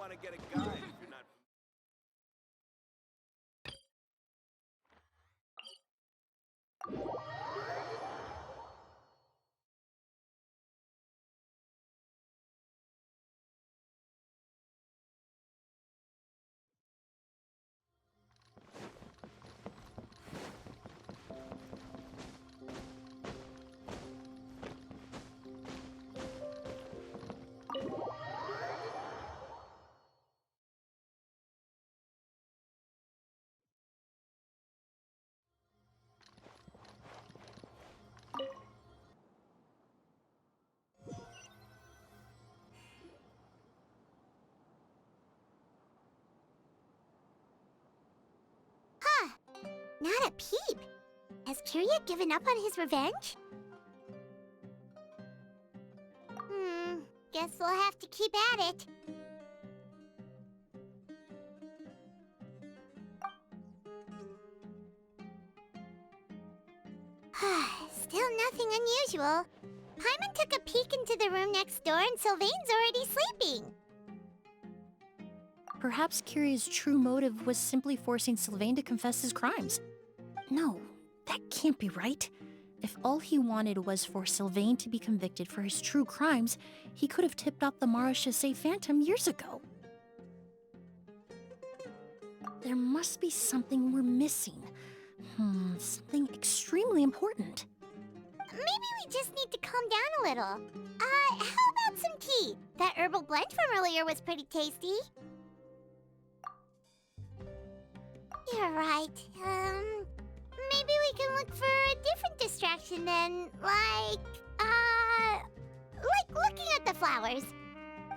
want to get a guide if you're not. Huh. Not a peep. Has Kirya given up on his revenge? Guess we'll have to keep at it. Still nothing unusual. Paimon took a peek into the room next door and Sylvain's already sleeping. Perhaps Kirya's true motive was simply forcing Sylvain to confess his crimes. No, that can't be right. If all he wanted was for Sylvain to be convicted for his true crimes, he could have tipped off the Marechaussee Phantom years ago. There must be something we're missing. Something extremely important. Maybe we just need to calm down a little. How about some tea? That herbal blend from earlier was pretty tasty. You're right. Maybe we can look for a different distraction then, like looking at the flowers.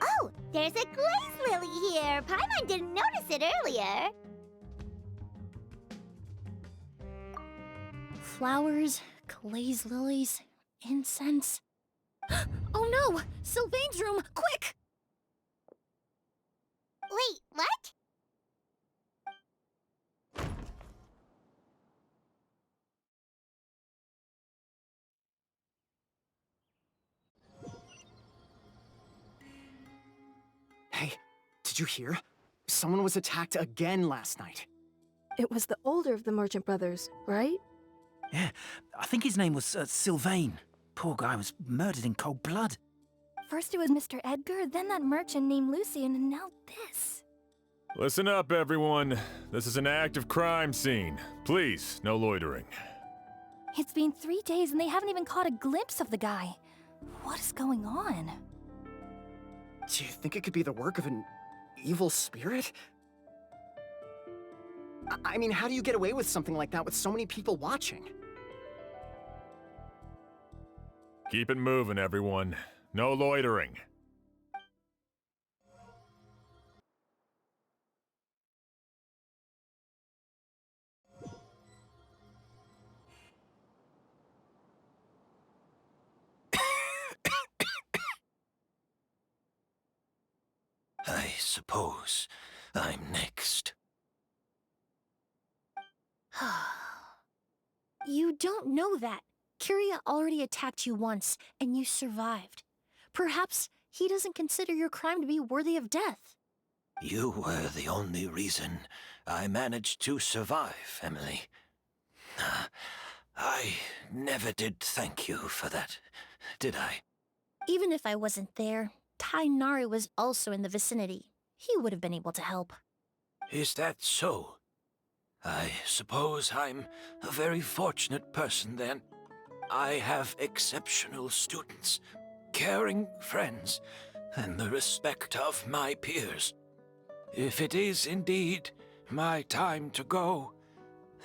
Oh, there's a glaze lily here. Paimon didn't notice it earlier. Flowers, glaze lilies, incense. Oh no! Sylvain's room! Quick! Wait, what? Hey, did you hear? Someone was attacked again last night. It was the older of the merchant brothers, right? Yeah, I think his name was Sylvain. Poor guy was murdered in cold blood. First it was Mr. Edgar, then that merchant named Lucian, and now this. Listen up, everyone. This is an active crime scene. Please, no loitering. It's been 3 days and they haven't even caught a glimpse of the guy. What is going on? Do you think it could be the work of an evil spirit? I mean, how do you get away with something like that with so many people watching? Keep it moving, everyone. No loitering. I suppose I'm next. You don't know that. Kirya already attacked you once, and you survived. Perhaps he doesn't consider your crime to be worthy of death. You were the only reason I managed to survive, Emily. I never did thank you for that, did I? Even if I wasn't there, Tainari was also in the vicinity. He would have been able to help. Is that so? I suppose I'm a very fortunate person then. I have exceptional students, caring friends, and the respect of my peers. If it is indeed my time to go,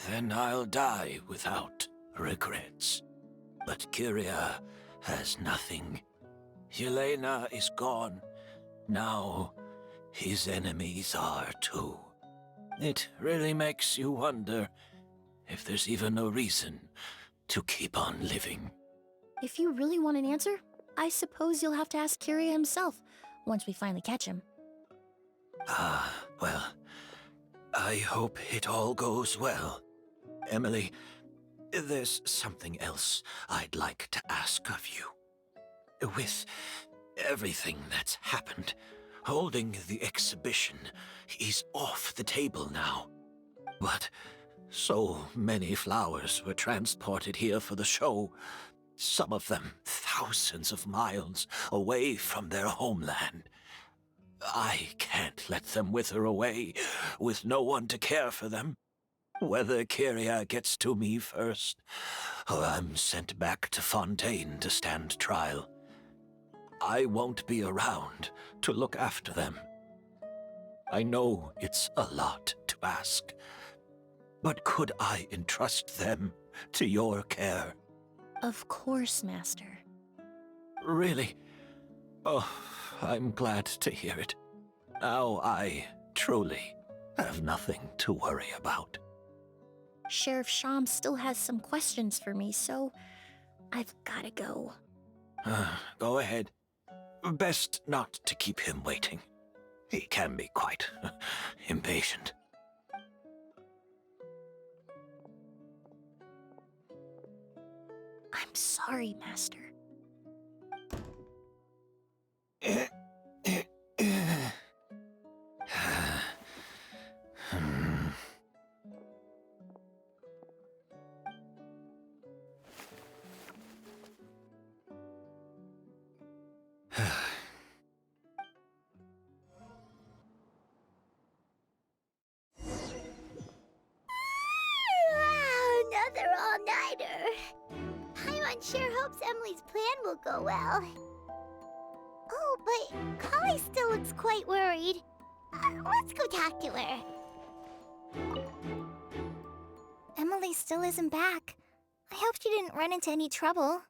then I'll die without regrets. But Kirya has nothing. Yelena is gone. Now his enemies are too. It really makes you wonder if there's even a reason to keep on living. If you really want an answer, I suppose you'll have to ask Kirya himself, once we finally catch him. Well, I hope it all goes well. Emily, there's something else I'd like to ask of you. With everything that's happened, holding the exhibition is off the table now. But so many flowers were transported here for the show, some of them thousands of miles away from their homeland. I can't let them wither away with no one to care for them. Whether Kyria gets to me first, or I'm sent back to Fontaine to stand trial, I won't be around to look after them. I know it's a lot to ask, but could I entrust them to your care? Of course, Master. Really? Oh, I'm glad to hear it. Now I truly have nothing to worry about. Sheriff Sham still has some questions for me, so I've gotta go. Go ahead. Best not to keep him waiting. He can be quite impatient. I'm sorry, Master. Wow, another all-nighter. Paimon sure hopes Emily's plan will go well. Oh, but Kali still looks quite worried. Let's go talk to her. Emily still isn't back. I hope she didn't run into any trouble.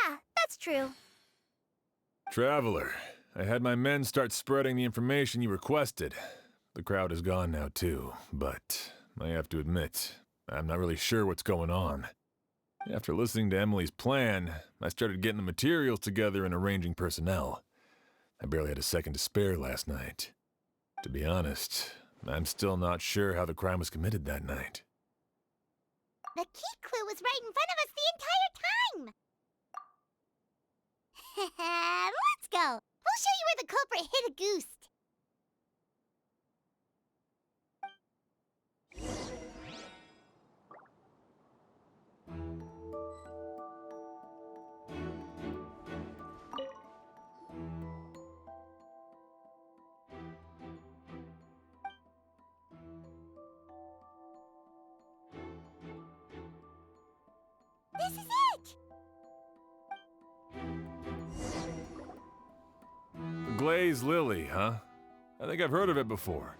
Yeah, that's true. Traveler, I had my men start spreading the information you requested. The crowd is gone now too, but I have to admit, I'm not really sure what's going on. After listening to Emily's plan, I started getting the materials together and arranging personnel. I barely had a second to spare last night. To be honest, I'm still not sure how the crime was committed that night. The key clue was right in front of us the entire time. Let's go. We'll show you where the culprit hid a goose. This is it! The glazed lily, huh? I think I've heard of it before.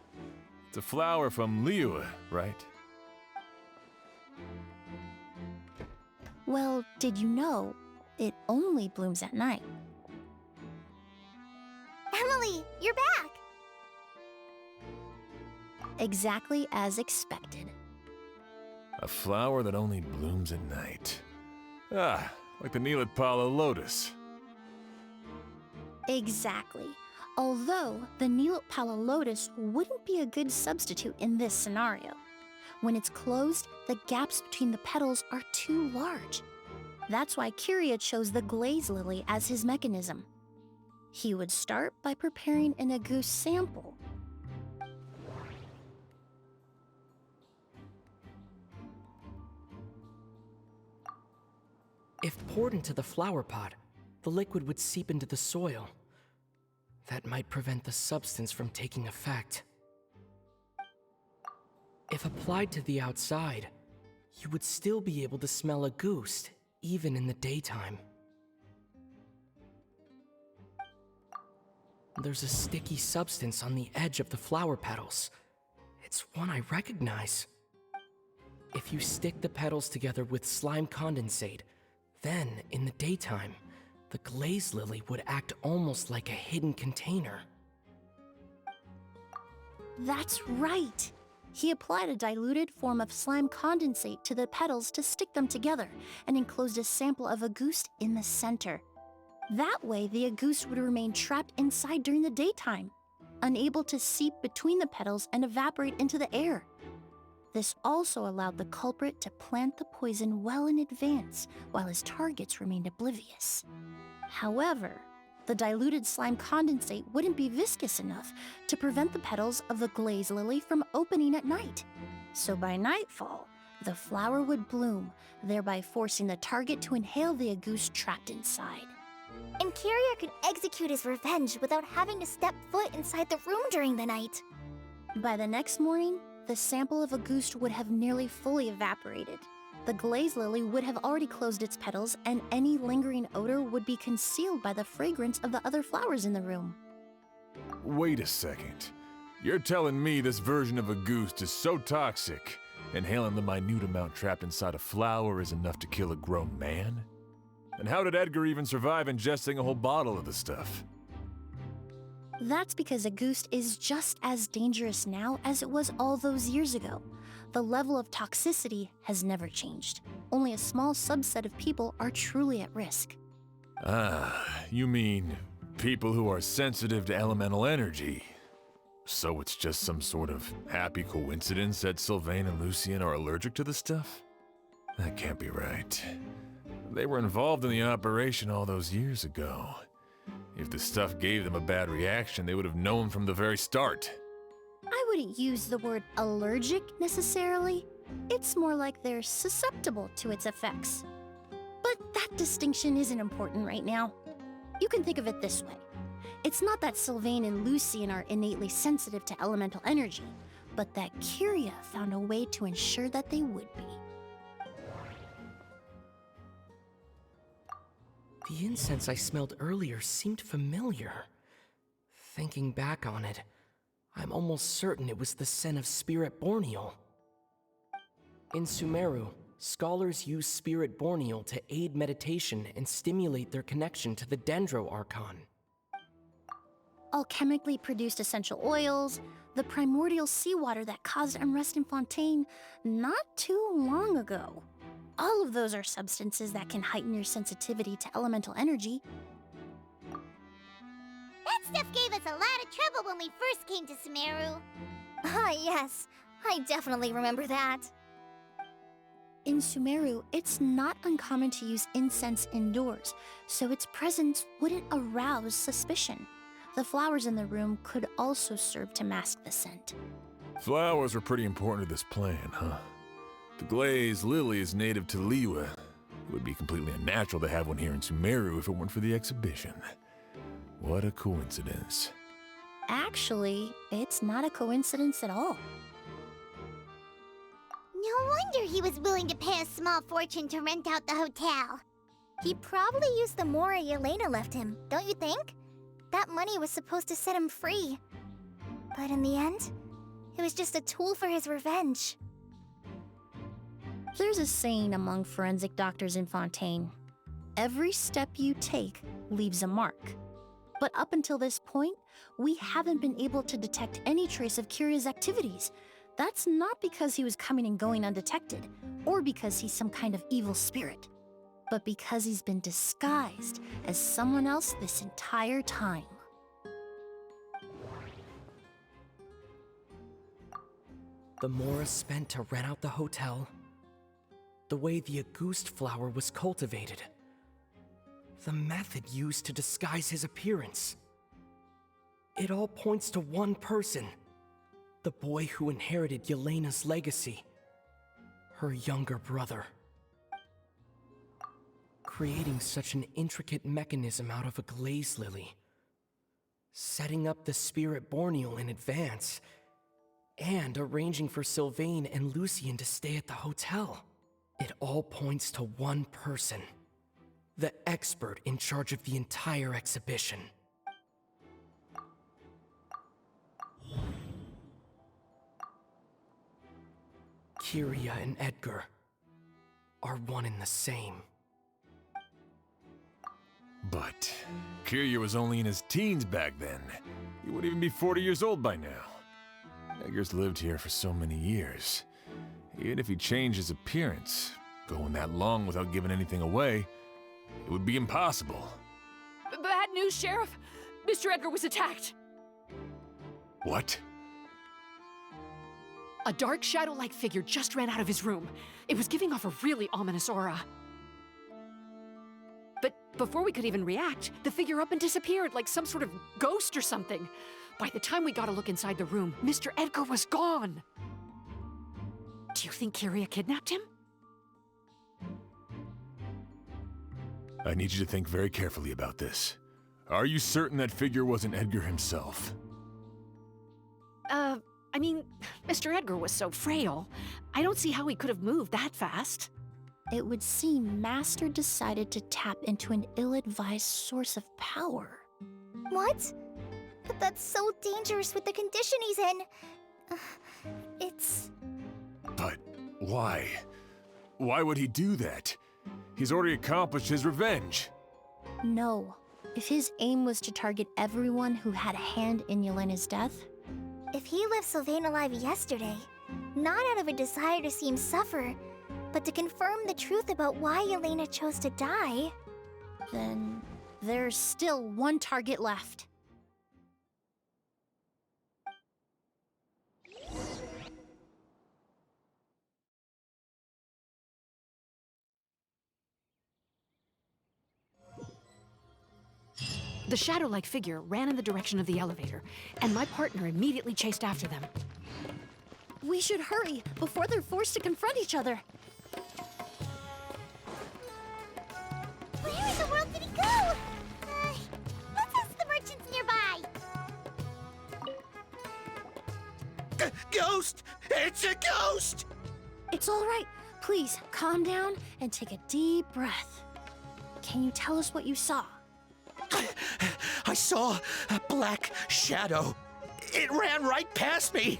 It's a flower from Liyue, right? Well, did you know it only blooms at night? Emily, you're back! Exactly as expected. A flower that only blooms at night. Ah, like the Neelitpala lotus. Exactly. Although the Neelitpala lotus wouldn't be a good substitute in this scenario. When it's closed, the gaps between the petals are too large. That's why Kyria chose the glaze lily as his mechanism. He would start by preparing an agoose sample. If poured into the flower pot, the liquid would seep into the soil. That might prevent the substance from taking effect. If applied to the outside, you would still be able to smell a goose, even in the daytime. There's a sticky substance on the edge of the flower petals. It's one I recognize. If you stick the petals together with slime condensate, then, in the daytime, the glaze lily would act almost like a hidden container. That's right! He applied a diluted form of slime condensate to the petals to stick them together and enclosed a sample of agouste in the center. That way, the agouste would remain trapped inside during the daytime, unable to seep between the petals and evaporate into the air. This also allowed the culprit to plant the poison well in advance while his targets remained oblivious. However, The diluted slime condensate wouldn't be viscous enough to prevent the petals of the glaze lily from opening at night. So by nightfall, the flower would bloom, thereby forcing the target to inhale the agouste trapped inside. And Kyria could execute his revenge without having to step foot inside the room during the night. By the next morning, the sample of agouste would have nearly fully evaporated. The glaze lily would have already closed its petals, and any lingering odor would be concealed by the fragrance of the other flowers in the room. Wait a second. You're telling me this version of agouste is so toxic, inhaling the minute amount trapped inside a flower is enough to kill a grown man? And how did Edgar even survive ingesting a whole bottle of the stuff? That's because agouste is just as dangerous now as it was all those years ago. The level of toxicity has never changed. Only a small subset of people are truly at risk. Ah, you mean people who are sensitive to elemental energy. So it's just some sort of happy coincidence that Sylvain and Lucien are allergic to the stuff? That can't be right. They were involved in the operation all those years ago. If the stuff gave them a bad reaction, they would have known from the very start. I wouldn't use the word allergic necessarily. It's more like they're susceptible to its effects. But that distinction isn't important right now. You can think of it this way. It's not that Sylvain and Lucien are innately sensitive to elemental energy, but that Kyria found a way to ensure that they would be. The incense I smelled earlier seemed familiar. Thinking back on it, I'm almost certain it was the scent of Spirit Borneal. In Sumeru, scholars use Spirit Borneal to aid meditation and stimulate their connection to the Dendro Archon. Alchemically produced essential oils, the primordial seawater that caused unrest in Fontaine not too long ago. All of those are substances that can heighten your sensitivity to elemental energy. That stuff gave us a lot of trouble when we first came to Sumeru. Ah, yes. I definitely remember that. In Sumeru, it's not uncommon to use incense indoors, so its presence wouldn't arouse suspicion. The flowers in the room could also serve to mask the scent. Flowers were pretty important to this plan, huh? The glaze lily is native to Liyue. It would be completely unnatural to have one here in Sumeru if it weren't for the exhibition. What a coincidence. Actually, it's not a coincidence at all. No wonder he was willing to pay a small fortune to rent out the hotel. He probably used the Mora Yelena left him, don't you think? That money was supposed to set him free. But in the end, it was just a tool for his revenge. There's a saying among forensic doctors in Fontaine. Every step you take leaves a mark. But up until this point, we haven't been able to detect any trace of Kyria's activities. That's not because he was coming and going undetected, or because he's some kind of evil spirit, but because he's been disguised as someone else this entire time. The Mora spent to rent out the hotel, the way the Auguste flower was cultivated, the method used to disguise his appearance. It all points to one person, the boy who inherited Yelena's legacy, her younger brother. Creating such an intricate mechanism out of a glaze lily, setting up the Spirit Borneal in advance, and arranging for Sylvain and Lucien to stay at the hotel. It all points to one person, the expert in charge of the entire exhibition. Kyria and Edgar are one and the same. But Kyria was only in his teens back then. He wouldn't even be 40 years old by now. Edgar's lived here for so many years. Even if he changed his appearance, going that long without giving anything away, it would be impossible. Bad news, Sheriff! Mr. Edgar was attacked! What? A dark shadow-like figure just ran out of his room. It was giving off a really ominous aura. But before we could even react, the figure up and disappeared like some sort of ghost or something. By the time we got a look inside the room, Mr. Edgar was gone. Do you think Kyria kidnapped him? I need you to think very carefully about this. Are you certain that figure wasn't Edgar himself? I mean, Mr. Edgar was so frail. I don't see how he could have moved that fast. It would seem Master decided to tap into an ill-advised source of power. What? But that's so dangerous with the condition he's in. It's... But why? Why would he do that? He's already accomplished his revenge. No. If his aim was to target everyone who had a hand in Yelena's death, If he left Sylvain alive yesterday, not out of a desire to see him suffer, but to confirm the truth about why Yelena chose to die, then there's still one target left. The shadow-like figure ran in the direction of the elevator, and my partner immediately chased after them. We should hurry before they're forced to confront each other. where in the world did he go? Let's ask the merchants nearby. Ghost! It's a ghost! It's all right. Please, calm down and take a deep breath. Can you tell us what you saw? I saw a black shadow. It ran right past me.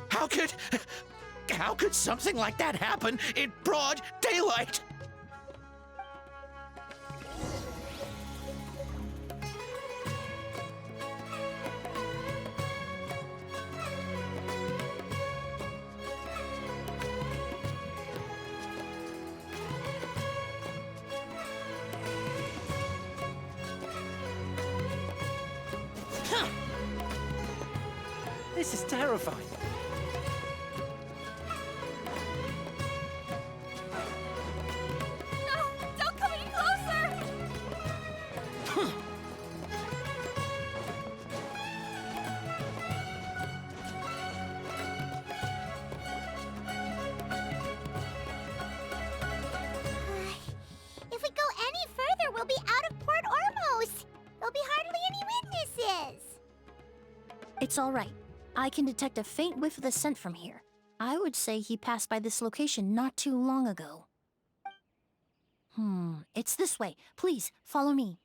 How could something like that happen in broad daylight? This is terrifying. No! Don't come any closer! If we go any further, we'll be out of Port Ormos. There'll be hardly any witnesses. It's all right. I can detect a faint whiff of the scent from here. I would say he passed by this location not too long ago. It's this way. Please, follow me.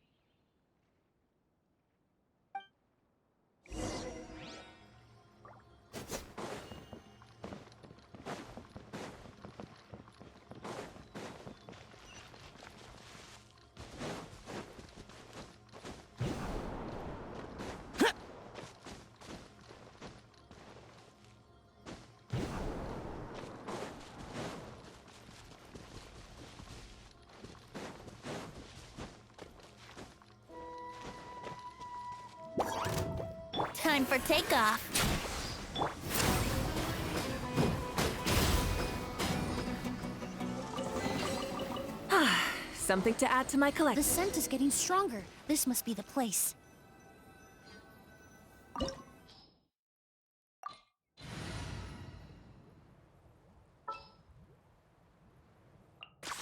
Time for takeoff. Something to add to my The collection. scent is getting stronger. This must be the place.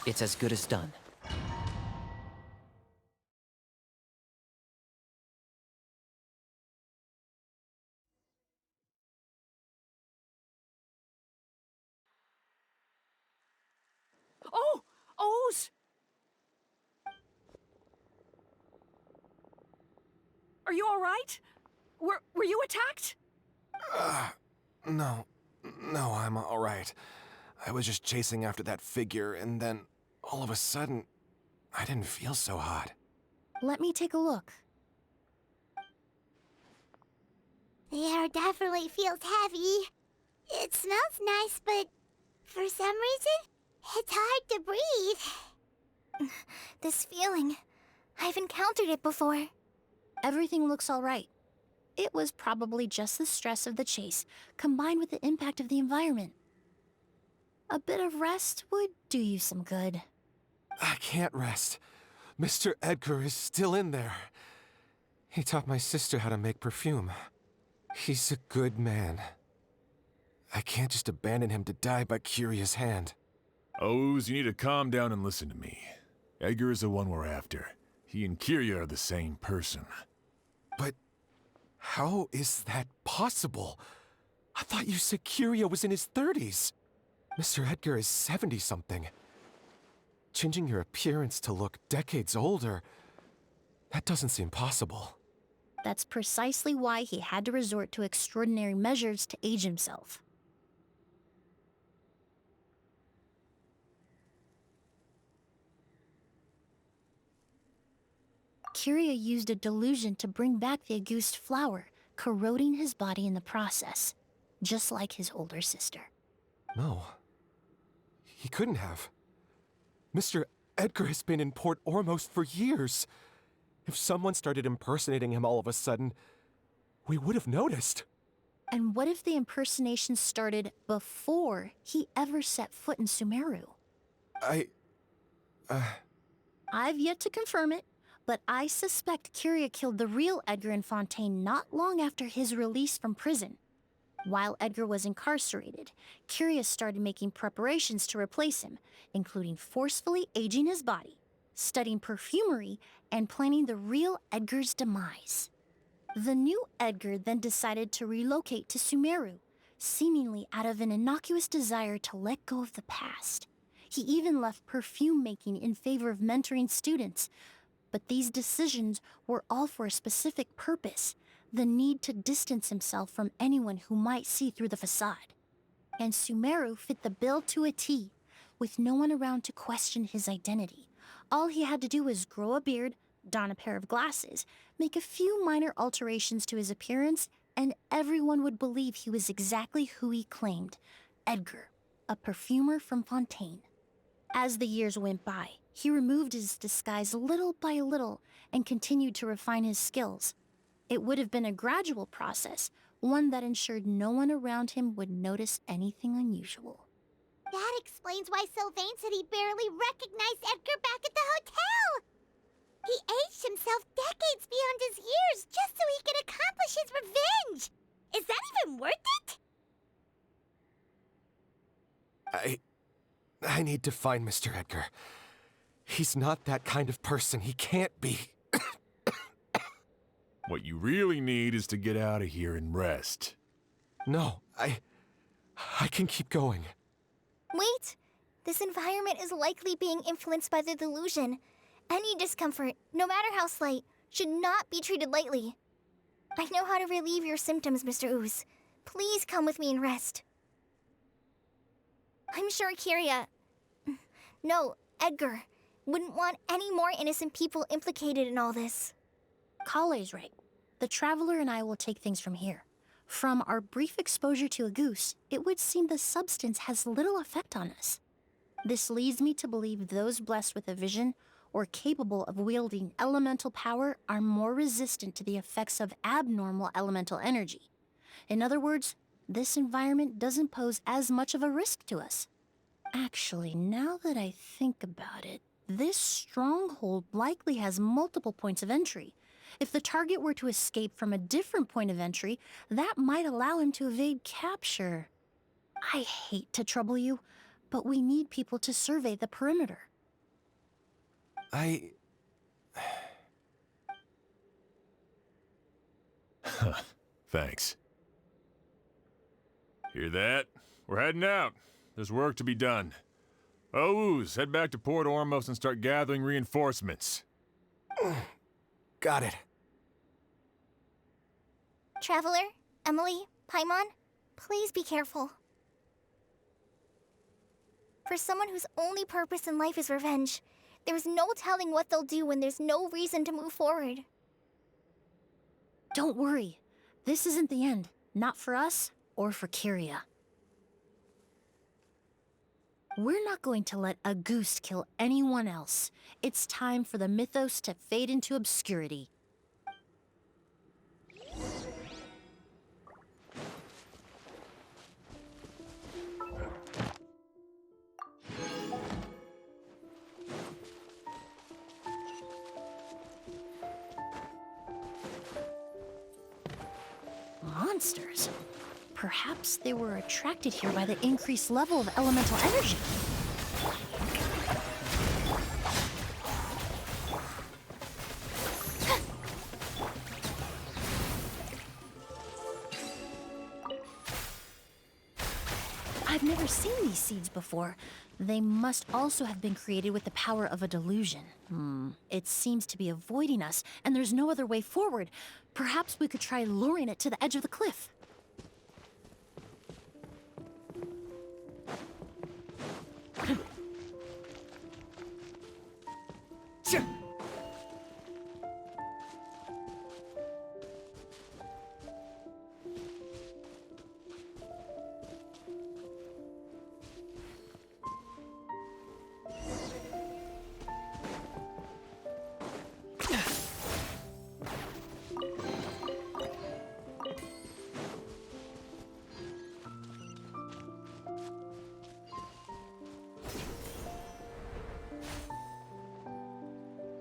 It's as good as done. Oh! O's! Are you all right? Were you attacked? No, I'm all right. I was just chasing after that figure, and then all of a sudden, I didn't feel so hot. Let me take a look. The air definitely feels heavy. It smells nice, but for some reason, it's hard to breathe. This feeling, I've encountered it before. Everything looks all right. It was probably just the stress of the chase, combined with the impact of the environment. A bit of rest would do you some good. I can't rest. Mr. Edgar is still in there. He taught my sister how to make perfume. He's a good man. I can't just abandon him to die by Curia's hand. Oz, you need to calm down and listen to me. Edgar is the one we're after. He and Kiria are the same person. But how is that possible? I thought you said Kiria was in his 30s. Mr. Edgar is 70-something. Changing your appearance to look decades older, that doesn't seem possible. That's precisely why he had to resort to extraordinary measures to age himself. Kiria used a delusion to bring back the Auguste flower, corroding his body in the process, just like his older sister. No. He couldn't have. Mr. Edgar has been in Port Ormos for years. If someone started impersonating him all of a sudden, we would have noticed. And what if the impersonation started before he ever set foot in Sumeru? I've yet to confirm it, but I suspect Kiria killed the real Edgar in Fontaine not long after his release from prison. While Edgar was incarcerated, Kiria started making preparations to replace him, including forcefully aging his body, studying perfumery, and planning the real Edgar's demise. The new Edgar then decided to relocate to Sumeru, seemingly out of an innocuous desire to let go of the past. He even left perfume making in favor of mentoring students. But these decisions were all for a specific purpose: the need to distance himself from anyone who might see through the facade. And Sumeru fit the bill to a T, with no one around to question his identity. All he had to do was grow a beard, don a pair of glasses, make a few minor alterations to his appearance, and everyone would believe he was exactly who he claimed: Edgar, a perfumer from Fontaine. As the years went by, he removed his disguise little by little and continued to refine his skills. It would have been a gradual process, one that ensured no one around him would notice anything unusual. That explains why Sylvain said he barely recognized Edgar back at the hotel! He aged himself decades beyond his years just so he could accomplish his revenge! Is that even worth it? I need to find Mr. Edgar. He's not that kind of person. He can't be. What you really need is to get out of here and rest. No, I can keep going. Wait! This environment is likely being influenced by the delusion. Any discomfort, no matter how slight, should not be treated lightly. I know how to relieve your symptoms, Mr. Ooze. Please come with me and rest. I'm sure Edgar, wouldn't want any more innocent people implicated in all this. Kale's right. The Traveler and I will take things from here. From our brief exposure to a goose, it would seem the substance has little effect on us. This leads me to believe those blessed with a vision or capable of wielding elemental power are more resistant to the effects of abnormal elemental energy. In other words, this environment doesn't pose as much of a risk to us. Actually, now that I think about it, this stronghold likely has multiple points of entry. If the target were to escape from a different point of entry, that might allow him to evade capture. I hate to trouble you, but we need people to survey the perimeter. Thanks. Hear that? We're heading out. There's work to be done. Ooze, head back to Port Ormos and start gathering reinforcements. Got it. Traveler, Emily, Paimon, please be careful. For someone whose only purpose in life is revenge, there's no telling what they'll do when there's no reason to move forward. Don't worry. This isn't the end. Not for us or for Kiria. We're not going to let a goose kill anyone else. It's time for the mythos to fade into obscurity. monsters. Perhaps they were attracted here by the increased level of elemental energy. I've never seen these seeds before. They must also have been created with the power of a delusion. It seems to be avoiding us, and there's no other way forward. Perhaps we could try luring it to the edge of the cliff.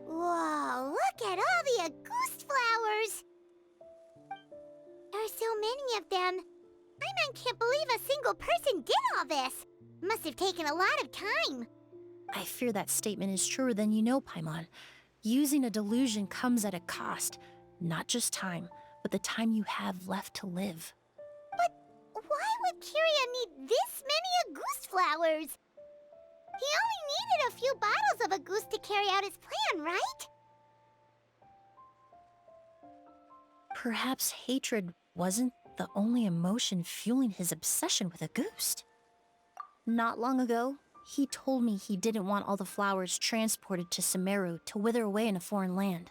Whoa, look at all the Auguste flowers! There are so many of them. Paimon can't believe a single person did all this. Must have taken a lot of time. I fear that statement is truer than you know, Paimon. Using a delusion comes at a cost. Not just time, but the time you have left to live. But why would Kiria need this many Auguste flowers? He only needed a few bottles of Auguste to carry out his plan, right? Perhaps hatred wasn't the only emotion fueling his obsession with Auguste. Not long ago, he told me he didn't want all the flowers transported to Sumeru to wither away in a foreign land.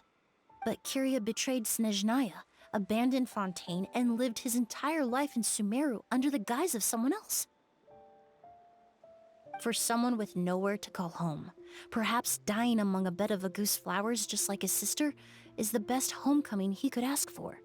But Kiria betrayed Snezhnaya, abandoned Fontaine, and lived his entire life in Sumeru under the guise of someone else. For someone with nowhere to call home, perhaps dying among a bed of Auguste flowers just like his sister is the best homecoming he could ask for.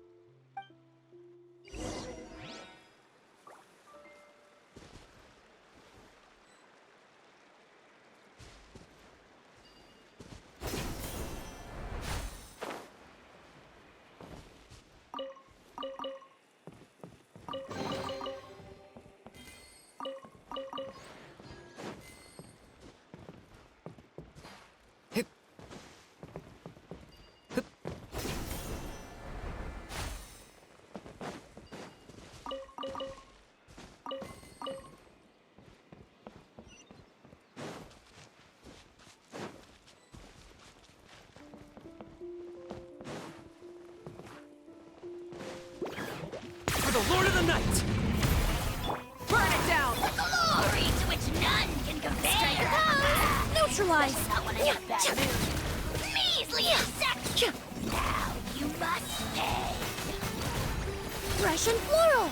For the Lord of the Night! Burn it down! Glory to which none can compare! Neutralize! I want to get bad news. Measly insect! Now you must pay! Fresh and floral!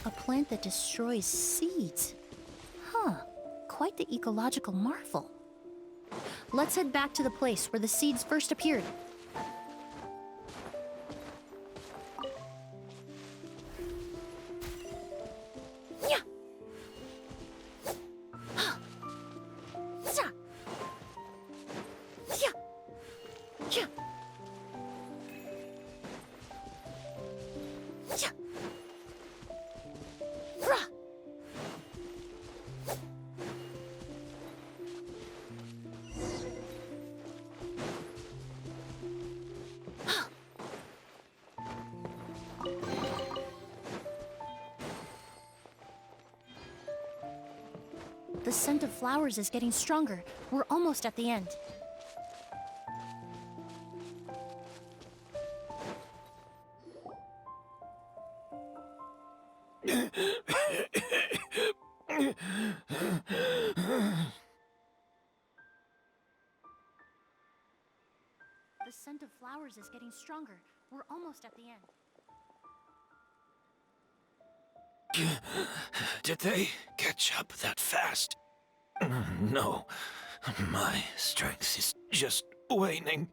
A plant that destroys seeds. Huh. Quite the ecological marvel. Let's head back to the place where the seeds first appeared. The scent of flowers is getting stronger. We're almost at the end. The scent of flowers is getting stronger. We're almost at the end. Did they catch up that fast? No. My strength is just waning.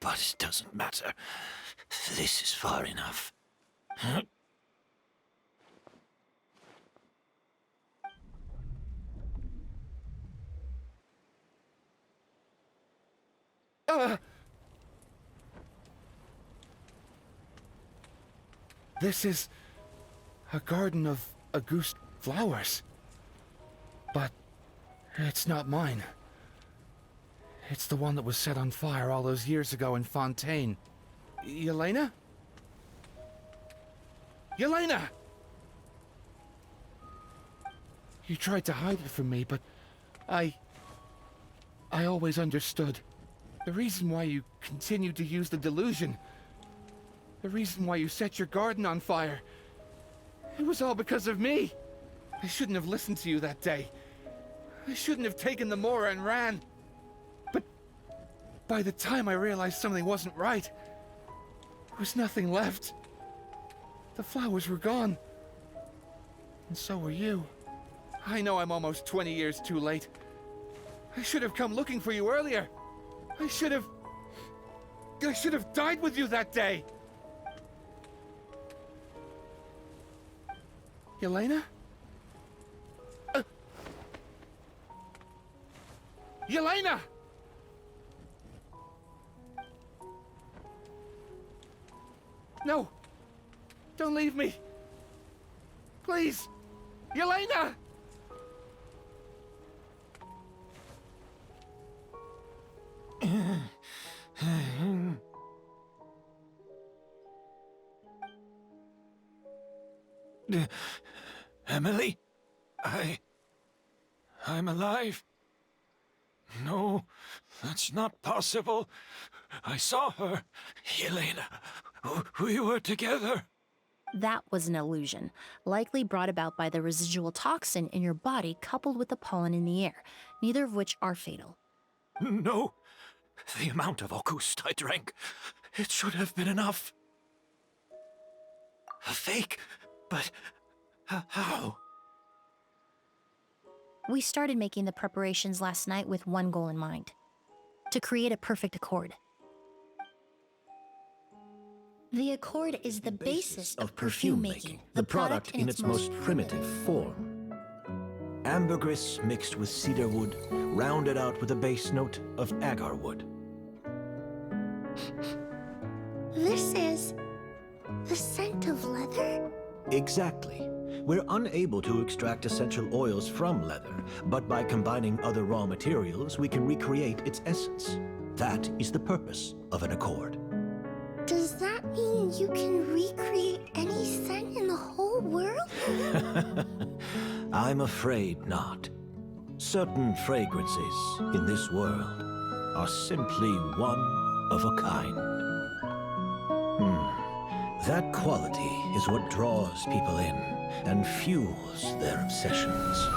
But it doesn't matter. This is far enough. This is a garden of Auguste flowers. But it's not mine. It's the one that was set on fire all those years ago in Fontaine. Yelena? Yelena! You tried to hide it from me, but I always understood. The reason why you continued to use the delusion, the reason why you set your garden on fire, it was all because of me. I shouldn't have listened to you that day. I shouldn't have taken the Mora and ran. But by the time I realized something wasn't right, there was nothing left. The flowers were gone. And so were you. I know I'm almost 20 years too late. I should have come looking for you earlier. I should have died with you that day. Yelena? Yelena! No! Don't leave me! Please! Yelena! Emily? I'm alive. No, that's not possible. I saw her. Yelena, we were together. That was an illusion, likely brought about by the residual toxin in your body coupled with the pollen in the air, neither of which are fatal. No, the amount of Auguste I drank, it should have been enough. A fake, but how? We started making the preparations last night with one goal in mind: to create a perfect accord. The accord is the basis of perfume making, the product in its most primitive form. Ambergris mixed with cedar wood, rounded out with a base note of agar wood. This is the scent of leather? Exactly. We're unable to extract essential oils from leather, but by combining other raw materials, we can recreate its essence. That is the purpose of an accord. Does that mean you can recreate any scent in the whole world? I'm afraid not. Certain fragrances in this world are simply one of a kind. That quality is what draws people in and fuels their obsessions.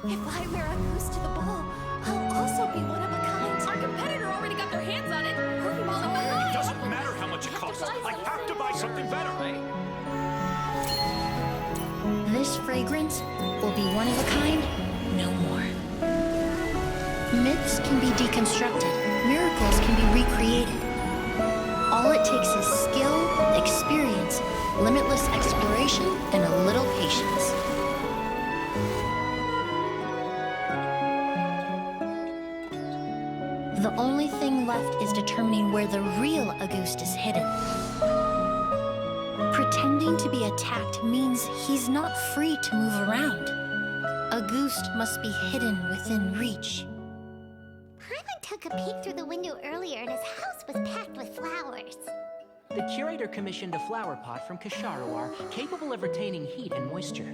If I wear a goose to the ball, I'll also be one of a kind. Our competitor already got their hands on it. Hurry, Molly. It doesn't matter how much it costs. I have to buy something better. This fragrance will be one of a kind, no more. Myths can be deconstructed, miracles can be recreated. All it takes is skill, experience, limitless exploration, and a little patience. The only thing left is determining where the real Auguste is hidden. Pretending to be attacked means he's not free to move around. Auguste must be hidden within reach. Paimon took a peek through the window earlier and his house was packed with flowers. The curator commissioned a flower pot from Kasharawar, capable of retaining heat and moisture.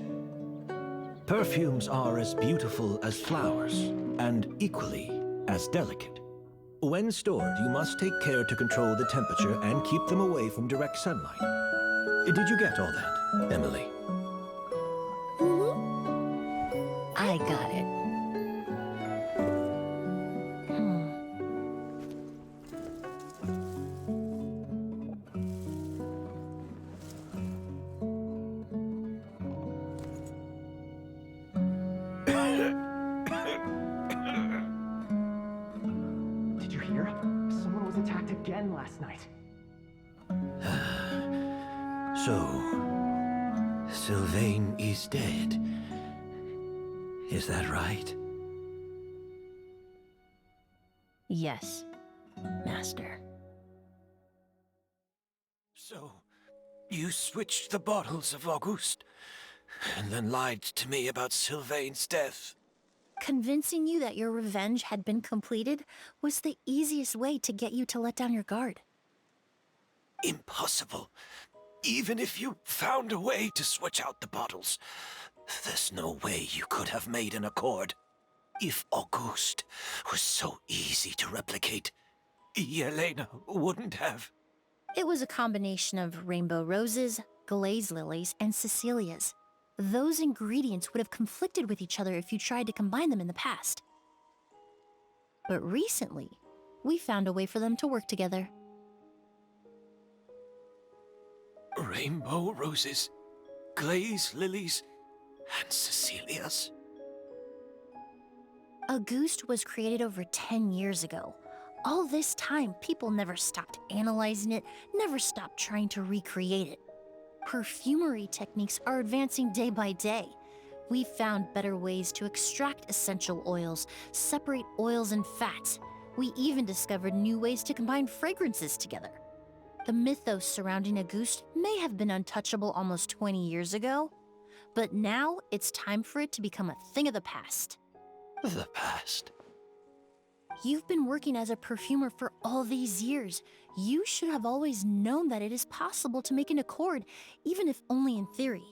Perfumes are as beautiful as flowers, and equally as delicate. When stored, you must take care to control the temperature and keep them away from direct sunlight. Did you get all that, Emily? I got it. Did you hear? Someone was attacked again last night. So, Sylvain is dead. Is that right? Yes, Master. So, you switched the bottles of Auguste, and then lied to me about Sylvain's death. Convincing you that your revenge had been completed was the easiest way to get you to let down your guard. Impossible. Even if you found a way to switch out the bottles, there's no way you could have made an accord. If Auguste was so easy to replicate, Yelena wouldn't have. It was a combination of rainbow roses, glaze lilies, and Cecilias. Those ingredients would have conflicted with each other if you tried to combine them in the past. But recently, we found a way for them to work together. Rainbow roses, glaze lilies, and Cecilias. Auguste was created over 10 years ago. All this time, people never stopped analyzing it, never stopped trying to recreate it. Perfumery techniques are advancing day by day. We've found better ways to extract essential oils, separate oils and fats. We even discovered new ways to combine fragrances together. The mythos surrounding Auguste may have been untouchable almost 20 years ago, but now it's time for it to become a thing of the past. The past? You've been working as a perfumer for all these years. You should have always known that it is possible to make an accord, even if only in theory.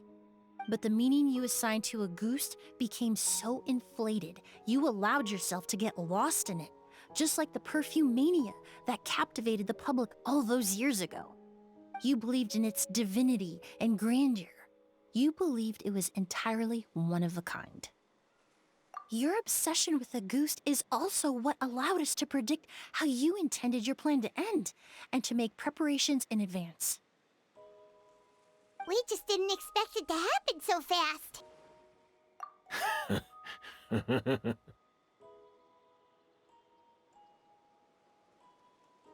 But the meaning you assigned to Auguste became so inflated, you allowed yourself to get lost in it, just like the perfume mania that captivated the public all those years ago. You believed in its divinity and grandeur. You believed it was entirely one of a kind. Your obsession with Auguste is also what allowed us to predict how you intended your plan to end, and to make preparations in advance. We just didn't expect it to happen so fast.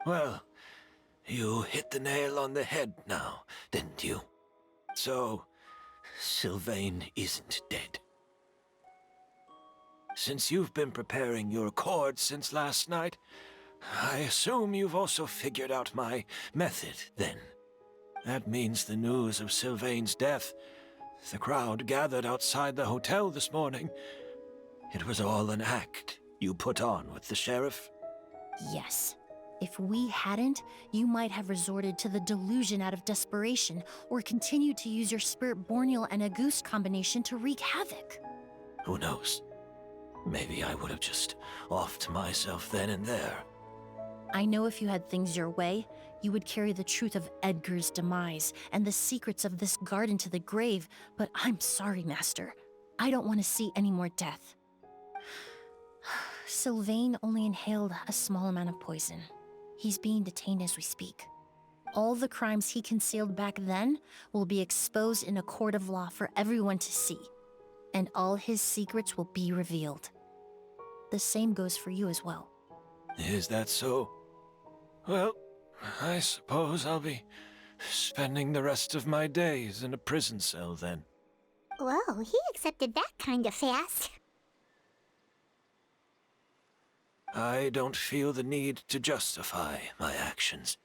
Well, you hit the nail on the head now, didn't you? So, Sylvain isn't dead. Since you've been preparing your accord since last night, I assume you've also figured out my method, then. That means the news of Sylvain's death, the crowd gathered outside the hotel this morning, it was all an act you put on with the sheriff? Yes. If we hadn't, you might have resorted to the delusion out of desperation, or continued to use your Spirit Borneal and Auguste combination to wreak havoc. Who knows? Maybe I would have just offed myself then and there. I know if you had things your way, you would carry the truth of Edgar's demise and the secrets of this garden to the grave, but I'm sorry, Master. I don't want to see any more death. Sylvain only inhaled a small amount of poison. He's being detained as we speak. All the crimes he concealed back then will be exposed in a court of law for everyone to see, and all his secrets will be revealed. The same goes for you as well. Is that so? Well, I suppose I'll be spending the rest of my days in a prison cell then. Whoa, he accepted that kinda fast. I don't feel the need to justify my actions,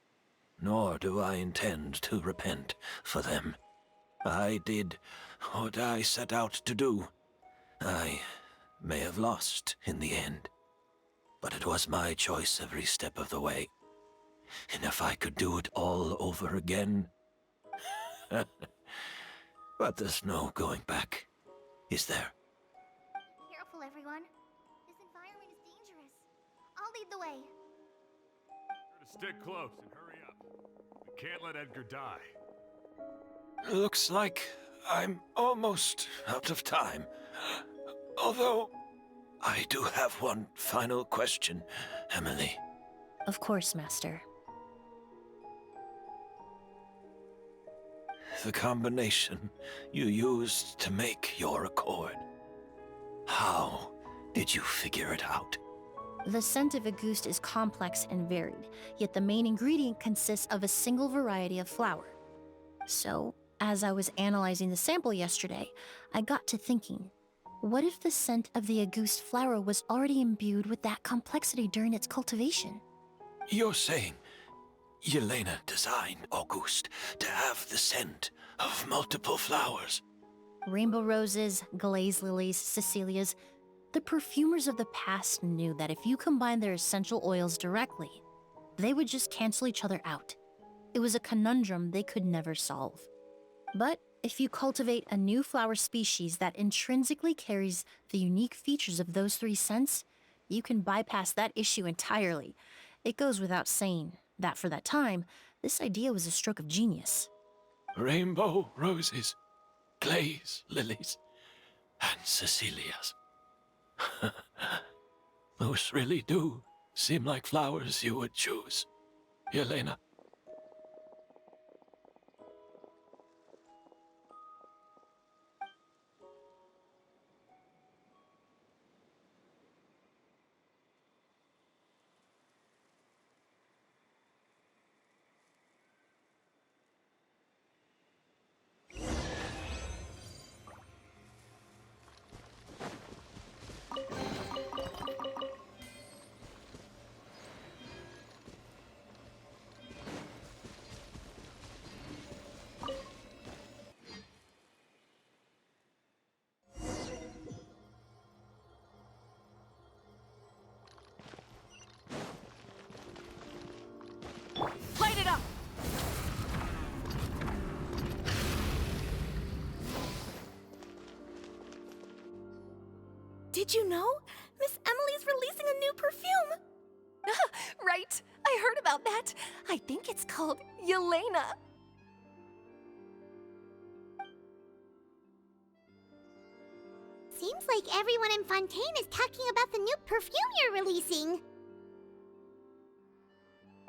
nor do I intend to repent for them. I did what I set out to do. I may have lost in the end, but it was my choice every step of the way. And if I could do it all over again... But there's no going back, is there? Careful, everyone. This environment is dangerous. I'll lead the way. To stick close and hurry up. We can't let Edgar die. Looks like I'm almost out of time. Although, I do have one final question, Emily. Of course, Master. The combination you used to make your accord. How did you figure it out? The scent of Auguste is complex and varied, yet the main ingredient consists of a single variety of flower. So, as I was analyzing the sample yesterday, I got to thinking, what if the scent of the Auguste flower was already imbued with that complexity during its cultivation? You're saying Yelena designed Auguste to have the scent of multiple flowers? Rainbow roses, glaze lilies, Cecilias. The perfumers of the past knew that if you combined their essential oils directly, they would just cancel each other out. It was a conundrum they could never solve. But if you cultivate a new flower species that intrinsically carries the unique features of those three scents, you can bypass that issue entirely. It goes without saying that for that time, this idea was a stroke of genius. Rainbow roses, glaze lilies, and Cecilias. Those really do seem like flowers you would choose, Yelena. Light it up! Did you know? Miss Emily's releasing a new perfume! Right, I heard about that. I think it's called Yelena. Seems like everyone in Fontaine is talking about the new perfume you're releasing.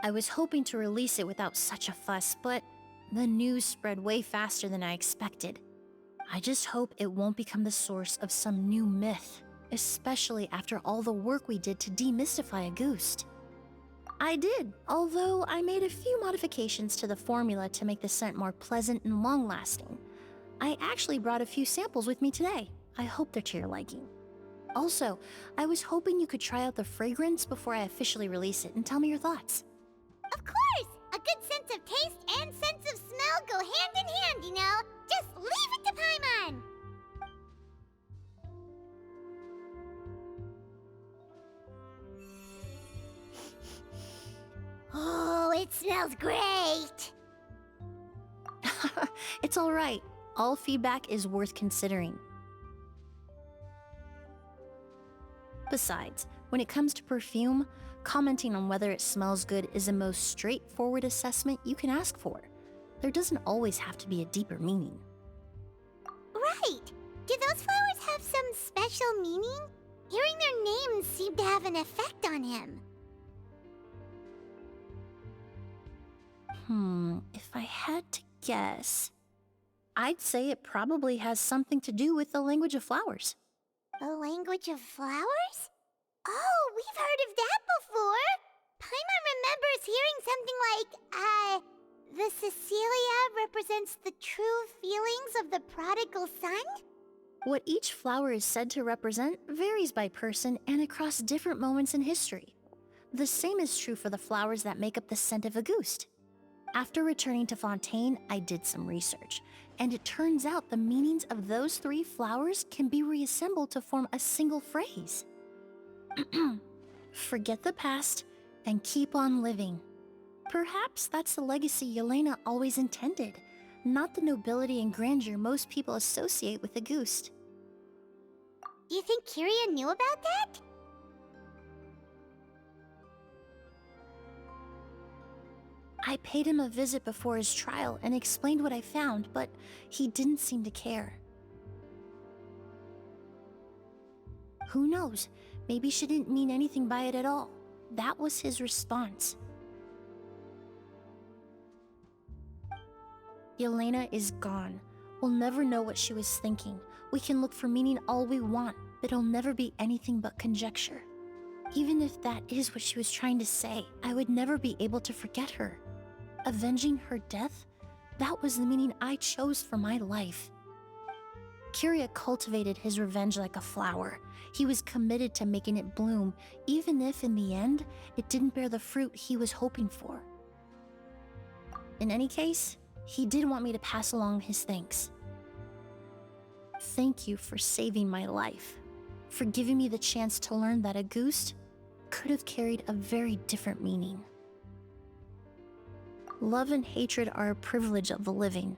I was hoping to release it without such a fuss, but the news spread way faster than I expected. I just hope it won't become the source of some new myth, especially after all the work we did to demystify Auguste. I did, although I made a few modifications to the formula to make the scent more pleasant and long-lasting. I actually brought a few samples with me today. I hope they're to your liking. Also, I was hoping you could try out the fragrance before I officially release it and tell me your thoughts. Of course! A good sense of taste and sense of smell go hand in hand, you know? Just leave it to Paimon! Oh, it smells great! It's alright. All feedback is worth considering. Besides, when it comes to perfume, commenting on whether it smells good is the most straightforward assessment you can ask for. There doesn't always have to be a deeper meaning. Right! Do those flowers have some special meaning? Hearing their names seemed to have an effect on him. If I had to guess, I'd say it probably has something to do with the language of flowers. The language of flowers? Oh, we've heard of that before! Paimon remembers hearing something like, the Cecilia represents the true feelings of the prodigal son? What each flower is said to represent varies by person and across different moments in history. The same is true for the flowers that make up the scent of Auguste. After returning to Fontaine, I did some research, and it turns out the meanings of those three flowers can be reassembled to form a single phrase. Forget the past and keep on living. Perhaps that's the legacy Yelena always intended, not the nobility and grandeur most people associate with Auguste. Do you think Kyria knew about that? I paid him a visit before his trial and explained what I found, but he didn't seem to care. Who knows? Maybe she didn't mean anything by it at all. That was his response. Yelena is gone. We'll never know what she was thinking. We can look for meaning all we want, but it'll never be anything but conjecture. Even if that is what she was trying to say, I would never be able to forget her. Avenging her death? That was the meaning I chose for my life. Kiria cultivated his revenge like a flower. He was committed to making it bloom, even if in the end, it didn't bear the fruit he was hoping for. In any case, he did want me to pass along his thanks. Thank you for saving my life, for giving me the chance to learn that a goose could have carried a very different meaning. Love and hatred are a privilege of the living.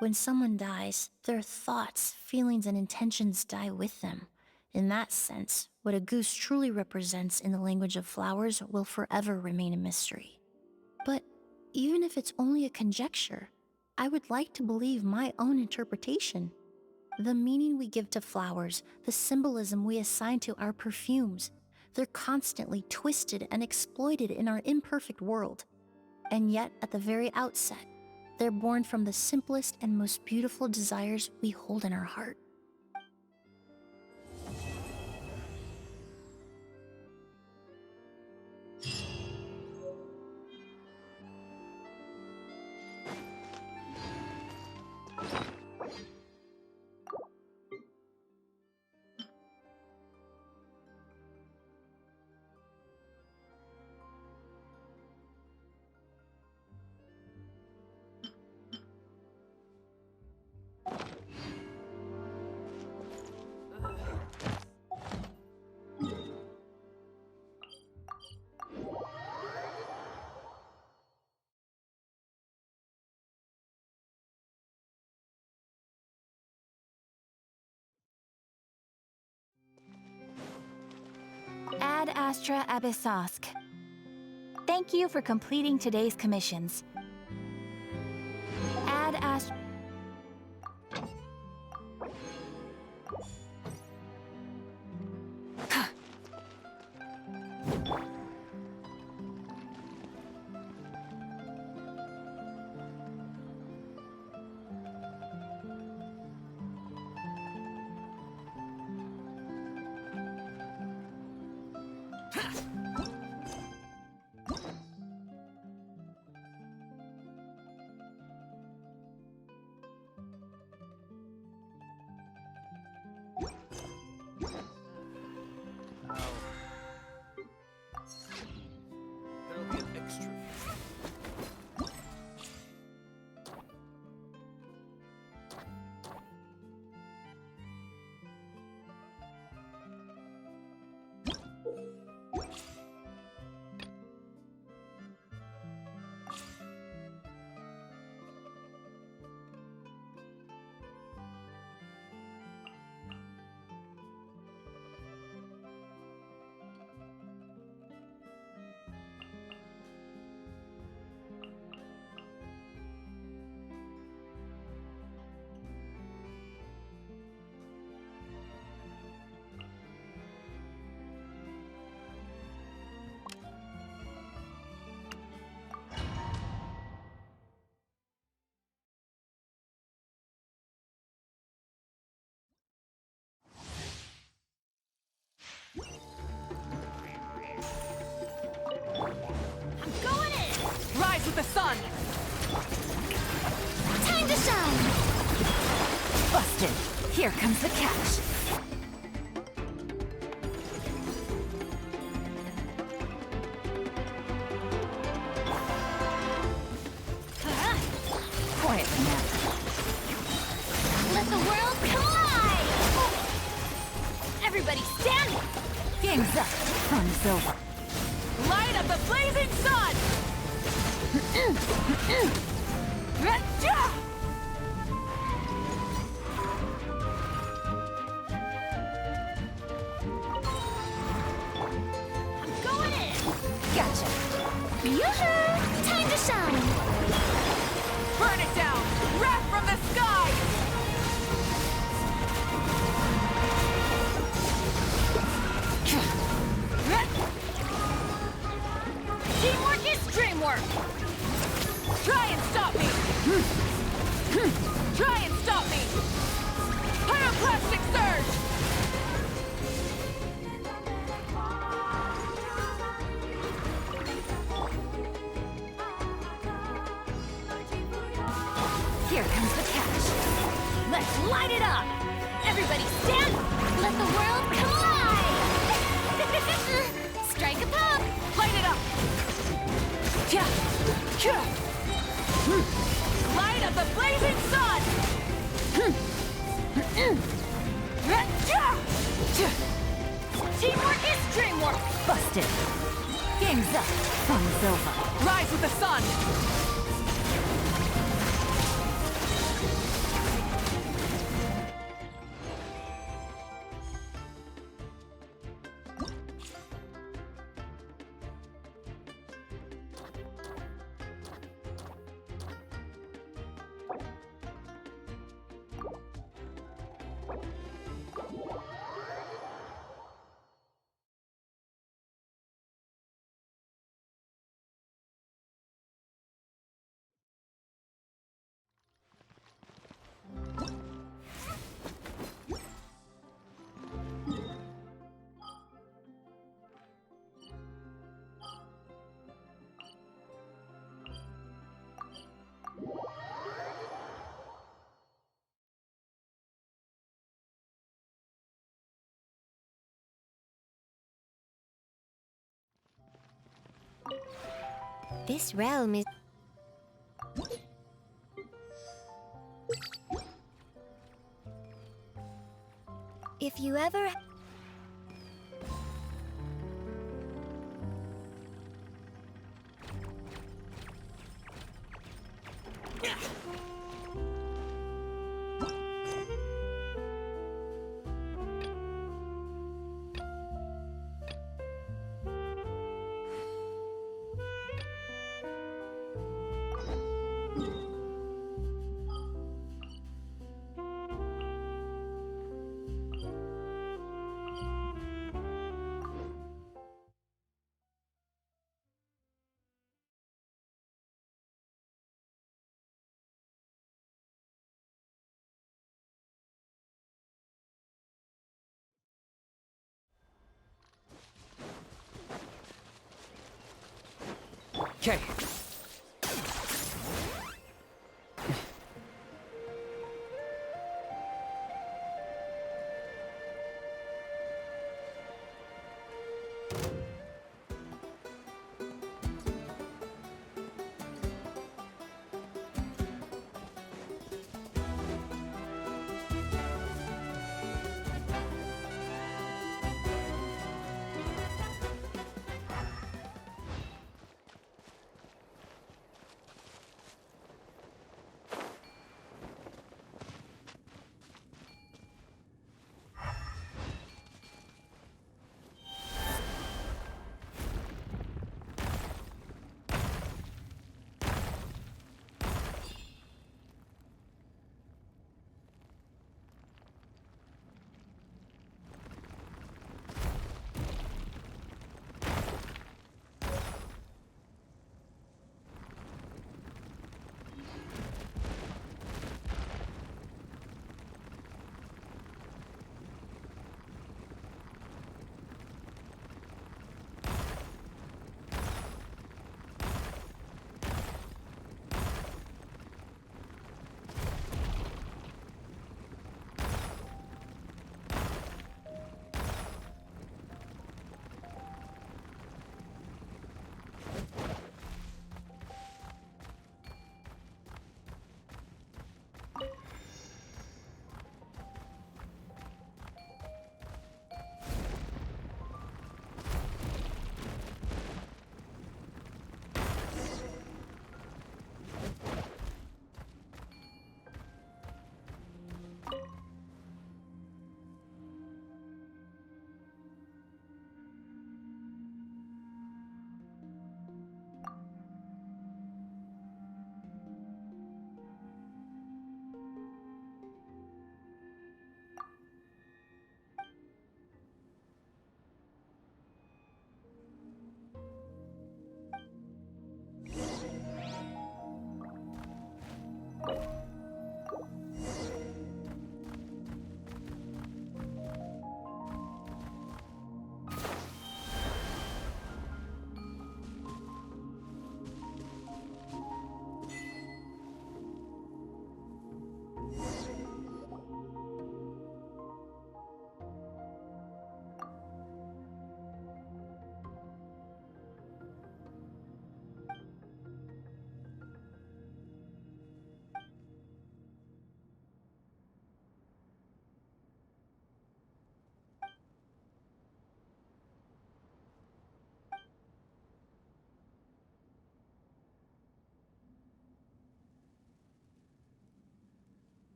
When someone dies, their thoughts, feelings, and intentions die with them. In that sense, what a goose truly represents in the language of flowers will forever remain a mystery. But even if it's only a conjecture, I would like to believe my own interpretation. The meaning we give to flowers, the symbolism we assign to our perfumes, they're constantly twisted and exploited in our imperfect world. And yet, at the very outset, they're born from the simplest and most beautiful desires we hold in our heart. Ad Astra Abyssosk. Thank you for completing today's commissions. Ad Astra... There'll be an extra. Rise with the sun! Time to shine! Busted. Here comes the catch. Quietly now. Let the world collide! Everybody stand! Game's up. Fun is over. Light of the blazing sun! Going in! Gotcha. Yoo-hoo! Time to shine! Burn it down! Wrath from the sky! Light it up! Everybody stand! Let the world come alive! Strike a pose! Light it up! Yeah! Yeah! Light of the blazing sun! Teamwork is dreamwork! Busted. Game's up. Fun's over. Rise with the sun! This realm is... If you ever... Okay.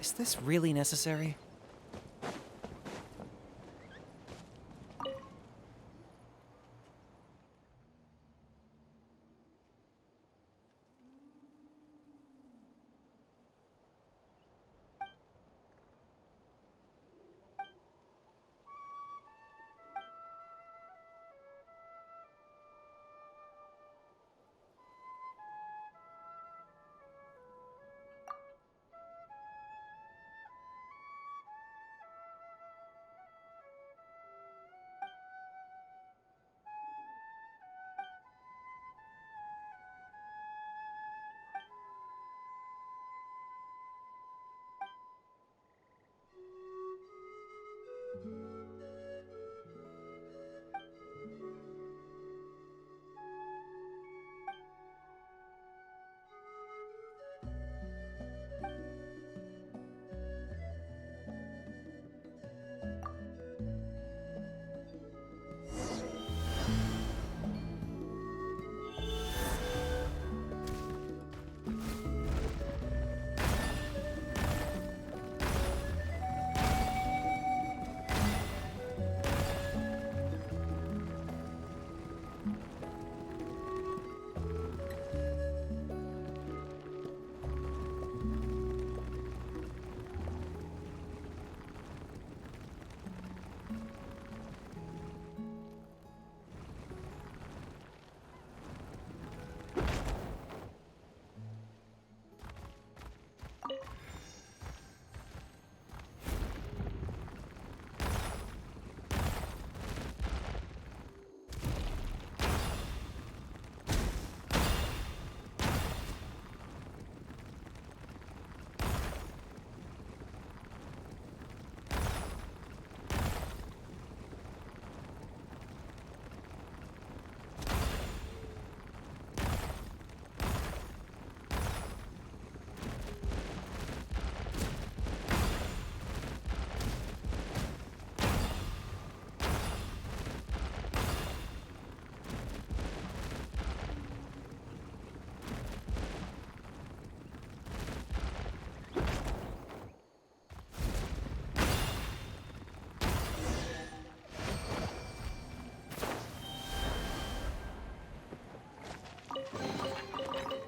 Is this really necessary?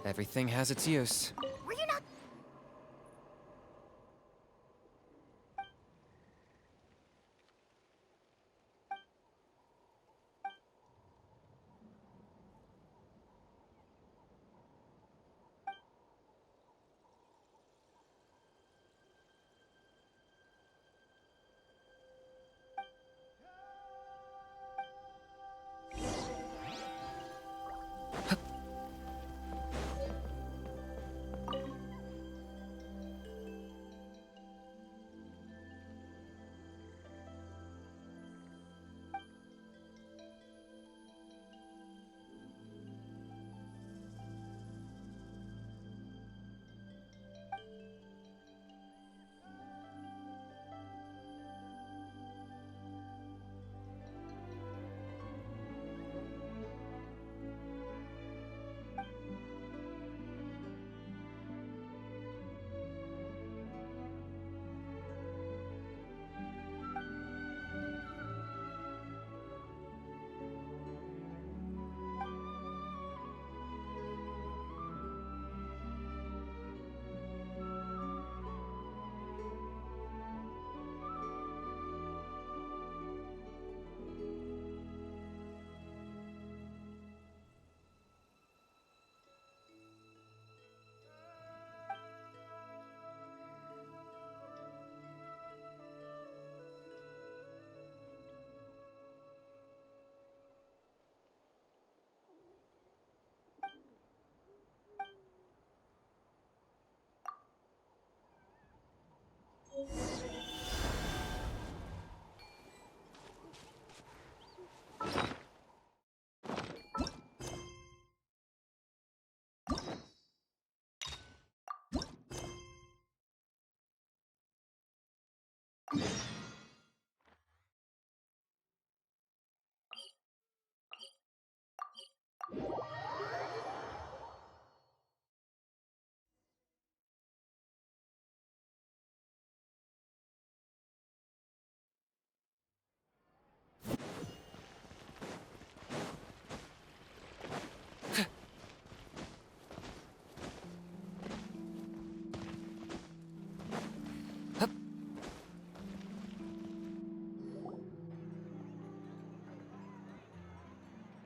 Everything has its use. Were you not?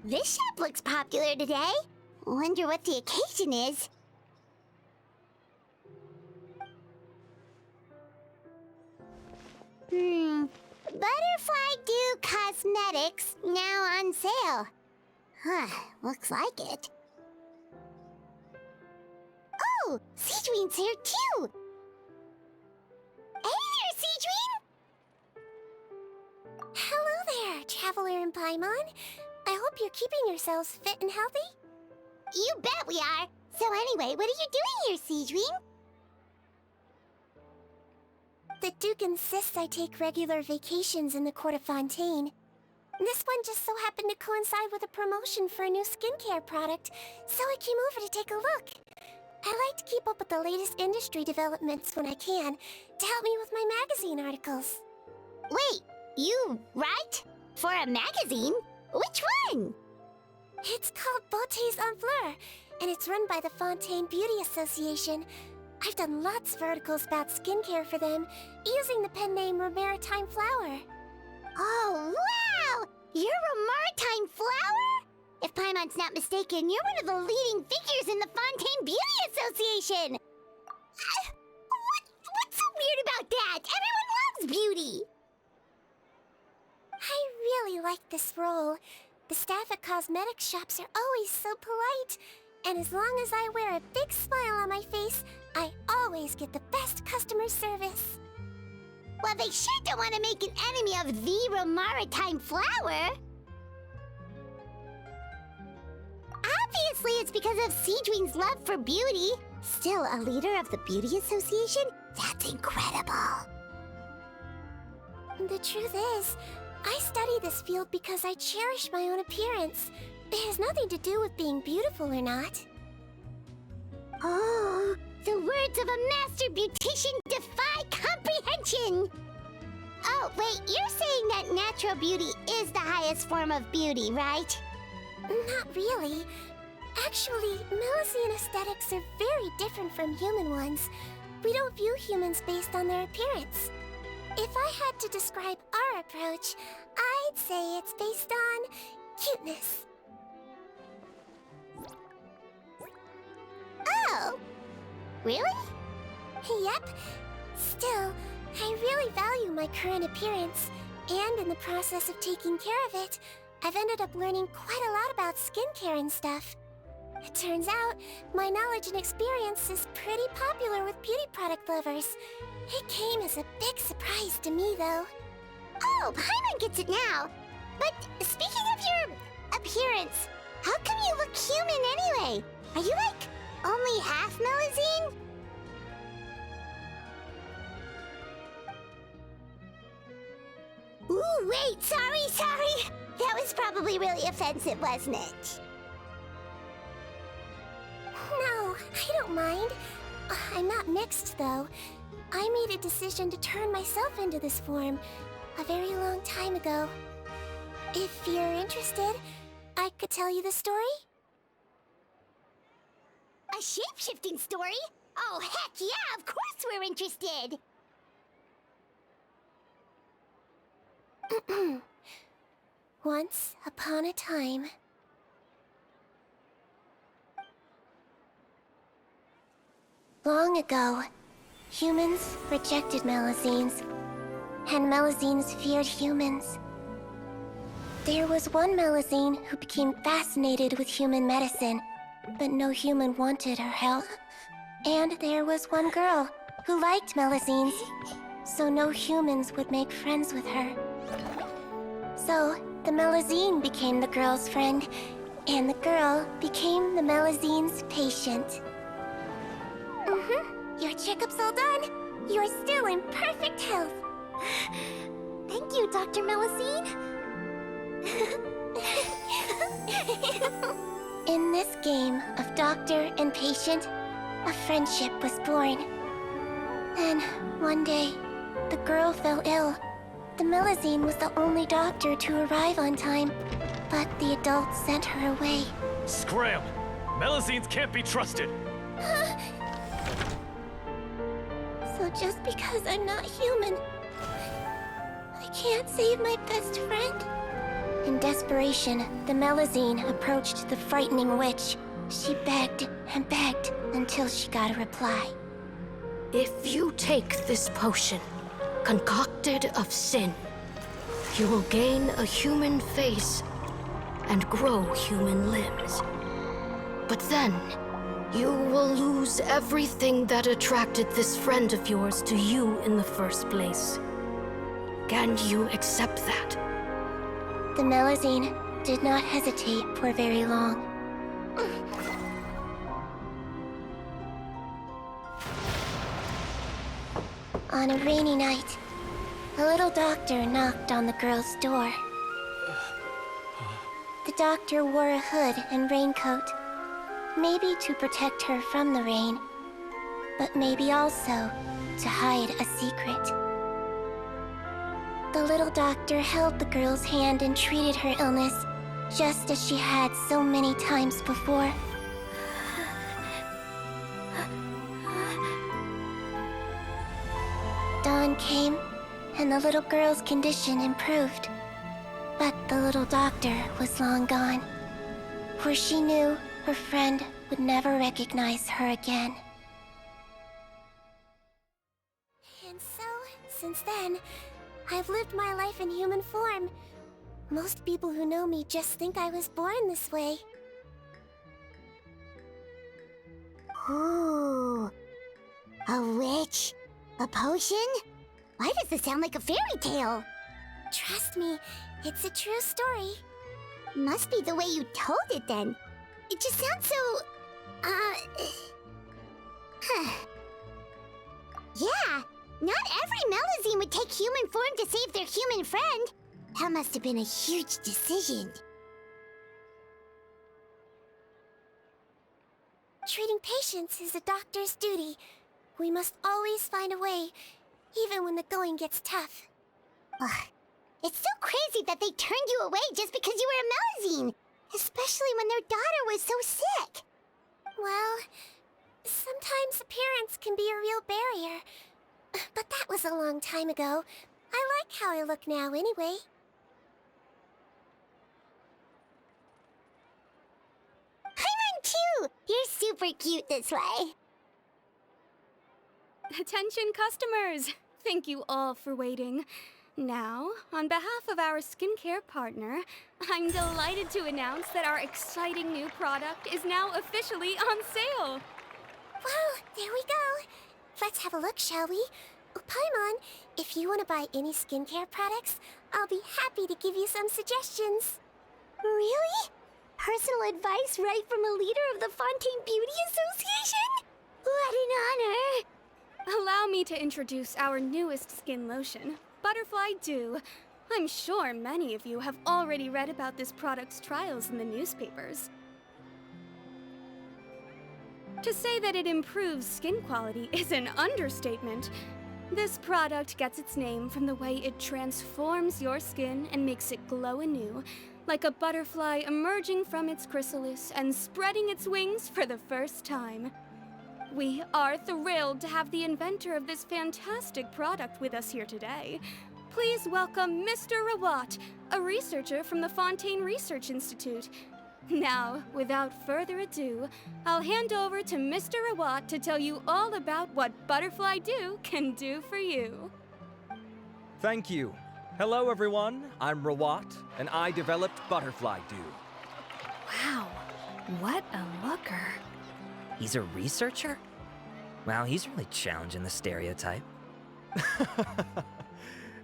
This shop looks popular today. Wonder what the occasion is. Butterfly Dew Cosmetics now on sale. Huh, looks like it. Oh, Seedween's here too! Hey there, Seedween! Hello there, Traveler and Paimon. I hope you're keeping yourselves fit and healthy. You bet we are! So anyway, what are you doing here, Seedween? The Duke insists I take regular vacations in the Court of Fontaine. This one just so happened to coincide with a promotion for a new skincare product, so I came over to take a look. I like to keep up with the latest industry developments when I can, to help me with my magazine articles. Wait, you write? For a magazine? Which one? It's called Beautés en Fleur, and it's run by the Fontaine Beauty Association. I've done lots of articles about skincare for them, using the pen name Maritime Flower. Oh, wow! You're a Maritime Flower? If Paimon's not mistaken, you're one of the leading figures in the Fontaine Beauty Association! What's so weird about that? Everyone loves beauty! I really like this role. The staff at cosmetics shops are always so polite. And as long as I wear a big smile on my face, I always get the best customer service. Well, they sure don't want to make an enemy of the Maritime Flower. Obviously, it's because of Seedween's love for beauty. Still, a leader of the Beauty Association? That's incredible. The truth is, I study this field because I cherish my own appearance. It has nothing to do with being beautiful or not. Oh, the words of a master beautician defy comprehension! Oh, wait, you're saying that natural beauty is the highest form of beauty, right? Not really. Actually, Melusine aesthetics are very different from human ones. We don't view humans based on their appearance. If I had to describe our approach, I'd say it's based on cuteness. Oh! Really? Yep. Still, I really value my current appearance, and in the process of taking care of it, I've ended up learning quite a lot about skincare and stuff. It turns out, my knowledge and experience is pretty popular with beauty product lovers. It came as a big surprise to me, though. Oh, Paimon gets it now. But speaking of your appearance, how come you look human anyway? Are you like only half Melusine? Ooh, wait, sorry. That was probably really offensive, wasn't it? No, I don't mind. I'm not mixed, though. I made a decision to turn myself into this form a very long time ago. If you're interested, I could tell you the story. A shape-shifting story? Oh, heck yeah, of course we're interested! Once upon a time... Long ago, humans rejected Melusines, and Melusines feared humans. There was one Melusine who became fascinated with human medicine, but no human wanted her help. And there was one girl who liked Melusines, so no humans would make friends with her. So, the Melusine became the girl's friend, and the girl became the Melusine's patient. Your checkup's all done. You're still in perfect health. Thank you, Dr. Melusine. In this game of doctor and patient, a friendship was born. Then, one day, the girl fell ill. The Melusine was the only doctor to arrive on time, but the adults sent her away. Scram! Melusines can't be trusted! So just because I'm not human, I can't save my best friend? In desperation, the Melusine approached the frightening witch. She begged and begged until she got a reply. If you take this potion, concocted of sin, you will gain a human face and grow human limbs. But then, you will lose everything that attracted this friend of yours to you in the first place. Can you accept that? The Melusine did not hesitate for very long. On a rainy night, a little doctor knocked on the girl's door. The doctor wore a hood and raincoat, maybe to protect her from the rain, but maybe also to hide a secret. The little doctor held the girl's hand and treated her illness, just as she had so many times before. Dawn came, and the little girl's condition improved. But the little doctor was long gone, for she knew her friend would never recognize her again. And so, since then, I've lived my life in human form. Most people who know me just think I was born this way. Ooh. A witch? A potion? Why does this sound like a fairy tale? Trust me, it's a true story. Must be the way you told it then. It just sounds so... Yeah, not every Melusine would take human form to save their human friend. That must have been a huge decision. Treating patients is a doctor's duty. We must always find a way, even when the going gets tough. Ugh. It's so crazy that they turned you away just because you were a Melusine, especially when their daughter was so sick. Well, sometimes appearance can be a real barrier, but that was a long time ago. I like how I look now anyway. Paimon too! You're super cute this way. Attention customers! Thank you all for waiting. Now, on behalf of our skincare partner, I'm delighted to announce that our exciting new product is now officially on sale. Well, there we go. Let's have a look, shall we? Oh, Paimon, if you want to buy any skincare products, I'll be happy to give you some suggestions. Really? Personal advice right from a leader of the Fontaine Beauty Association? What an honor! Allow me to introduce our newest skin lotion, Butterfly Dew. I'm sure many of you have already read about this product's trials in the newspapers. To say that it improves skin quality is an understatement. This product gets its name from the way it transforms your skin and makes it glow anew, like a butterfly emerging from its chrysalis and spreading its wings for the first time. We are thrilled to have the inventor of this fantastic product with us here today. Please welcome Mr. Rawat, a researcher from the Fontaine Research Institute. Now, without further ado, I'll hand over to Mr. Rawat to tell you all about what Butterfly Dew can do for you. Thank you. Hello, everyone. I'm Rawat, and I developed Butterfly Dew. Wow, what a looker. He's a researcher? Wow, he's really challenging the stereotype.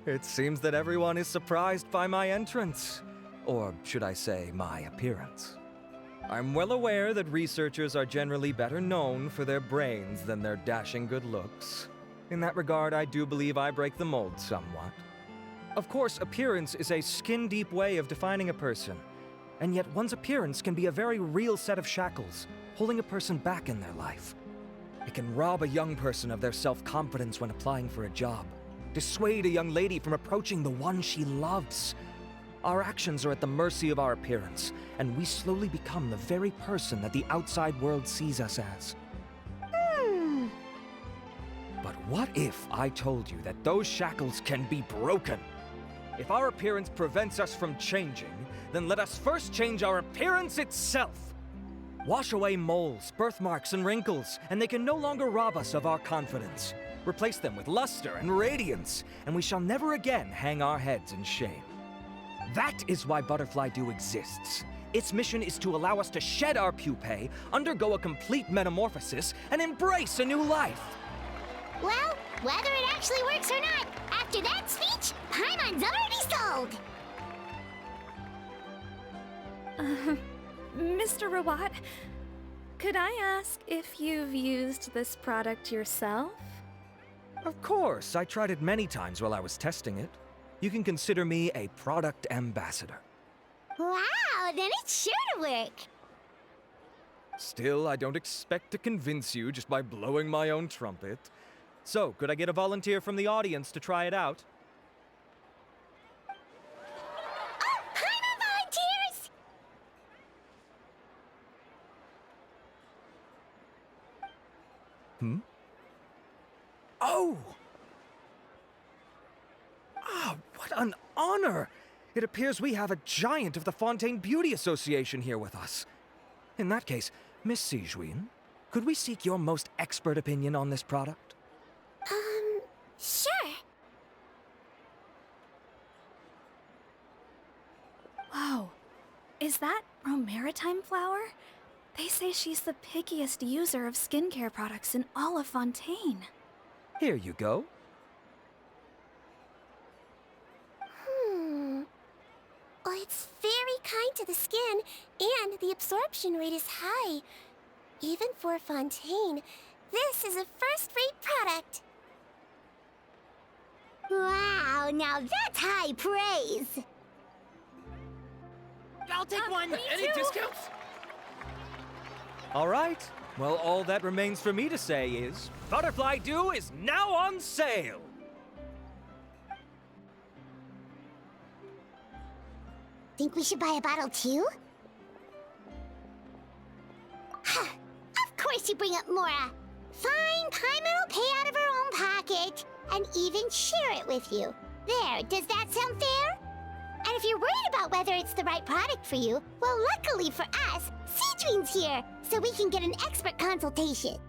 It seems that everyone is surprised by my entrance. Or should I say, my appearance. I'm well aware that researchers are generally better known for their brains than their dashing good looks. In that regard, I do believe I break the mold somewhat. Of course, appearance is a skin-deep way of defining a person. And yet one's appearance can be a very real set of shackles, holding a person back in their life. It can rob a young person of their self-confidence when applying for a job, dissuade a young lady from approaching the one she loves. Our actions are at the mercy of our appearance, and we slowly become the very person that the outside world sees us as. But what if I told you that those shackles can be broken? If our appearance prevents us from changing, then let us first change our appearance itself. Wash away moles, birthmarks, and wrinkles, and they can no longer rob us of our confidence. Replace them with luster and radiance, and we shall never again hang our heads in shame. That is why Butterfly Dew exists. Its mission is to allow us to shed our pupae, undergo a complete metamorphosis, and embrace a new life. Well, whether it actually works or not, after that speech, Paimon's already sold! Mr. Rawat, could I ask if you've used this product yourself? Of course, I tried it many times while I was testing it. You can consider me a product ambassador. Wow, then it's sure to work! Still, I don't expect to convince you just by blowing my own trumpet. So, could I get a volunteer from the audience to try it out? Oh, Paimon volunteers! Oh! Ah, what an honor! It appears we have a giant of the Fontaine Beauty Association here with us. In that case, Miss Sijuin, could we seek your most expert opinion on this product? Sure. Whoa, is that Romaritime flower? They say she's the pickiest user of skincare products in all of Fontaine. Here you go. Well, it's very kind to the skin, and the absorption rate is high. Even for Fontaine, this is a first-rate product. Wow, now that's high praise! I'll take one! Any discounts? All right. Well, all that remains for me to say is, Butterfly Dew is now on sale! Think we should buy a bottle too? Of course you bring up Mora. Fine, Paimon will pay out of her own pocket, and even share it with you. There, does that sound fair? And if you're worried about whether it's the right product for you, well, luckily for us, Sijuin's here, so we can get an expert consultation.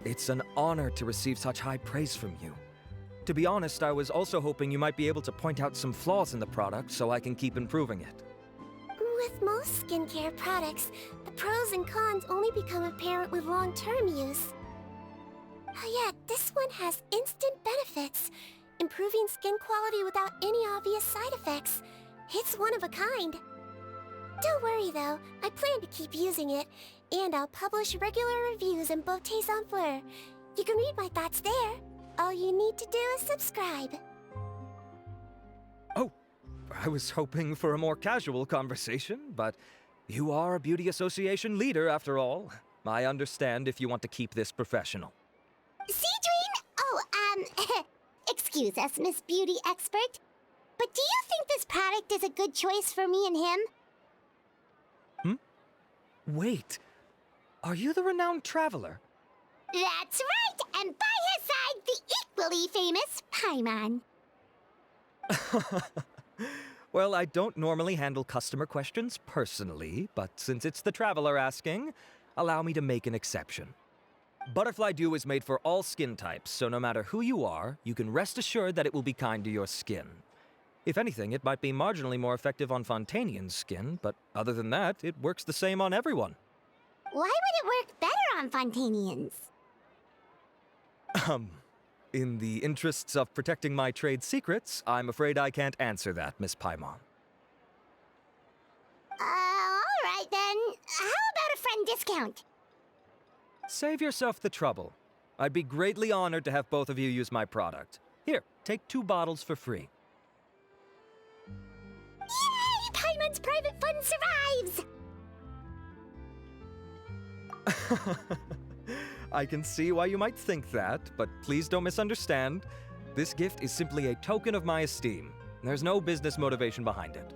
It's an honor to receive such high praise from you. To be honest, I was also hoping you might be able to point out some flaws in the product so I can keep improving it. With most skincare products, the pros and cons only become apparent with long-term use. Yet, this one has instant benefits, improving skin quality without any obvious side effects. It's one of a kind. Don't worry though, I plan to keep using it, and I'll publish regular reviews in Beauté Sans Fleur. You can read my thoughts there. All you need to do is subscribe. Oh, I was hoping for a more casual conversation, but you are a beauty association leader after all. I understand if you want to keep this professional. Sijuin? Oh, excuse us, Miss Beauty Expert. But do you think this product is a good choice for me and him? Wait, are you the renowned traveler? That's right, and by his side, the equally famous Paimon. Well, I don't normally handle customer questions personally, but since it's the traveler asking, allow me to make an exception. Butterfly Dew is made for all skin types, so no matter who you are, you can rest assured that it will be kind to your skin. If anything, it might be marginally more effective on Fontainian's skin, but other than that, it works the same on everyone. Why would it work better on Fontainians? In the interests of protecting my trade secrets, I'm afraid I can't answer that, Miss Paimon. Alright then. How about a friend discount? Save yourself the trouble. I'd be greatly honored to have both of you use my product. Here, take 2 bottles for free. Yay! Paimon's private fund survives! I can see why you might think that, but please don't misunderstand. This gift is simply a token of my esteem. There's no business motivation behind it.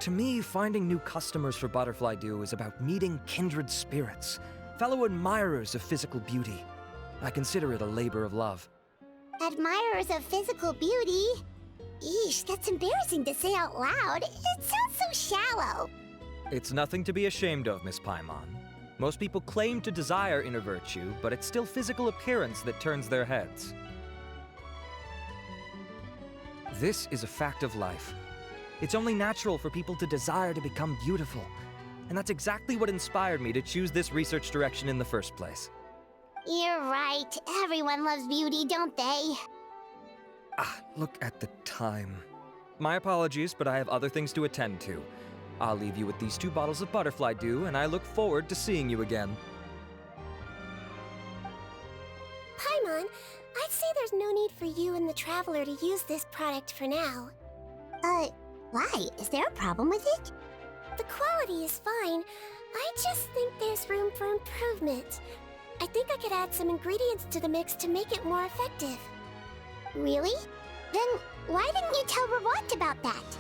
To me, finding new customers for Butterfly Dew is about meeting kindred spirits, fellow admirers of physical beauty. I consider it a labor of love. Admirers of physical beauty? Eesh, that's embarrassing to say out loud. It sounds so shallow. It's nothing to be ashamed of, Miss Paimon. Most people claim to desire inner virtue, but it's still physical appearance that turns their heads. This is a fact of life. It's only natural for people to desire to become beautiful. And that's exactly what inspired me to choose this research direction in the first place. You're right. Everyone loves beauty, don't they? Look at the time. My apologies, but I have other things to attend to. I'll leave you with these 2 bottles of Butterfly Dew, and I look forward to seeing you again. Paimon, I'd say there's no need for you and the Traveler to use this product for now. Why? Is there a problem with it? The quality is fine. I just think there's room for improvement. I think I could add some ingredients to the mix to make it more effective. Really? Then why didn't you tell Rawat about that?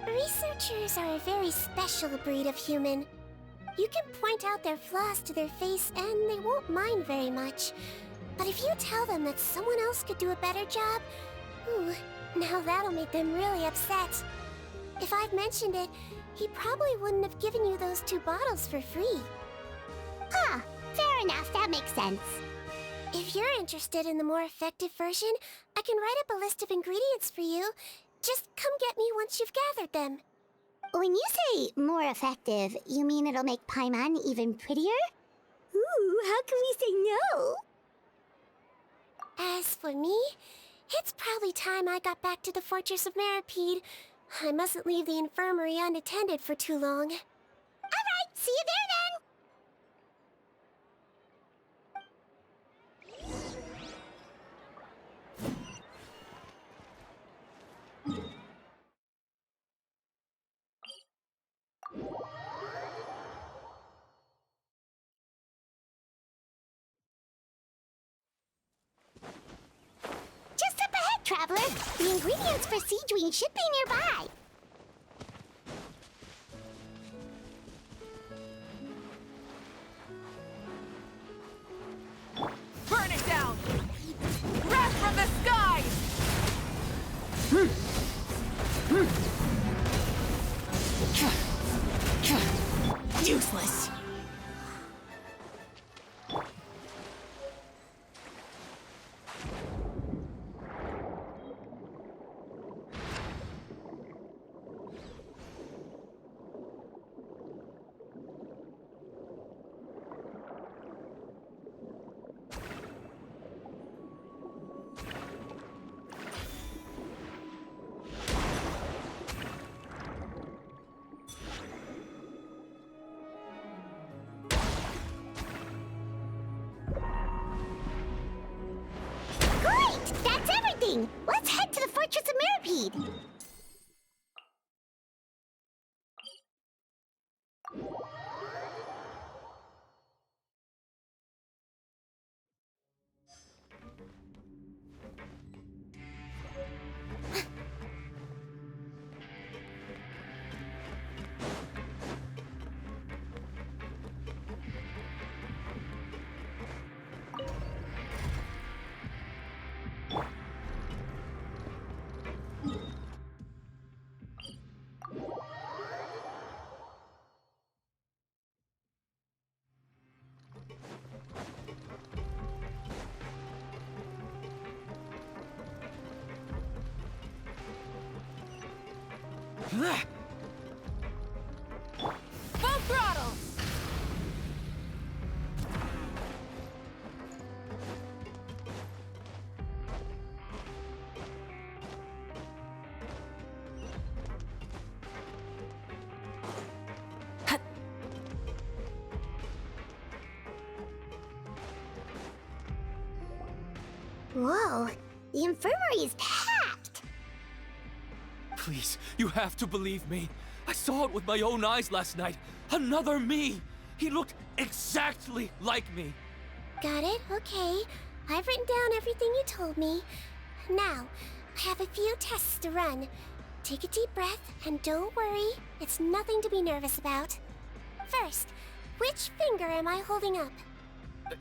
Researchers are a very special breed of human. You can point out their flaws to their face and they won't mind very much. But if you tell them that someone else could do a better job, now that'll make them really upset. If I'd mentioned it, he probably wouldn't have given you those 2 bottles for free. Fair enough, that makes sense. If you're interested in the more effective version, I can write up a list of ingredients for you. Just come get me once you've gathered them. When you say more effective, you mean it'll make Paimon even prettier? Ooh, how can we say no? As for me, it's probably time I got back to the Fortress of Meripede. I mustn't leave the infirmary unattended for too long. Alright, see you there then! Just up ahead, Traveler! The ingredients for Seedween should be nearby! Burn it down! Wrath from the skies! Useless! Great! That's everything! Let's head to the Fortress of Meripede! Full throttle! Whoa, the infirmary is packed! Please, you have to believe me. I saw it with my own eyes last night. Another me! He looked exactly like me. Got it, okay. I've written down everything you told me. Now, I have a few tests to run. Take a deep breath, and don't worry, it's nothing to be nervous about. First, which finger am I holding up?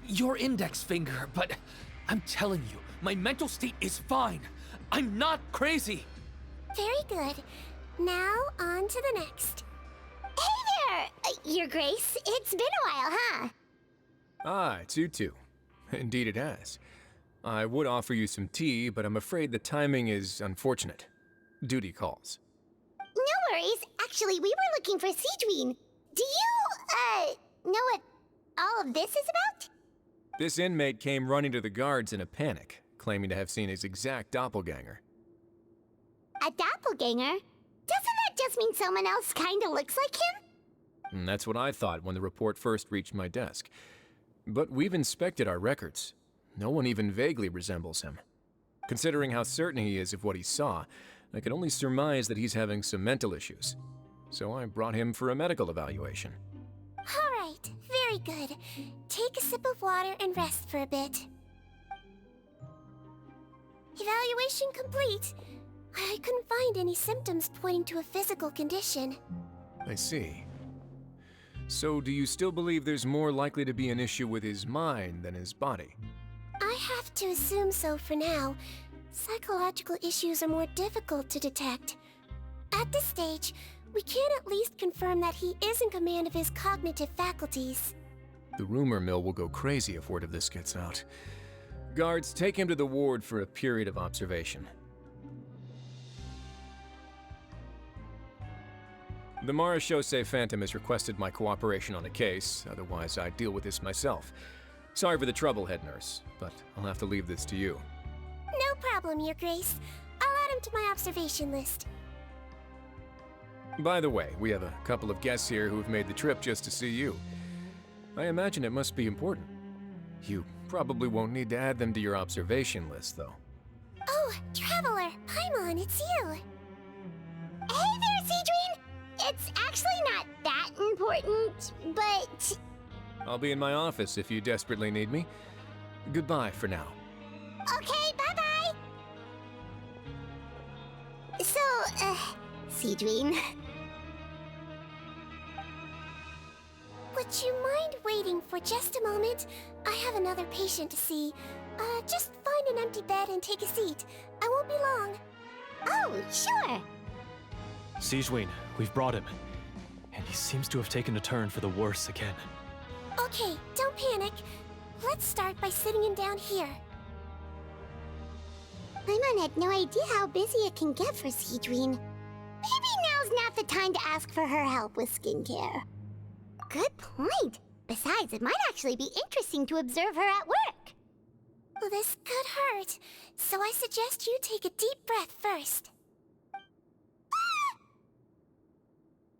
Your index finger, but I'm telling you, my mental state is fine. I'm not crazy. Very good. Now, on to the next. Hey there, Your Grace. It's been a while, huh? Ah, it's you two. Indeed it has. I would offer you some tea, but I'm afraid the timing is unfortunate. Duty calls. No worries. Actually, we were looking for Siegeween. Do you, know what all of this is about? This inmate came running to the guards in a panic, claiming to have seen his exact doppelganger. A doppelganger? Doesn't that just mean someone else kinda looks like him? And that's what I thought when the report first reached my desk. But we've inspected our records. No one even vaguely resembles him. Considering how certain he is of what he saw, I can only surmise that he's having some mental issues. So I brought him for a medical evaluation. All right, very good. Take a sip of water and rest for a bit. Evaluation complete. I couldn't find any symptoms pointing to a physical condition. I see. So do you still believe there's more likely to be an issue with his mind than his body? I have to assume so for now. Psychological issues are more difficult to detect. At this stage, we can at least confirm that he is in command of his cognitive faculties. The rumor mill will go crazy if word of this gets out. Guards, take him to the ward for a period of observation. The Marechaussee Phantom has requested my cooperation on a case, otherwise I'd deal with this myself. Sorry for the trouble, head nurse, but I'll have to leave this to you. No problem, Your Grace. I'll add him to my observation list. By the way, we have a couple of guests here who've made the trip just to see you. I imagine it must be important. You probably won't need to add them to your observation list, though. Oh, Traveler, Paimon, it's you. Hey there, Siegeween! It's actually not that important, but... I'll be in my office if you desperately need me. Goodbye for now. Okay, bye-bye! So, Siegeween... Would you mind waiting for just a moment? I have another patient to see. Just find an empty bed and take a seat. I won't be long. Oh, sure! Siegeween, we've brought him. And he seems to have taken a turn for the worse again. Okay, don't panic. Let's start by sitting him down here. Paimon had no idea how busy it can get for Siegeween. Maybe now's not the time to ask for her help with skincare. Good point. Besides, it might actually be interesting to observe her at work. Well, this could hurt, so I suggest you take a deep breath first.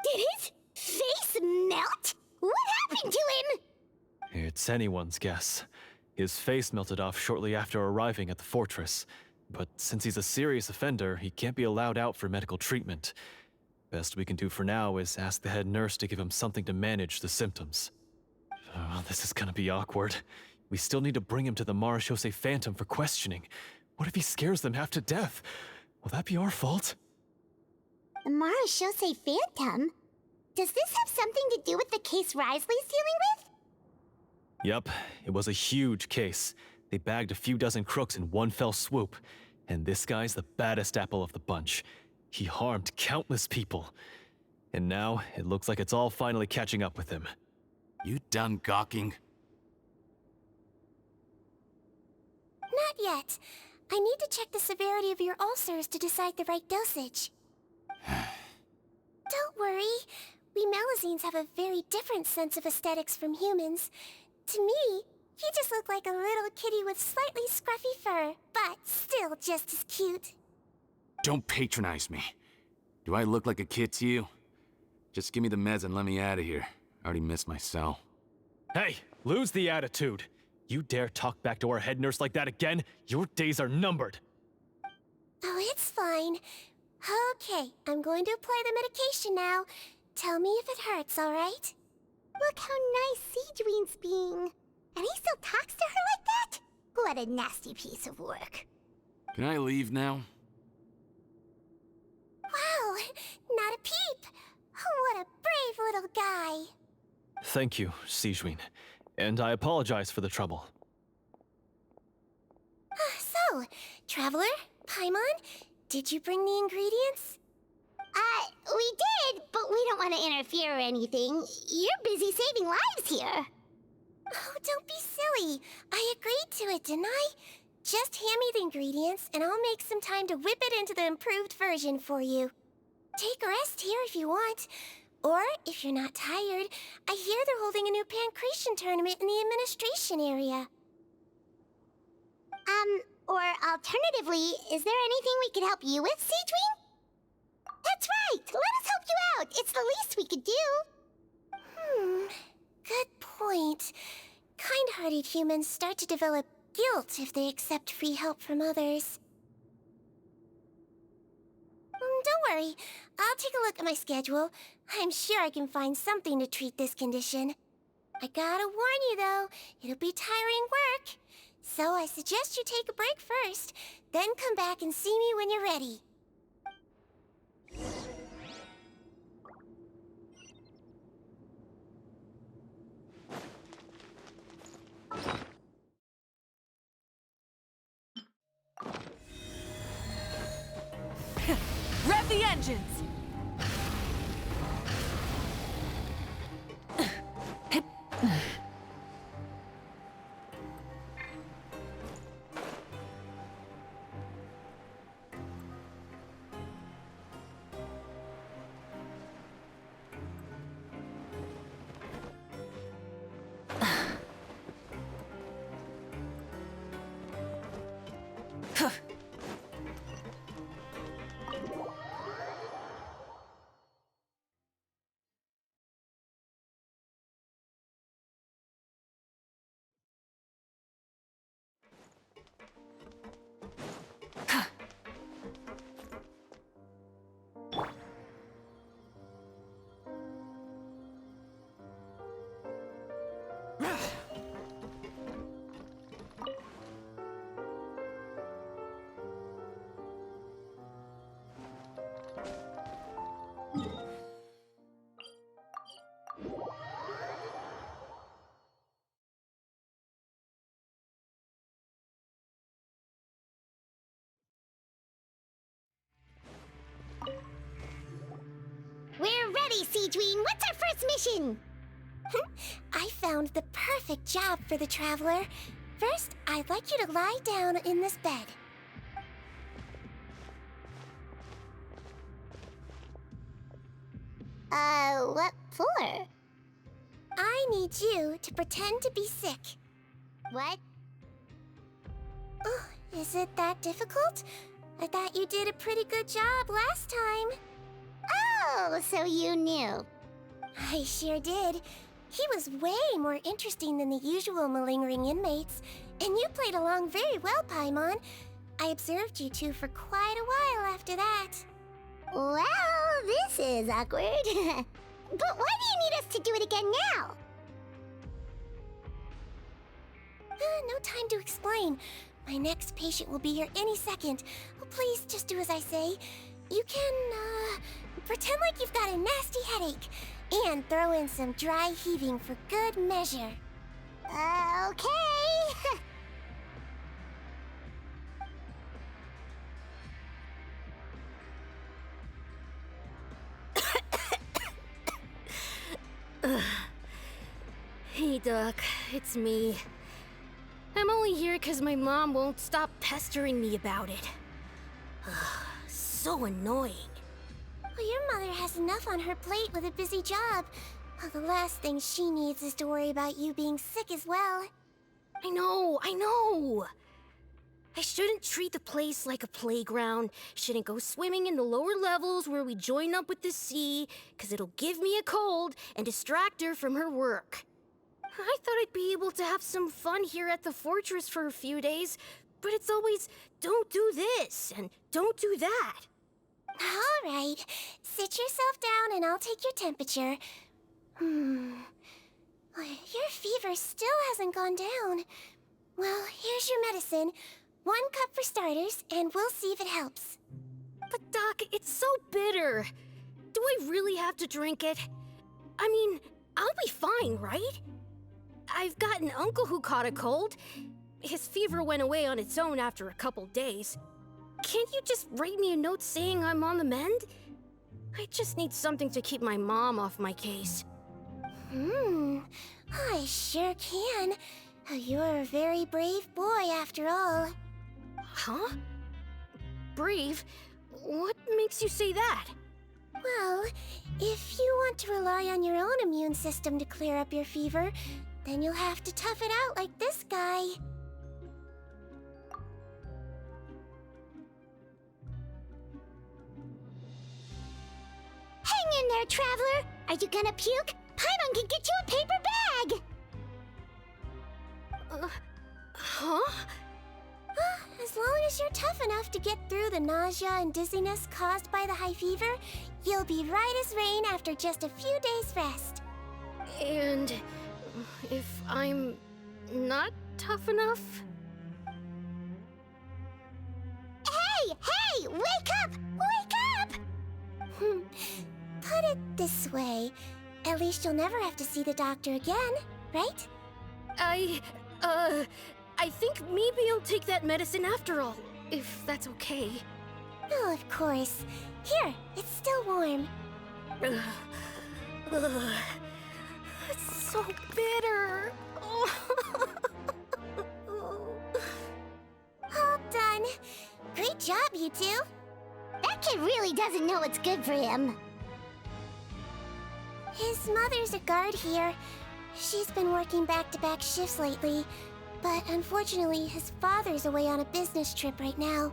Did his face melt? What happened to him? It's anyone's guess. His face melted off shortly after arriving at the fortress. But since he's a serious offender, he can't be allowed out for medical treatment. Best we can do for now is ask the head nurse to give him something to manage the symptoms. Oh, this is gonna be awkward. We still need to bring him to the Marechaussee Phantom for questioning. What if he scares them half to death? Will that be our fault? The Marechaussee Phantom? Does this have something to do with the case Risley's dealing with? Yep, it was a huge case. They bagged a few dozen crooks in one fell swoop. And this guy's the baddest apple of the bunch. He harmed countless people. And now, it looks like it's all finally catching up with him. You done gawking? Not yet. I need to check the severity of your ulcers to decide the right dosage. Don't worry. We Melazines have a very different sense of aesthetics from humans. To me, you just look like a little kitty with slightly scruffy fur, but still just as cute. Don't patronize me. Do I look like a kid to you? Just give me the meds and let me out of here. I already missed my cell. Hey, lose the attitude. You dare talk back to our head nurse like that again, your days are numbered. Oh, it's fine. Okay, I'm going to apply the medication now. Tell me if it hurts, alright? Look how nice Siegeween's being. And he still talks to her like that? What a nasty piece of work. Can I leave now? Wow, not a peep. What a brave little guy. Thank you, Sijwin. And I apologize for the trouble. So, Traveler, Paimon, did you bring the ingredients? We did, but we don't want to interfere or anything. You're busy saving lives here. Oh, don't be silly. I agreed to it, didn't I? Just hand me the ingredients, and I'll make some time to whip it into the improved version for you. Take a rest here if you want. Or, if you're not tired, I hear they're holding a new pancreation tournament in the administration area. Or alternatively, is there anything we could help you with, Sijwin? That's right! Let us help you out! It's the least we could do! Good point. Kind-hearted humans start to develop guilt if they accept free help from others. Don't worry. I'll take a look at my schedule. I'm sure I can find something to treat this condition. I gotta warn you, though, it'll be tiring work. So I suggest you take a break first, then come back and see me when you're ready. Rev the engines! We're ready, Sijwin! What's our first mission? I found the perfect job for the Traveler. First, I'd like you to lie down in this bed. What for? I need you to pretend to be sick. What? Oh, is it that difficult? I thought you did a pretty good job last time. Oh, so you knew. I sure did. He was way more interesting than the usual malingering inmates, and you played along very well, Paimon. I observed you two for quite a while after that. Well, this is awkward. But why do you need us to do it again now? No time to explain. My next patient will be here any second. Oh, please, just do as I say. You can, pretend like you've got a nasty headache, and throw in some dry heaving for good measure. Okay. Hey, Doc, it's me. I'm only here because my mom won't stop pestering me about it. So annoying. Well, your mother has enough on her plate with a busy job. Well, the last thing she needs is to worry about you being sick as well. I know. I shouldn't treat the place like a playground. Shouldn't go swimming in the lower levels where we join up with the sea, because it'll give me a cold and distract her from her work. I thought I'd be able to have some fun here at the fortress for a few days, but it's always, don't do this and don't do that. All right. Sit yourself down and I'll take your temperature. Your fever still hasn't gone down. Well, here's your medicine. 1 cup for starters, and we'll see if it helps. But Doc, it's so bitter. Do I really have to drink it? I mean, I'll be fine, right? I've got an uncle who caught a cold. His fever went away on its own after a couple days. Can't you just write me a note saying I'm on the mend? I just need something to keep my mom off my case. I sure can. You're a very brave boy, after all. Huh? Brave? What makes you say that? Well, if you want to rely on your own immune system to clear up your fever, then you'll have to tough it out like this guy. Hang in there, Traveler! Are you gonna puke? Paimon can get you a paper bag! Huh? As long as you're tough enough to get through the nausea and dizziness caused by the high fever, you'll be right as rain after just a few days' rest. And if I'm not tough enough? Hey! Wake up! Wake up! Put it this way. At least you'll never have to see the doctor again, right? I think maybe I'll take that medicine after all, if that's okay. Oh, of course. Here, it's still warm. It's so bitter. All done. Great job, you two. That kid really doesn't know what's good for him. His mother's a guard here. She's been working back-to-back shifts lately, but unfortunately, his father's away on a business trip right now.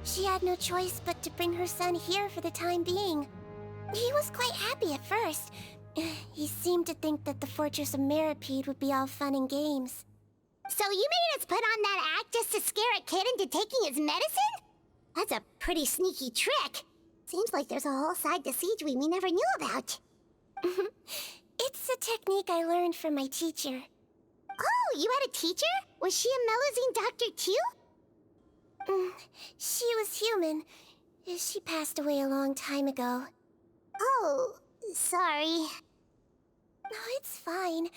She had no choice but to bring her son here for the time being. He was quite happy at first. He seemed to think that the Fortress of Meropide would be all fun and games. So you made us put on that act just to scare a kid into taking his medicine? That's a pretty sneaky trick. Seems like there's a whole side to Siegeween we never knew about. It's a technique I learned from my teacher. Oh, you had a teacher? Was she a Melusine doctor too? She was human. She passed away a long time ago. Oh, sorry. No, it's fine.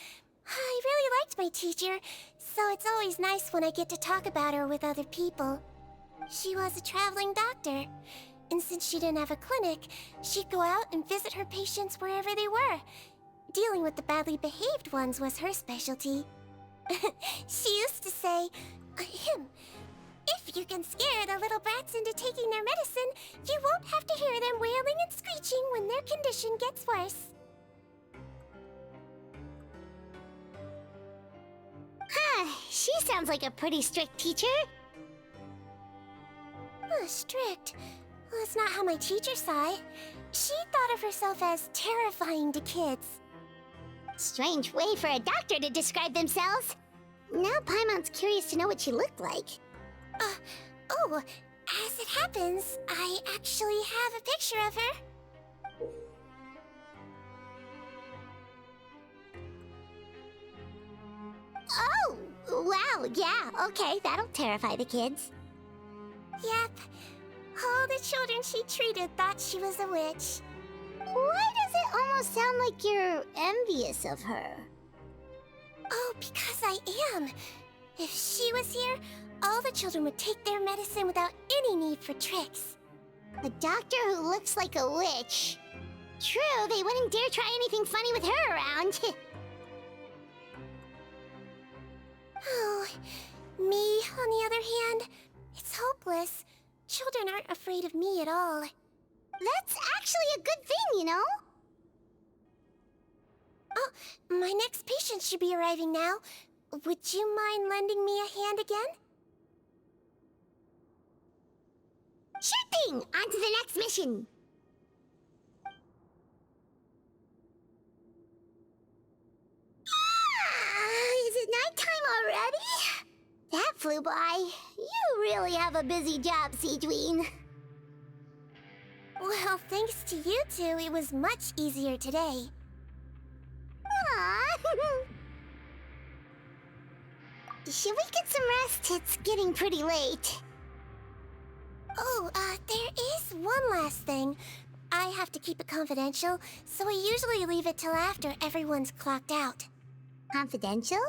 I really liked my teacher, so it's always nice when I get to talk about her with other people. She was a traveling doctor, and since she didn't have a clinic, she'd go out and visit her patients wherever they were. Dealing with the badly behaved ones was her specialty. She used to say, if you can scare the little brats into taking their medicine, you won't have to hear them wailing and screeching when their condition gets worse. She sounds like a pretty strict teacher. Strict? Well, that's not how my teacher saw it. She thought of herself as terrifying to kids. Strange way for a doctor to describe themselves. Now Paimon's curious to know what she looked like. As it happens, I actually have a picture of her. Oh, wow, yeah, okay, that'll terrify the kids. Yep, all the children she treated thought she was a witch. Why does it almost sound like you're envious of her? Oh, because I am. If she was here, all the children would take their medicine without any need for tricks. A doctor who looks like a witch. True, they wouldn't dare try anything funny with her around. Oh, me, on the other hand, it's hopeless. Children aren't afraid of me at all. That's actually a good thing, you know? Oh, my next patient should be arriving now. Would you mind lending me a hand again? Sure thing! On to the next mission! Is it nighttime already? That flew by. You really have a busy job, Siegeween. Well, thanks to you two, it was much easier today. Aww. Should we some rest. It's getting pretty late. Oh, there is one last thing. I have to keep it confidential, so I usually leave it till after everyone's clocked out. Confidential?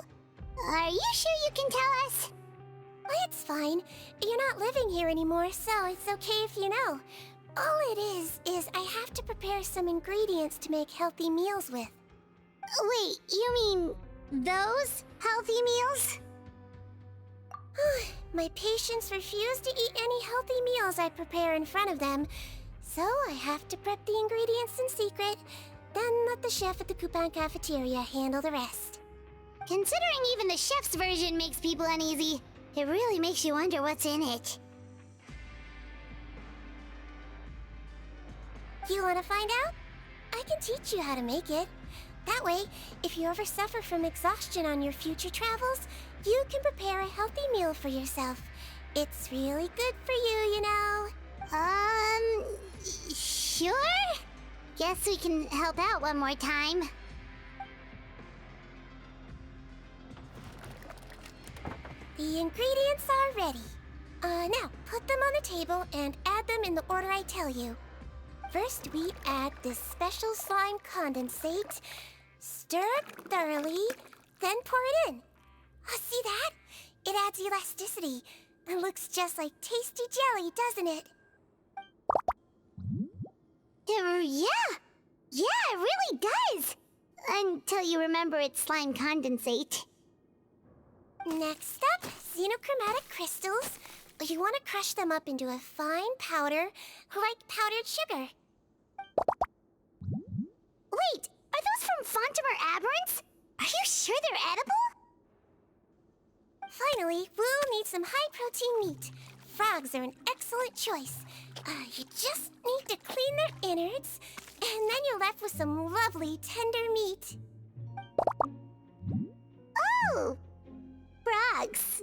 Are you sure you can tell us? It's fine. You're not living here anymore, so it's okay if you know. All it is I have to prepare some ingredients to make healthy meals with. Wait, you mean those healthy meals? My patients refuse to eat any healthy meals I prepare in front of them, so I have to prep the ingredients in secret, then let the chef at the Coupon cafeteria handle the rest. Considering even the chef's version makes people uneasy, it really makes you wonder what's in it. You want to find out? I can teach you how to make it. That way, if you ever suffer from exhaustion on your future travels, you can prepare a healthy meal for yourself. It's really good for you, you know. Sure? Guess we can help out one more time. The ingredients are ready. Now, put them on the table and add them in the order I tell you. First, we add this special slime condensate, stir it thoroughly, then pour it in. See that? It adds elasticity. It looks just like tasty jelly, doesn't it? Yeah, it really does. Until you remember it's slime condensate. Next up, xenochromatic crystals. You want to crush them up into a fine powder, like powdered sugar. Wait, are those from Fontimer Aberrants? Are you sure they're edible? Finally, we'll need some high-protein meat. Frogs are an excellent choice. You just need to clean their innards, and then you're left with some lovely, tender meat. Oh! Frogs.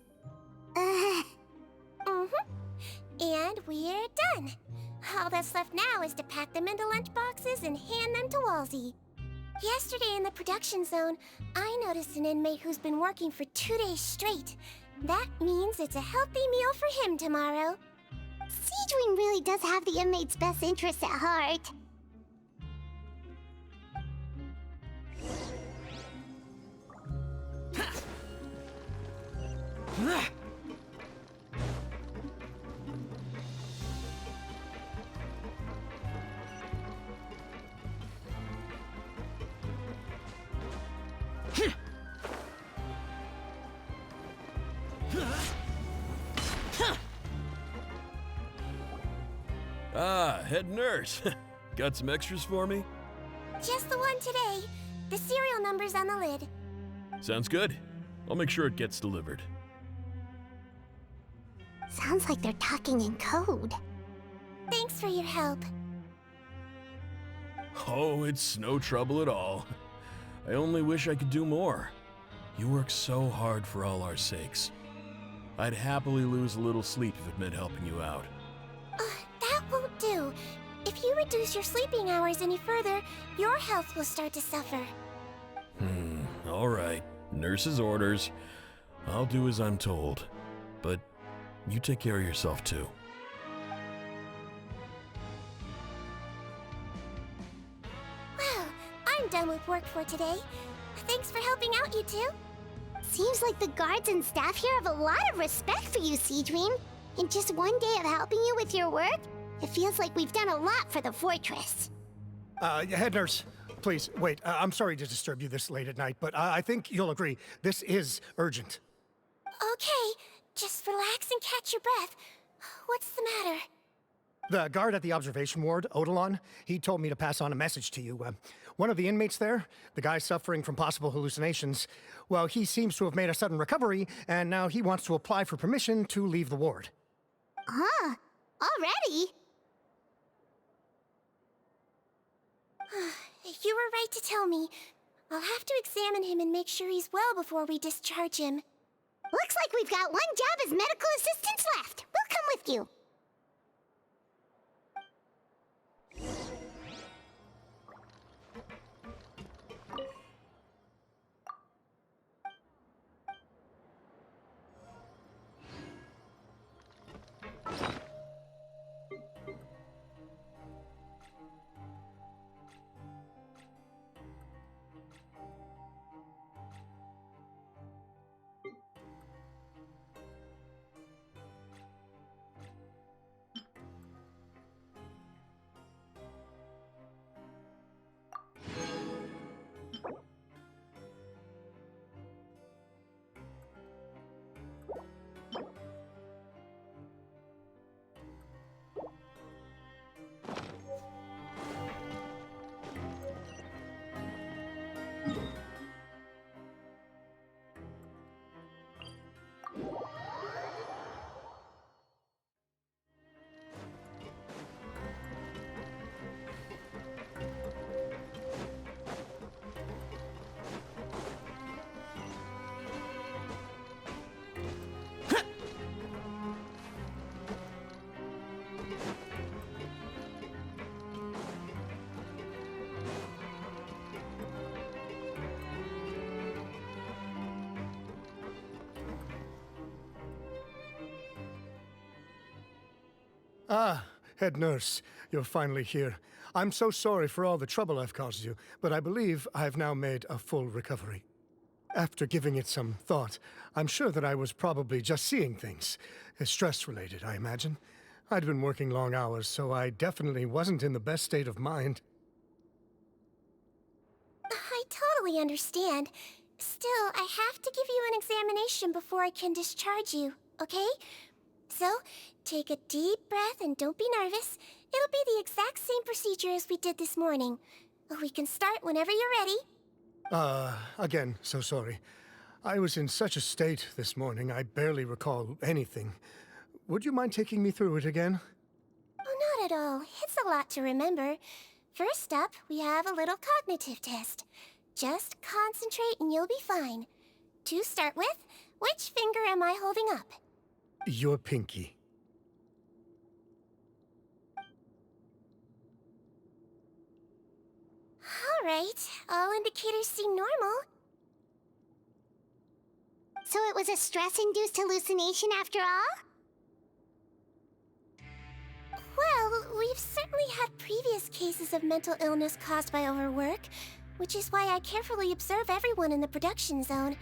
And we're done. All that's left now is to pack them into lunch boxes and hand them to Walsey. Yesterday in the production zone, I noticed an inmate who's been working for 2 days straight. That means it's a healthy meal for him tomorrow. Seedwing really does have the inmate's best interests at heart. Ah, head nurse. Got some extras for me? Just the one today. The serial number's on the lid. Sounds good. I'll make sure it gets delivered. Sounds like they're talking in code. Thanks for your help. Oh, it's no trouble at all. I only wish I could do more. You work so hard for all our sakes. I'd happily lose a little sleep if it meant helping you out. That won't do. If you reduce your sleeping hours any further, your health will start to suffer. All right. Nurse's orders. I'll do as I'm told. But you take care of yourself too. Well, I'm done with work for today. Thanks for helping out, you two. Seems like the guards and staff here have a lot of respect for you, Seedream. In just one day of helping you with your work, it feels like we've done a lot for the fortress. Head nurse, please, wait. I'm sorry to disturb you this late at night, but I think you'll agree. This is urgent. Okay, just relax and catch your breath. What's the matter? The guard at the observation ward, Odilon, he told me to pass on a message to you. One of the inmates there, the guy suffering from possible hallucinations, well, he seems to have made a sudden recovery, and now he wants to apply for permission to leave the ward. Huh? Already? You were right to tell me. I'll have to examine him and make sure he's well before we discharge him. Looks like we've got one job as medical assistants left. We'll come with you. Ah, head nurse, you're finally here. I'm so sorry for all the trouble I've caused you, but I believe I've now made a full recovery. After giving it some thought, I'm sure that I was probably just seeing things. Stress-related, I imagine. I'd been working long hours, so I definitely wasn't in the best state of mind. I totally understand. Still, I have to give you an examination before I can discharge you, okay? So, take a deep breath and don't be nervous. It'll be the exact same procedure as we did this morning. We can start whenever you're ready. Again, so sorry. I was in such a state this morning, I barely recall anything. Would you mind taking me through it again? Oh, not at all. It's a lot to remember. First up, we have a little cognitive test. Just concentrate and you'll be fine. To start with, which finger am I holding up? Your pinky. All right, all indicators seem normal. So it was a stress-induced hallucination after all? Well, we've certainly had previous cases of mental illness caused by overwork, which is why I carefully observe everyone in the production zone.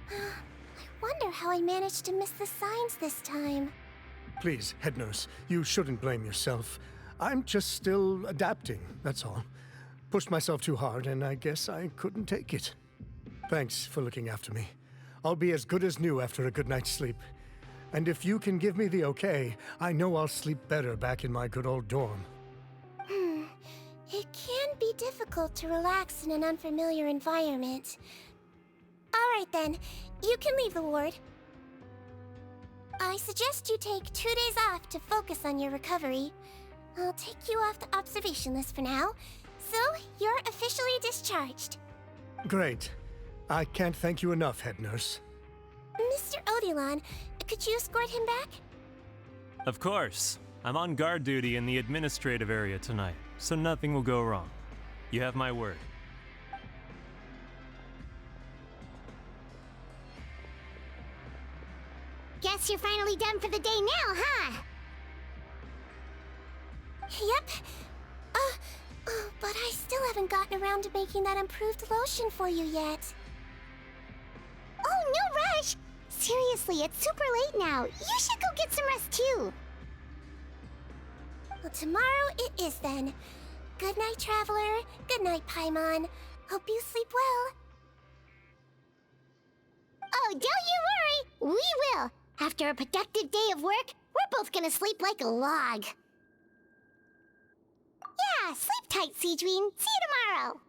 I wonder how I managed to miss the signs this time. Please, head nurse, you shouldn't blame yourself. I'm just still adapting, that's all. Pushed myself too hard, and I guess I couldn't take it. Thanks for looking after me. I'll be as good as new after a good night's sleep. And if you can give me the okay, I know I'll sleep better back in my good old dorm. It can be difficult to relax in an unfamiliar environment. Alright then, you can leave the ward. I suggest you take 2 days off to focus on your recovery. I'll take you off the observation list for now, so you're officially discharged. Great. I can't thank you enough, head nurse. Mr. Odilon, could you escort him back? Of course. I'm on guard duty in the administrative area tonight, so nothing will go wrong. You have my word. Guess you're finally done for the day now, huh? Yep. But I still haven't gotten around to making that improved lotion for you yet. Oh, no rush! Seriously, it's super late now. You should go get some rest too. Well, tomorrow it is then. Good night, Traveler. Good night, Paimon. Hope you sleep well. Oh, don't you worry. We will. After a productive day of work, we're both gonna sleep like a log. Yeah, sleep tight, Seedween. See you tomorrow.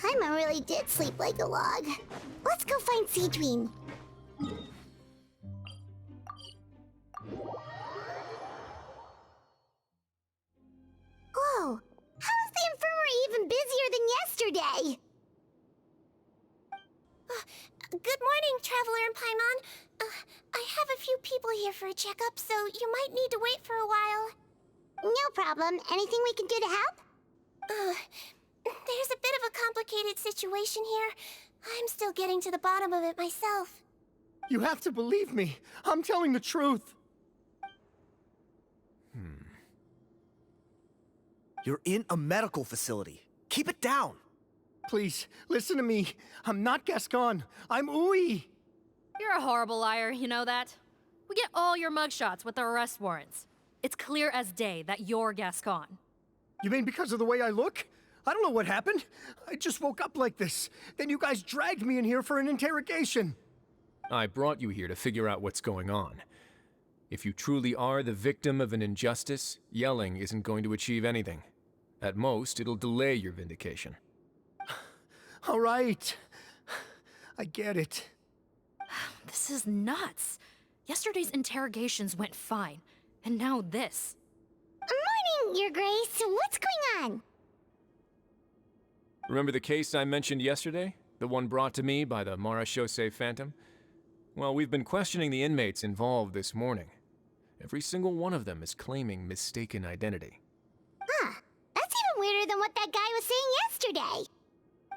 Paimon really did sleep like a log. Let's go find Seedween. Whoa! How is the infirmary even busier than yesterday? Good morning, Traveler and Paimon. I have a few people here for a checkup, so you might need to wait for a while. No problem. Anything we can do to help? There's a bit of a complicated situation here. I'm still getting to the bottom of it myself. You have to believe me. I'm telling the truth. You're in a medical facility. Keep it down. Please, listen to me. I'm not Gascon. I'm Uy. You're a horrible liar, you know that? We get all your mugshots with the arrest warrants. It's clear as day that you're Gascon. You mean because of the way I look? I don't know what happened. I just woke up like this. Then you guys dragged me in here for an interrogation. I brought you here to figure out what's going on. If you truly are the victim of an injustice, yelling isn't going to achieve anything. At most, it'll delay your vindication. All right. I get it. This is nuts. Yesterday's interrogations went fine, and now this. Morning, Your Grace. What's going on? Remember the case I mentioned yesterday? The one brought to me by the Marachose Phantom? Well, we've been questioning the inmates involved this morning. Every single one of them is claiming mistaken identity. Huh. That's even weirder than what that guy was saying yesterday.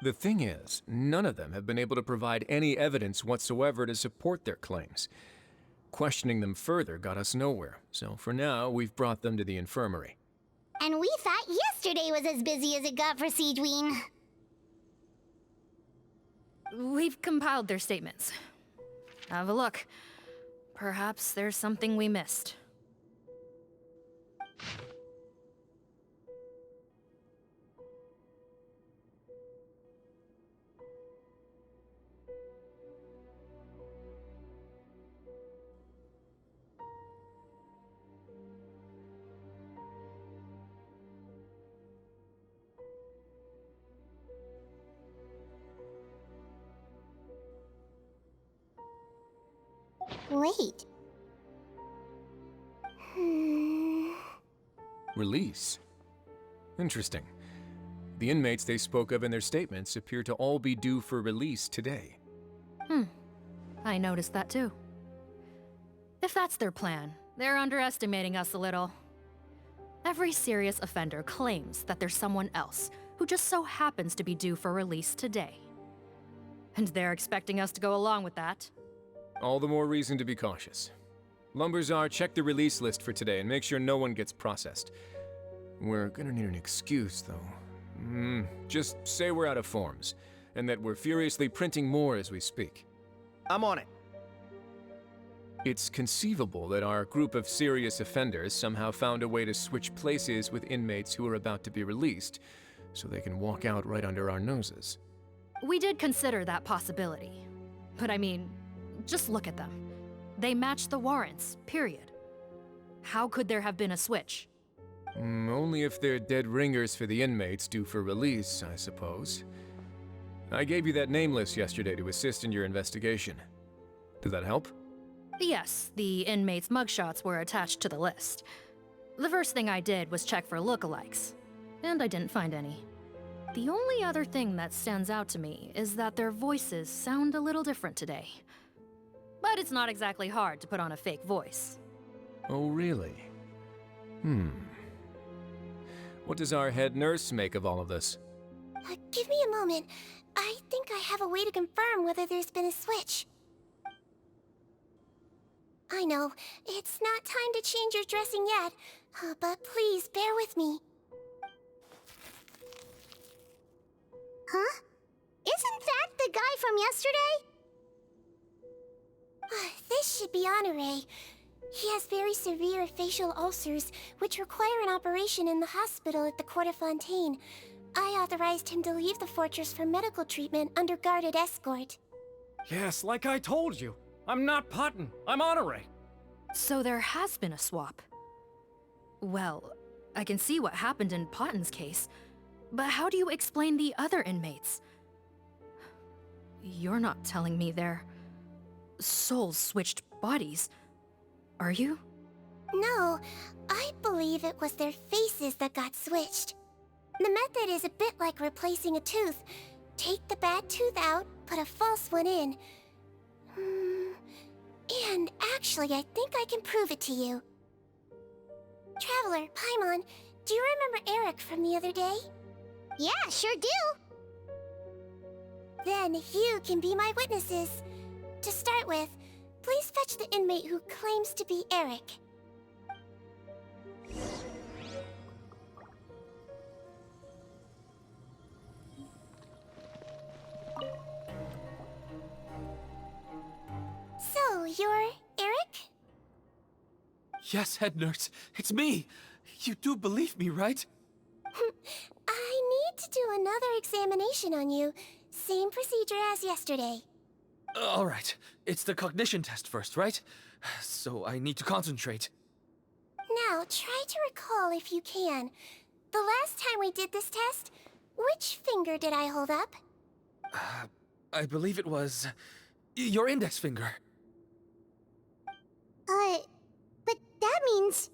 The thing is, none of them have been able to provide any evidence whatsoever to support their claims. Questioning them further got us nowhere, so for now, we've brought them to the infirmary. And we thought yesterday was as busy as it got for Siegeween. We've compiled their statements. Have a look. Perhaps there's something we missed. Wait. Release? Interesting. The inmates they spoke of in their statements appear to all be due for release today. I noticed that too. If that's their plan, they're underestimating us a little. Every serious offender claims that there's someone else who just so happens to be due for release today. And they're expecting us to go along with that. All the more reason to be cautious. Lumberzar, check the release list for today and make sure no one gets processed. We're gonna need an excuse, though. Just say we're out of forms, and that we're furiously printing more as we speak. I'm on it. It's conceivable that our group of serious offenders somehow found a way to switch places with inmates who are about to be released, so they can walk out right under our noses. We did consider that possibility. But I mean, just look at them. They match the warrants, period. How could there have been a switch? Only if they're dead ringers for the inmates due for release, I suppose. I gave you that name list yesterday to assist in your investigation. Did that help? Yes, the inmates' mugshots were attached to the list. The first thing I did was check for lookalikes, and I didn't find any. The only other thing that stands out to me is that their voices sound a little different today. But it's not exactly hard to put on a fake voice. Oh, really? What does our head nurse make of all of this? Give me a moment. I think I have a way to confirm whether there's been a switch. I know, it's not time to change your dressing yet, but please bear with me. Huh? Isn't that the guy from yesterday? This should be Honore. He has very severe facial ulcers, which require an operation in the hospital at the Court of Fontaine. I authorized him to leave the fortress for medical treatment under guarded escort. Yes, like I told you. I'm not Putton. I'm Honore. So there has been a swap. Well, I can see what happened in Potton's case, but how do you explain the other inmates? You're not telling me their souls switched bodies, are you? No, I believe it was their faces that got switched. The method is a bit like replacing a tooth. Take the bad tooth out, put a false one in. And actually, I think I can prove it to you. Traveler, Paimon, do you remember Eric from the other day? Yeah, sure do. Then you can be my witnesses. To start with, please fetch the inmate who claims to be Eric. So, you're Eric? Yes, head nurse. It's me. You do believe me, right? I need to do another examination on you. Same procedure as yesterday. All right. It's the cognition test first, right? So I need to concentrate. Now, try to recall if you can. The last time we did this test, which finger did I hold up? I believe it was your index finger. But that means...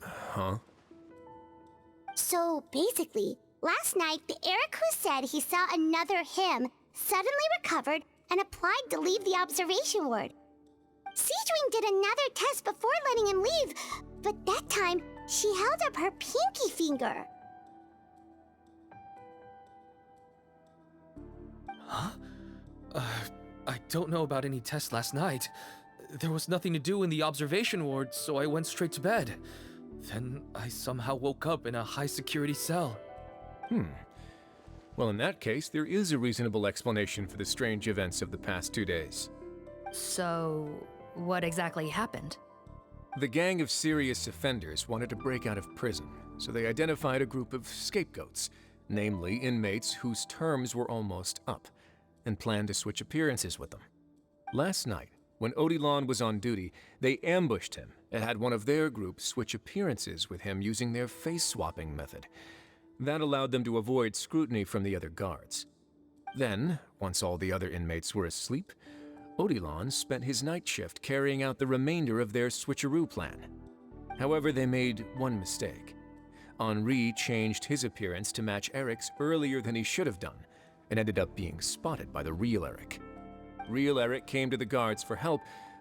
Huh? So, basically, Last night, the Eric who said he saw another him suddenly recovered and applied to leave the observation ward. Seadwing did another test before letting him leave, but that time, she held up her pinky finger. Huh? I don't know about any tests last night. There was nothing to do in the observation ward, so I went straight to bed. Then I somehow woke up in a high-security cell. Well, in that case, there is a reasonable explanation for the strange events of the past 2 days. So, what exactly happened? The gang of serious offenders wanted to break out of prison, so they identified a group of scapegoats, namely inmates whose terms were almost up, and planned to switch appearances with them. Last night, when Odilon was on duty, they ambushed him and had one of their group switch appearances with him using their face-swapping method. That allowed them to avoid scrutiny from the other guards. Then, once all the other inmates were asleep, Odilon spent his night shift carrying out the remainder of their switcheroo plan. However, they made one mistake. Henri changed his appearance to match Eric's earlier than he should have done, and ended up being spotted by the real Eric. Real Eric came to the guards for help,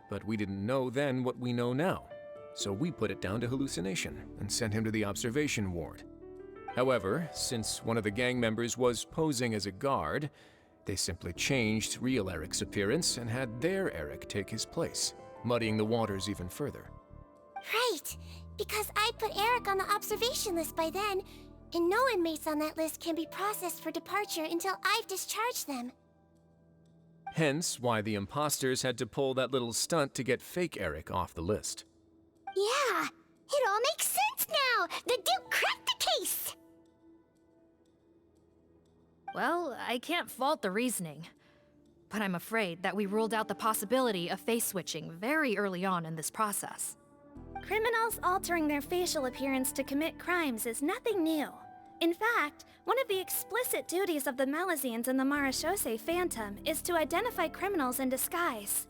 but we didn't know then what we know now, so we put it down to hallucination and sent him to the observation ward. However, since one of the gang members was posing as a guard, they simply changed real Eric's appearance and had their Eric take his place, muddying the waters even further. Right, because I put Eric on the observation list by then, and no inmates on that list can be processed for departure until I've discharged them. Hence why the imposters had to pull that little stunt to get fake Eric off the list. Yeah, it all makes sense now! The Duke cracked the case! Well, I can't fault the reasoning. But I'm afraid that we ruled out the possibility of face switching very early on in this process. Criminals altering their facial appearance to commit crimes is nothing new. In fact, one of the explicit duties of the Melazines in the Marechaussee Phantom is to identify criminals in disguise.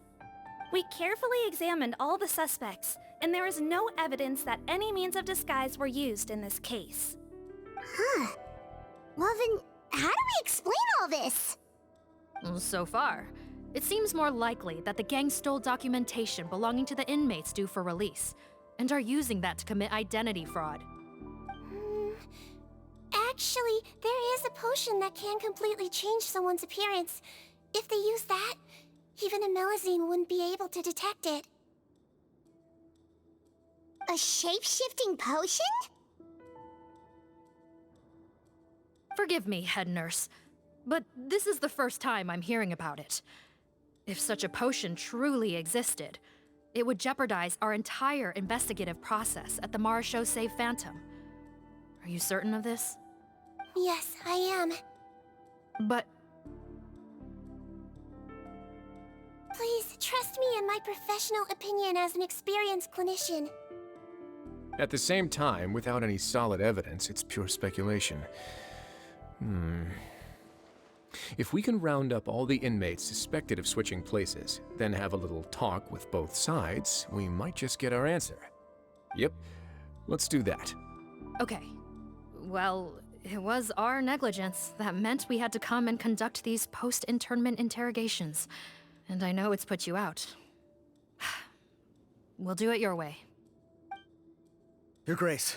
We carefully examined all the suspects, and there is no evidence that any means of disguise were used in this case. Huh. Well then, how do we explain all this? So far, it seems more likely that the gang stole documentation belonging to the inmates due for release, and are using that to commit identity fraud. Actually, there is a potion that can completely change someone's appearance. If they use that, even a Melazine wouldn't be able to detect it. A shape-shifting potion? Forgive me, head nurse, but this is the first time I'm hearing about it. If such a potion truly existed, it would jeopardize our entire investigative process at the Marechaussee Phantom. Are you certain of this? Yes, I am. But... Please, trust me in my professional opinion as an experienced clinician. At the same time, without any solid evidence, it's pure speculation. If we can round up all the inmates suspected of switching places, then have a little talk with both sides, we might just get our answer. Yep, let's do that. Okay. Well, it was our negligence that meant we had to come and conduct these post-internment interrogations. And I know it's put you out. We'll do it your way. Your Grace,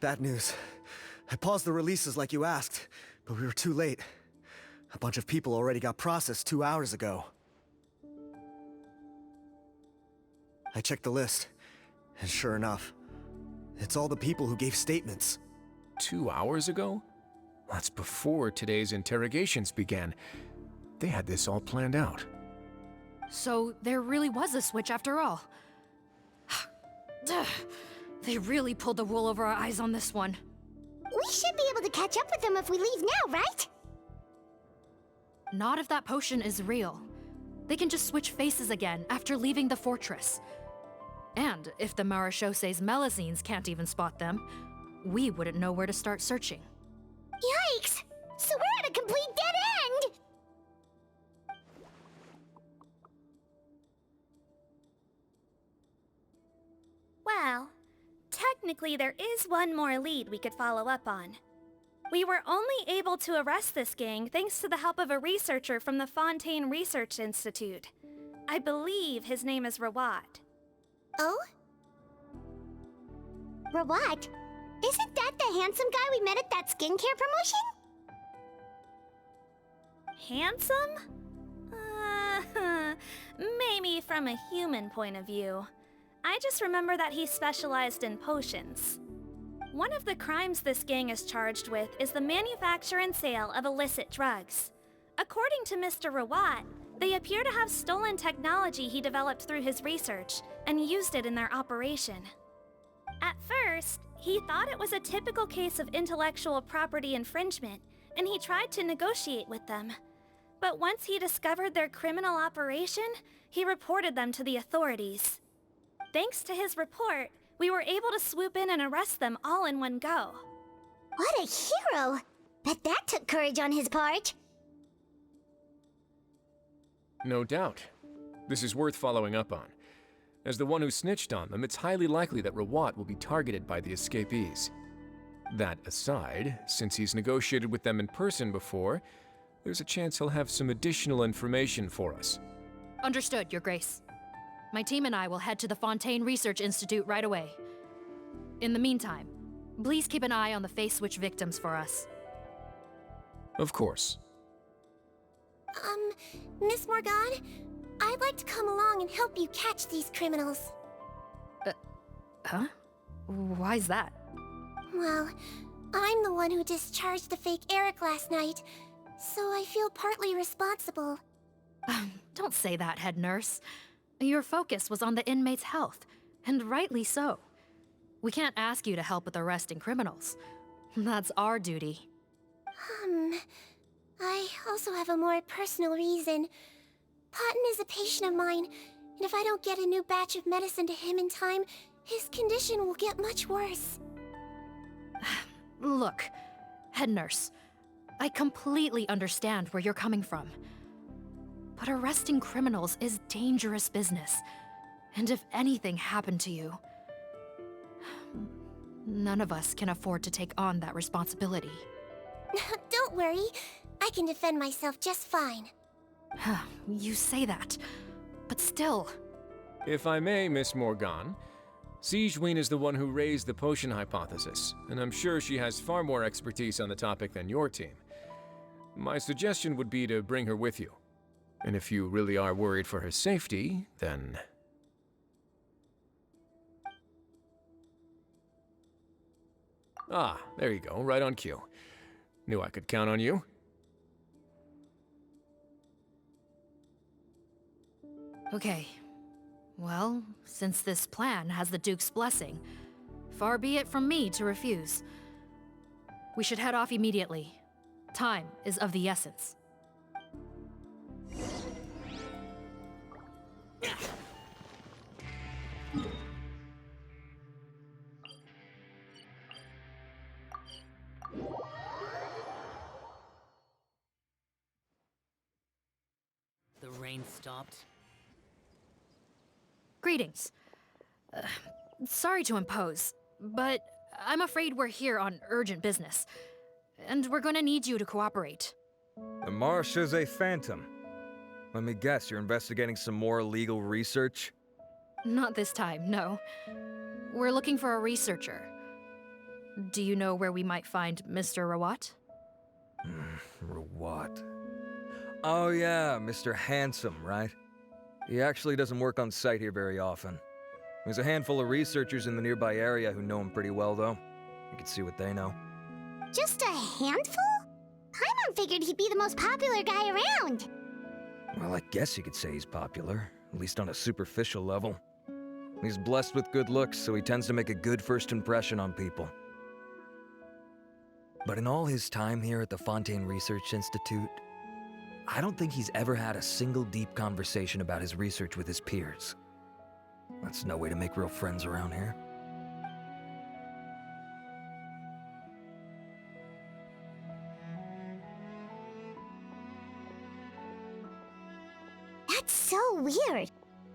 bad news. I paused the releases like you asked, but we were too late. A bunch of people already got processed 2 hours ago. I checked the list, and sure enough, it's all the people who gave statements. 2 hours ago? That's before today's interrogations began. They had this all planned out. So there really was a switch after all. They really pulled the wool over our eyes on this one. We should be able to catch up with them if we leave now, right? Not if that potion is real. They can just switch faces again after leaving the fortress. And if the Marechaussee's Melazines can't even spot them, we wouldn't know where to start searching. Yikes! So we're at a complete dead end! Well, technically there is one more lead we could follow up on. We were only able to arrest this gang thanks to the help of a researcher from the Fontaine Research Institute. I believe his name is Rawat. Oh? Rawat? Isn't that the handsome guy we met at that skincare promotion? Handsome? Maybe from a human point of view. I just remember that he specialized in potions. One of the crimes this gang is charged with is the manufacture and sale of illicit drugs. According to Mr. Rawat, they appear to have stolen technology he developed through his research and used it in their operation. At first, he thought it was a typical case of intellectual property infringement, and he tried to negotiate with them. But once he discovered their criminal operation, he reported them to the authorities. Thanks to his report, we were able to swoop in and arrest them all in one go. What a hero! Bet that took courage on his part. No doubt. This is worth following up on. As the one who snitched on them, it's highly likely that Rawat will be targeted by the escapees. That aside, since he's negotiated with them in person before, there's a chance he'll have some additional information for us. Understood, Your Grace. My team and I will head to the Fontaine Research Institute right away. In the meantime, please keep an eye on the face switch victims for us. Of course. Miss Morgan, I'd like to come along and help you catch these criminals. Huh? Why's that? Well, I'm the one who discharged the fake Eric last night, so I feel partly responsible. Don't say that, head nurse. Your focus was on the inmates' health, and rightly so. We can't ask you to help with arresting criminals. That's our duty. I also have a more personal reason. Cotton is a patient of mine, and if I don't get a new batch of medicine to him in time, his condition will get much worse. Look, head nurse, I completely understand where you're coming from. But arresting criminals is dangerous business. And if anything happened to you, none of us can afford to take on that responsibility. Don't worry, I can defend myself just fine. You say that, but still. If I may, Miss Morgan, Siegeween is the one who raised the potion hypothesis, and I'm sure she has far more expertise on the topic than your team. My suggestion would be to bring her with you. And if you really are worried for her safety, then... Ah, there you go, right on cue. Knew I could count on you. Okay. Well, since this plan has the Duke's blessing, far be it from me to refuse. We should head off immediately. Time is of the essence. The rain stopped. Greetings. Sorry to impose, but I'm afraid we're here on urgent business, and we're gonna need you to cooperate. The marsh is a phantom. Let me guess, you're investigating some more illegal research? Not this time, no. We're looking for a researcher. Do you know where we might find Mr. Rawat? Rawat. Oh yeah, Mr. Handsome, right? He actually doesn't work on site here very often. There's a handful of researchers in the nearby area who know him pretty well, though. You can see what they know. Just a handful? Paimon figured he'd be the most popular guy around. Well, I guess you could say he's popular, at least on a superficial level. He's blessed with good looks, so he tends to make a good first impression on people. But in all his time here at the Fontaine Research Institute, I don't think he's ever had a single deep conversation about his research with his peers. That's no way to make real friends around here. That's so weird.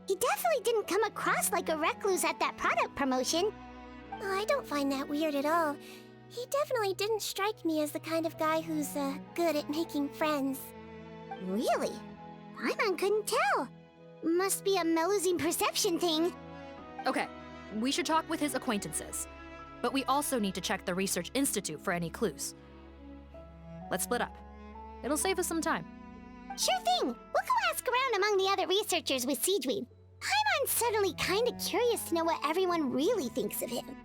He definitely didn't come across like a recluse at that product promotion. I don't find that weird at all. He definitely didn't strike me as the kind of guy who's, good at making friends. Really? Paimon couldn't tell. Must be a Melusine perception thing. Okay, we should talk with his acquaintances. But we also need to check the Research Institute for any clues. Let's split up. It'll save us some time. Sure thing. We'll go ask around among the other researchers with Seedweed. Paimon's suddenly kinda curious to know what everyone really thinks of him.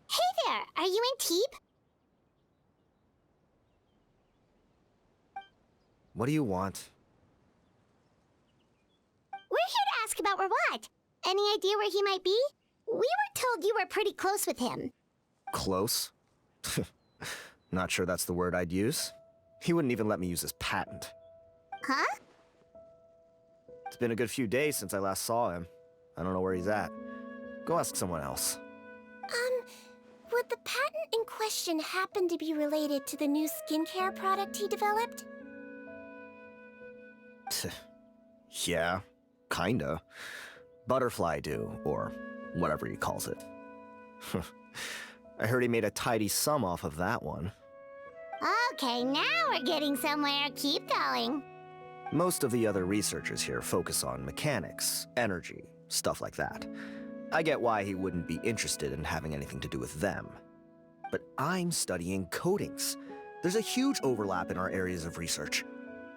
Hey there, are you in Teep? What do you want? We're here to ask about Rawat. Any idea where he might be? We were told you were pretty close with him. Close? Not sure that's the word I'd use. He wouldn't even let me use his patent. Huh? It's been a good few days since I last saw him. I don't know where he's at. Go ask someone else. Would the patent in question happen to be related to the new skincare product he developed? Yeah, kinda. Butterfly dew, or whatever he calls it. I heard he made a tidy sum off of that one. Okay, now we're getting somewhere. Keep going. Most of the other researchers here focus on mechanics, energy, stuff like that. I get why he wouldn't be interested in having anything to do with them. But I'm studying coatings. There's a huge overlap in our areas of research.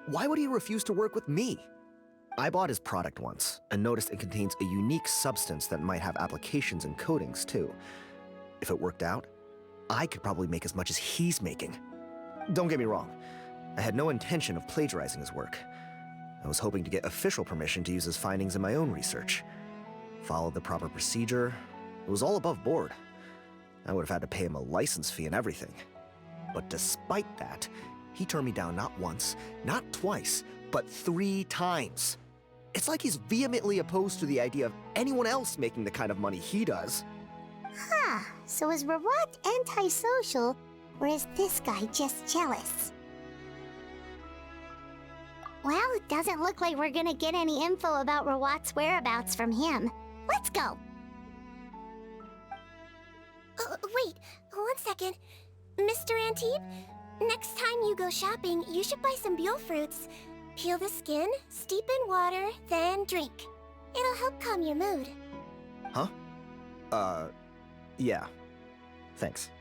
Why would he refuse to work with me? I bought his product once and noticed it contains a unique substance that might have applications in coatings too. If it worked out, I could probably make as much as he's making. Don't get me wrong, I had no intention of plagiarizing his work. I was hoping to get official permission to use his findings in my own research. Followed the proper procedure. It was all above board. I would have had to pay him a license fee and everything. But despite that, he turned me down not once, not twice, but 3 times. It's like he's vehemently opposed to the idea of anyone else making the kind of money he does. Huh, so is Rawat antisocial, or is this guy just jealous? Well, it doesn't look like we're gonna get any info about Rawat's whereabouts from him. Let's go! Wait, 1 second. Mr. Antib, next time you go shopping, you should buy some Buell fruits. Peel the skin, steep in water, then drink. It'll help calm your mood. Huh? Yeah. Thanks.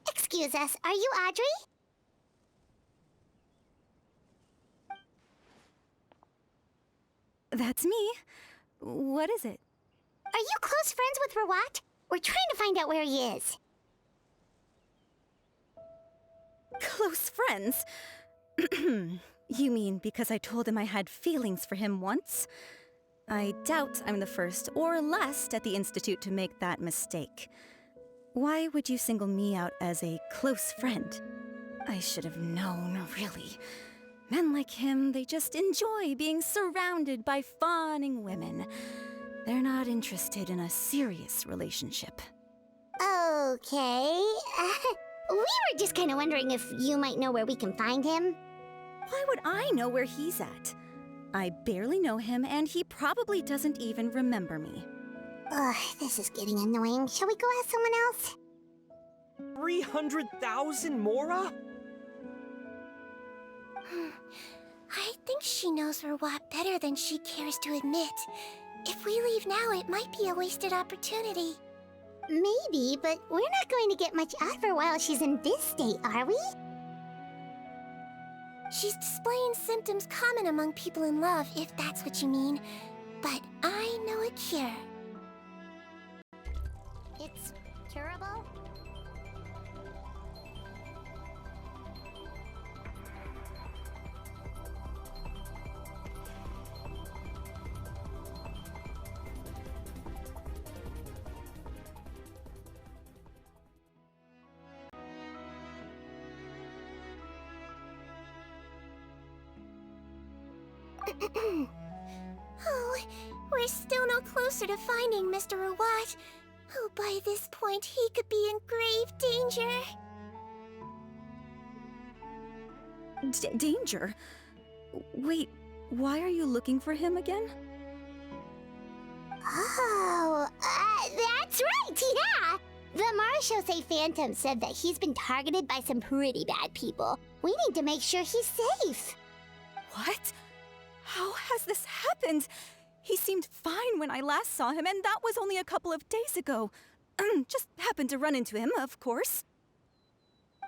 Excuse us, are you Audrey? That's me. What is it? Are you close friends with Rawat? We're trying to find out where he is. Close friends? You mean because I told him I had feelings for him once? I doubt I'm the first or last at the Institute to make that mistake. Why would you single me out as a close friend? I should have known, really. Men like him, they just enjoy being surrounded by fawning women. They're not interested in a serious relationship. Okay. We were just kind of wondering if you might know where we can find him. Why would I know where he's at? I barely know him, and he probably doesn't even remember me. Ugh, this is getting annoying. Shall we go ask someone else? 300,000 Mora? I think she knows Rawat better than she cares to admit. If we leave now, it might be a wasted opportunity. Maybe, but we're not going to get much out of her while she's in this state, are we? She's displaying symptoms common among people in love, if that's what you mean. But I know a cure. It's curable? Oh, we're still no closer to finding Mr. Rawat. Oh, by this point, he could be in grave danger. Danger? Wait, why are you looking for him again? Oh, that's right, yeah! The Marechaussee Phantom said that he's been targeted by some pretty bad people. We need to make sure he's safe. What? How has this happened? He seemed fine when I last saw him, and that was only a couple of days ago. Just happened to run into him, of course.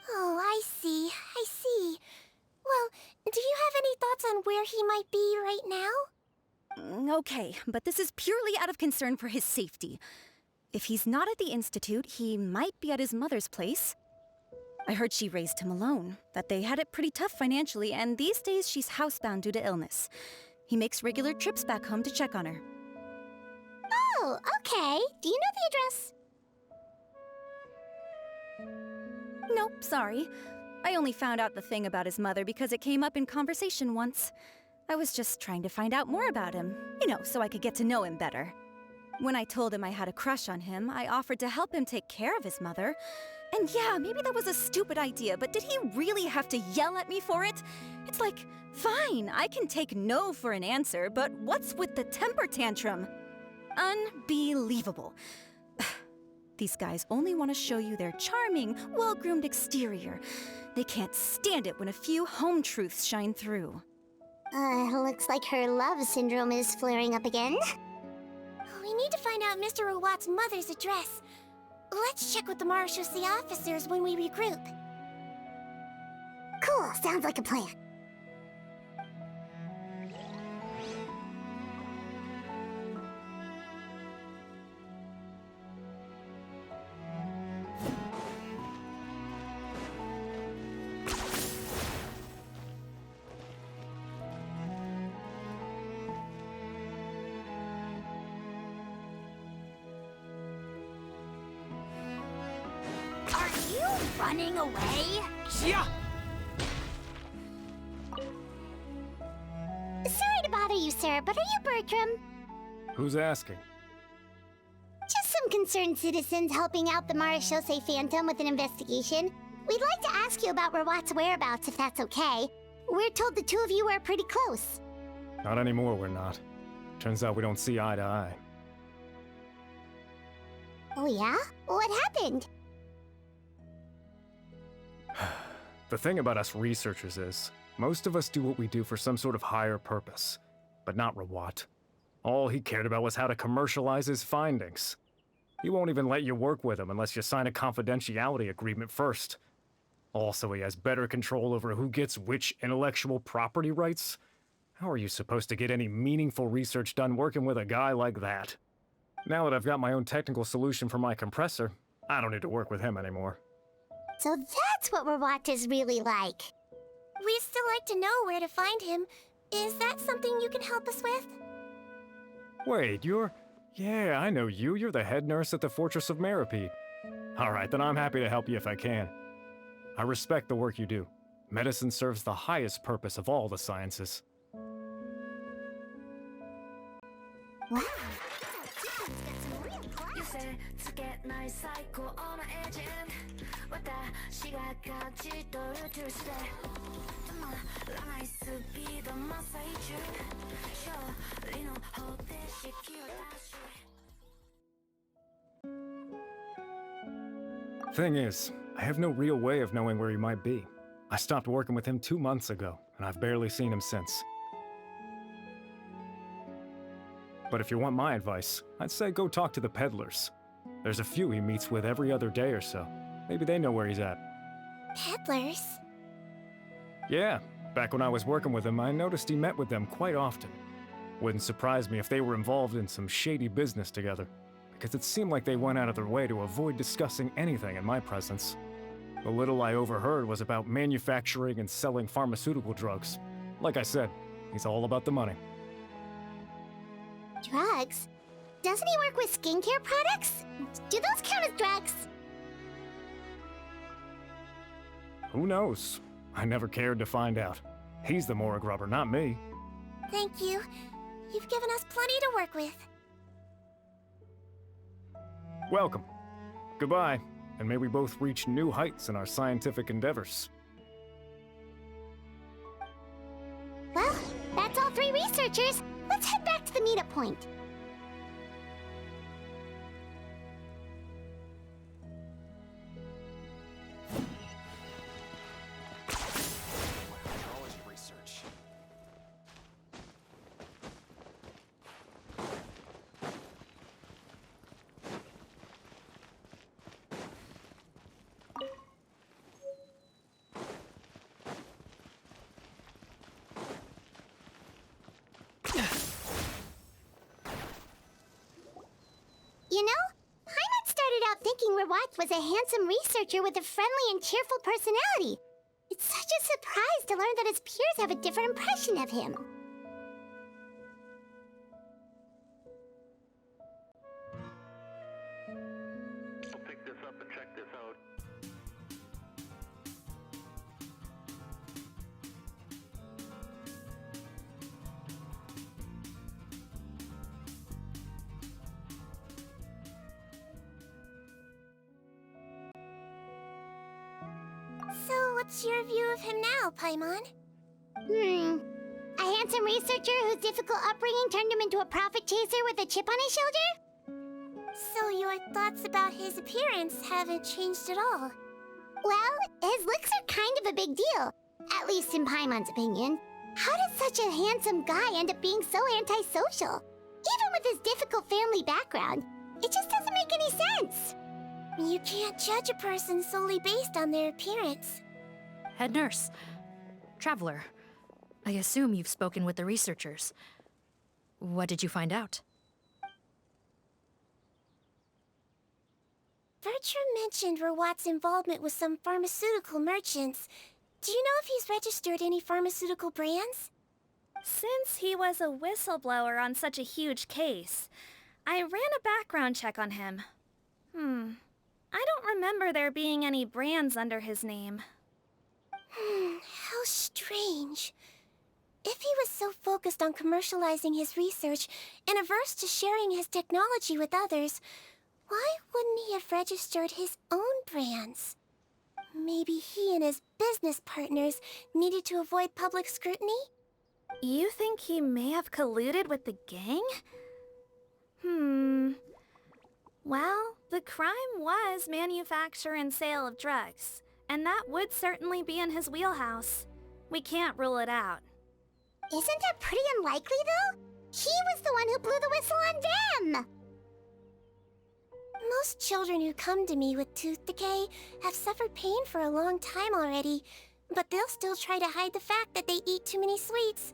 Oh, I see. Well, do you have any thoughts on where he might be right now? Okay, but this is purely out of concern for his safety. If he's not at the Institute, he might be at his mother's place. I heard she raised him alone, that they had it pretty tough financially, and these days she's housebound due to illness. He makes regular trips back home to check on her. Oh, okay. Do you know the address? Nope, sorry. I only found out the thing about his mother because it came up in conversation once. I was just trying to find out more about him, so I could get to know him better. When I told him I had a crush on him, I offered to help him take care of his mother. And yeah, maybe that was a stupid idea, but did he really have to yell at me for it? It's like, fine, I can take no for an answer, but what's with the temper tantrum? Unbelievable. These guys only want to show you their charming, well-groomed exterior. They can't stand it when a few home truths shine through. Looks like her love syndrome is flaring up again. We need to find out Mr. Rawat's mother's address. Let's check with the Marechaussee officers when we regroup. Cool, sounds like a plan. Running away? Yeah! Sorry to bother you, sir, but are you Bertram? Who's asking? Just some concerned citizens helping out the Marechaussee Phantom with an investigation. We'd like to ask you about Rawat's whereabouts, if that's okay. We're told the two of you are pretty close. Not anymore, we're not. Turns out we don't see eye to eye. Oh yeah? What happened? The thing about us researchers is, most of us do what we do for some sort of higher purpose, but not Rawat. All he cared about was how to commercialize his findings. He won't even let you work with him unless you sign a confidentiality agreement first. Also, he has better control over who gets which intellectual property rights. How are you supposed to get any meaningful research done working with a guy like that? Now that I've got my own technical solution for my compressor, I don't need to work with him anymore. So that's what Rawat is really like. We'd still like to know where to find him. Is that something you can help us with? Wait, Yeah, I know you. You're the head nurse at the Fortress of Meripede. Alright, then I'm happy to help you if I can. I respect the work you do. Medicine serves the highest purpose of all the sciences. Wow. Thing is, I have no real way of knowing where he might be. I stopped working with him 2 months ago, and I've barely seen him since. But if you want my advice, I'd say go talk to the peddlers. There's a few he meets with every other day or so. Maybe they know where he's at. Peddlers? Yeah, back when I was working with him, I noticed he met with them quite often. Wouldn't surprise me if they were involved in some shady business together, because it seemed like they went out of their way to avoid discussing anything in my presence. The little I overheard was about manufacturing and selling pharmaceutical drugs. Like I said, he's all about the money. Drugs? Doesn't he work with skincare products? Do those count as drugs? Who knows? I never cared to find out. He's the Morag rubber, not me. Thank you. You've given us plenty to work with. Welcome. Goodbye, and may we both reach new heights in our scientific endeavors. Well, that's all 3 researchers. Let's head back to the meetup point. You know, Paimon started out thinking Rawatz was a handsome researcher with a friendly and cheerful personality. It's such a surprise to learn that his peers have a different impression of him. I'll pick this up and check this out. So, what's your view of him now, Paimon? A handsome researcher whose difficult upbringing turned him into a profit chaser with a chip on his shoulder? So your thoughts about his appearance haven't changed at all? Well, his looks are kind of a big deal, at least in Paimon's opinion. How does such a handsome guy end up being so antisocial? Even with his difficult family background, it just doesn't make any sense. You can't judge a person solely based on their appearance. Head nurse. Traveler. I assume you've spoken with the researchers. What did you find out? Bertram mentioned Rawat's involvement with some pharmaceutical merchants. Do you know if he's registered any pharmaceutical brands? Since he was a whistleblower on such a huge case, I ran a background check on him. I don't remember there being any brands under his name. How strange. If he was so focused on commercializing his research and averse to sharing his technology with others, why wouldn't he have registered his own brands? Maybe he and his business partners needed to avoid public scrutiny? You think he may have colluded with the gang? Well, the crime was manufacture and sale of drugs, and that would certainly be in his wheelhouse. We can't rule it out. Isn't that pretty unlikely, though? He was the one who blew the whistle on them! Most children who come to me with tooth decay have suffered pain for a long time already, but they'll still try to hide the fact that they eat too many sweets.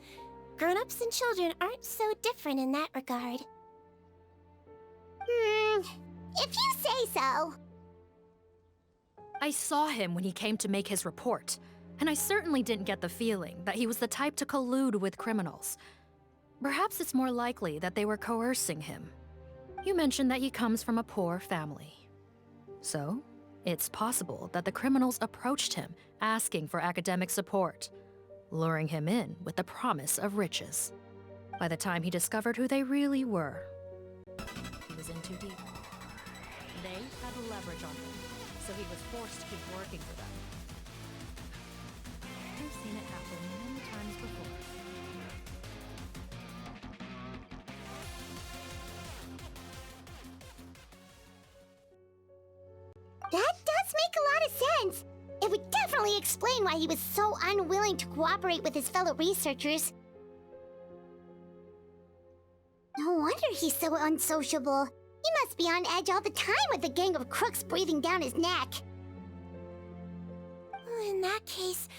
Grown-ups and children aren't so different in that regard. If you say so. I saw him when he came to make his report, and I certainly didn't get the feeling that he was the type to collude with criminals. Perhaps it's more likely that they were coercing him. You mentioned that he comes from a poor family. So, it's possible that the criminals approached him asking for academic support, luring him in with the promise of riches. By the time he discovered who they really were, he was in too deep. They had the leverage on him, so he was forced to keep working for them. I've seen it happen many times before. That does make a lot of sense. It would definitely explain why he was so unwilling to cooperate with his fellow researchers. No wonder he's so unsociable. He must be on edge all the time with a gang of crooks breathing down his neck. In that case,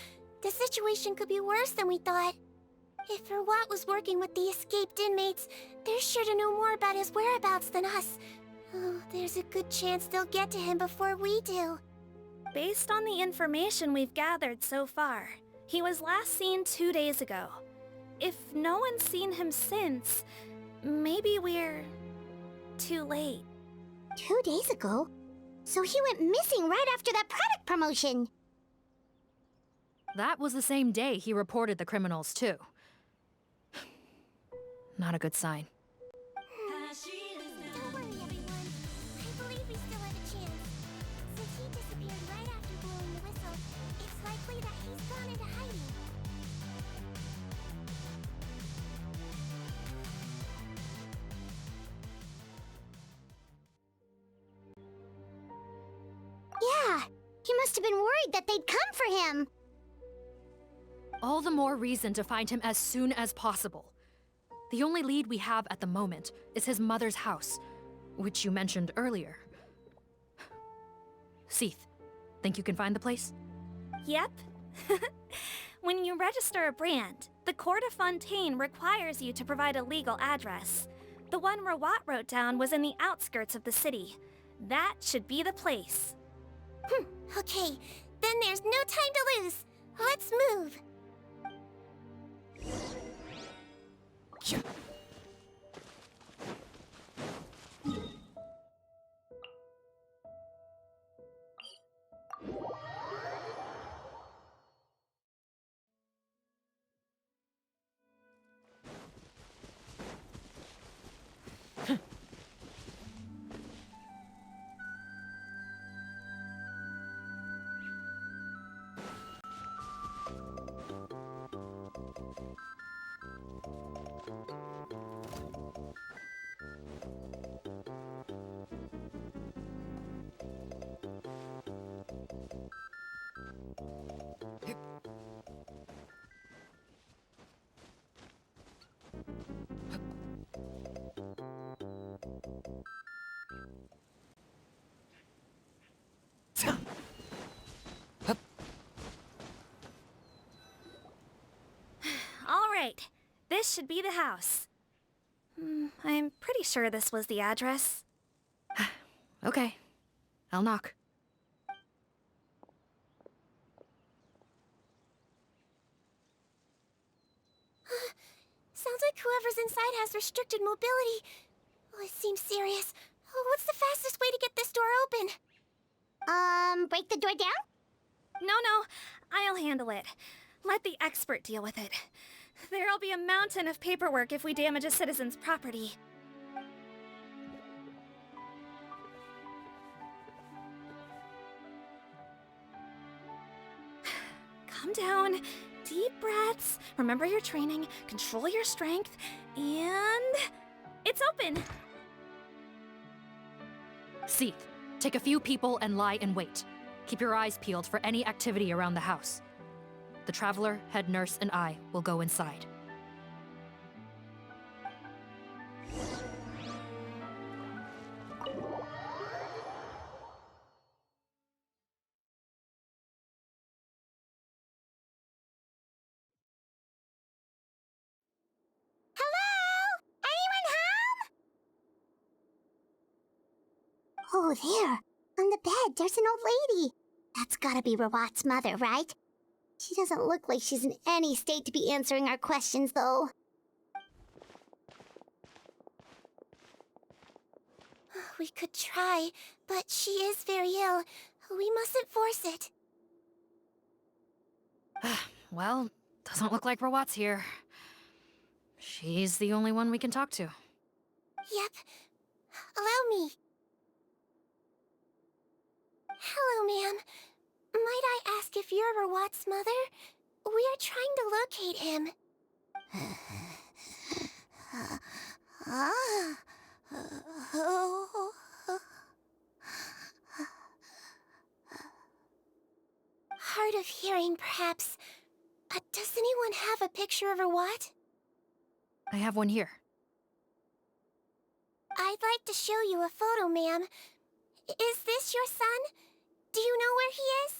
the situation could be worse than we thought. If Rawat was working with the escaped inmates, they're sure to know more about his whereabouts than us. Oh, there's a good chance they'll get to him before we do. Based on the information we've gathered so far, he was last seen 2 days ago. If no one's seen him since, maybe we're too late. 2 days ago? So he went missing right after that product promotion. That was the same day he reported the criminals, too. Not a good sign. Don't worry, everyone. I believe we still have a chance. Since he disappeared right after blowing the whistle, it's likely that he's gone into hiding. Yeah, he must have been worried that they'd come for him. All the more reason to find him as soon as possible. The only lead we have at the moment is his mother's house, which you mentioned earlier. Seath, think you can find the place? Yep. When you register a brand, the Court of Fontaine requires you to provide a legal address. The one Rawat wrote down was in the outskirts of the city. That should be the place. Okay, then there's no time to lose. Let's move. All right, this should be the house. I'm pretty sure this was the address. Okay, I'll knock. Sounds like whoever's inside has restricted mobility. Oh, it seems serious. Oh, what's the fastest way to get this door open? Break the door down? No, I'll handle it. Let the expert deal with it. There'll be a mountain of paperwork if we damage a citizen's property. Calm down. Deep breaths. Remember your training. Control your strength. And... it's open! Seath, take a few people and lie in wait. Keep your eyes peeled for any activity around the house. The Traveler, head nurse, and I will go inside. Oh, there. On the bed, there's an old lady. That's gotta be Rawat's mother, right? She doesn't look like she's in any state to be answering our questions, though. We could try, but she is very ill. We mustn't force it. Well, doesn't look like Rawat's here. She's the only one we can talk to. Yep. Allow me. Hello, ma'am. Might I ask if you're Rawat's mother? We are trying to locate him. Hard of hearing, perhaps. Does anyone have a picture of Rawat? I have one here. I'd like to show you a photo, ma'am. Is this your son? Do you know where he is?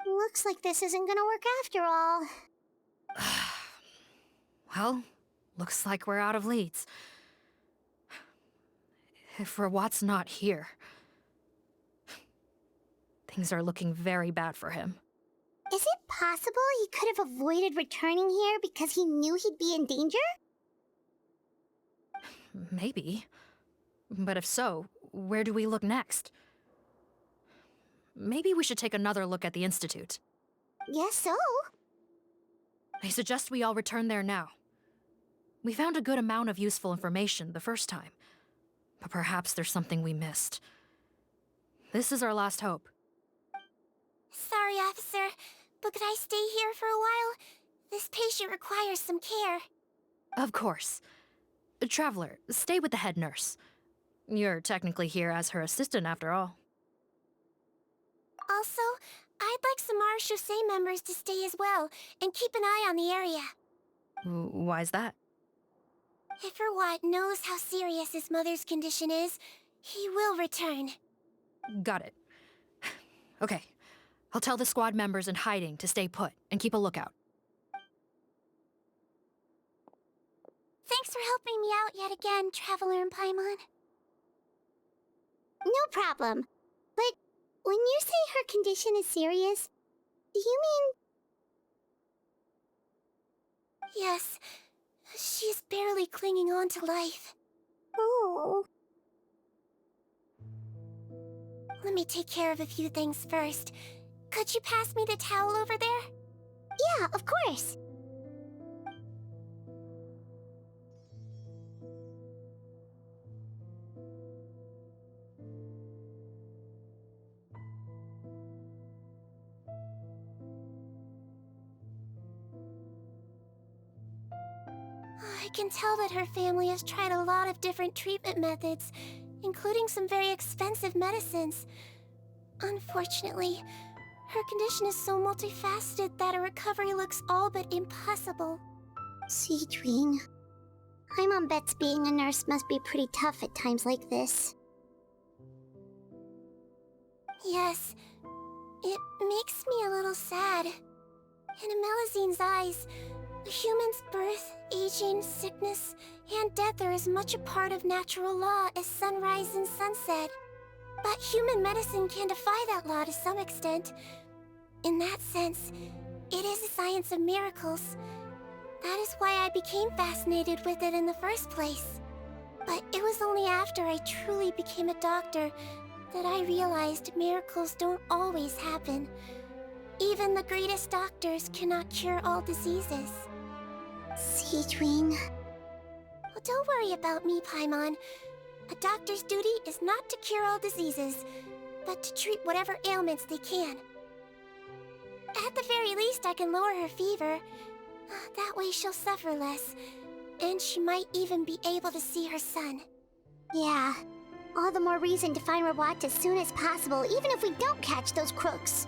Looks like this isn't gonna work after all. Well, looks like we're out of leads. If Rawat's not here, things are looking very bad for him. Is it possible he could have avoided returning here because he knew he'd be in danger? Maybe. But if so, where do we look next? maybe we should take another look at the Institute. Yes, so? I suggest we all return there now. We found a good amount of useful information the first time, but perhaps there's something we missed. This is our last hope. Sorry, officer, but could I stay here for a while? This patient requires some care. Of course. Traveler, stay with the head nurse. You're technically here as her assistant after all. Also, I'd like some Marechaussee members to stay as well, and keep an eye on the area. Why's that? If Erwat knows how serious his mother's condition is, he will return. Got it. Okay, I'll tell the squad members in hiding to stay put and keep a lookout. Thanks for helping me out yet again, Traveler and Paimon. No problem. But when you say her condition is serious, do you mean... Yes, she's barely clinging on to life. Oh. Let me take care of a few things first. Could you pass me the towel over there? Yeah, of course. I can tell that her family has tried a lot of different treatment methods, including some very expensive medicines. Unfortunately, her condition is so multifaceted that a recovery looks all but impossible. Seedwing. Paimon bets being a nurse must be pretty tough at times like this. Yes, it makes me a little sad. In Amelizine's eyes, a human's birth, aging, sickness, and death are as much a part of natural law as sunrise and sunset. But human medicine can defy that law to some extent. In that sense, it is a science of miracles. That is why I became fascinated with it in the first place. But it was only after I truly became a doctor that I realized miracles don't always happen. Even the greatest doctors cannot cure all diseases. Seedwing. Well, don't worry about me, Paimon. A doctor's duty is not to cure all diseases, but to treat whatever ailments they can. At the very least, I can lower her fever. That way she'll suffer less, and she might even be able to see her son. Yeah, all the more reason to find Rawat as soon as possible, even if we don't catch those crooks.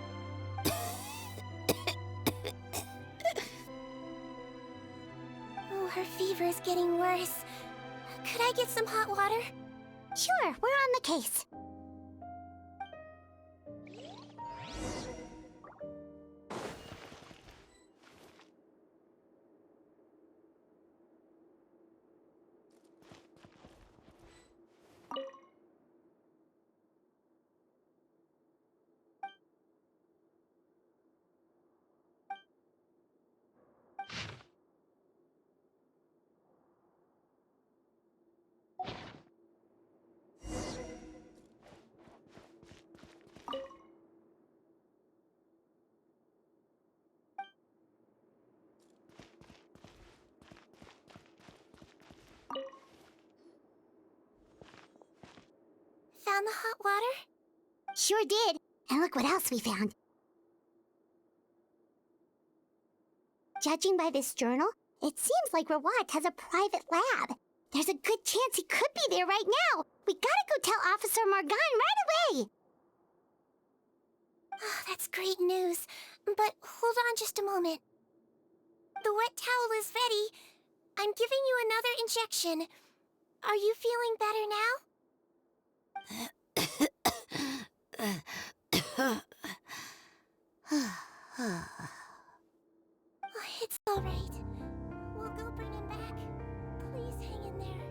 Oh, her fever is getting worse. Could I get some hot water? Sure, we're on the case. Found the hot water? Sure did. And look what else we found. Judging by this journal, it seems like Rawat has a private lab. There's a good chance he could be there right now. We gotta go tell Officer Morgan right away. Oh, that's great news. But hold on just a moment. The wet towel is ready. I'm giving you another injection. Are you feeling better now? It's all right. We'll go bring him back. Please hang in there.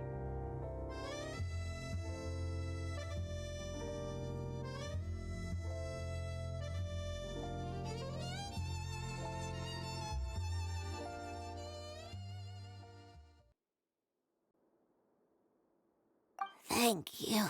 Thank you.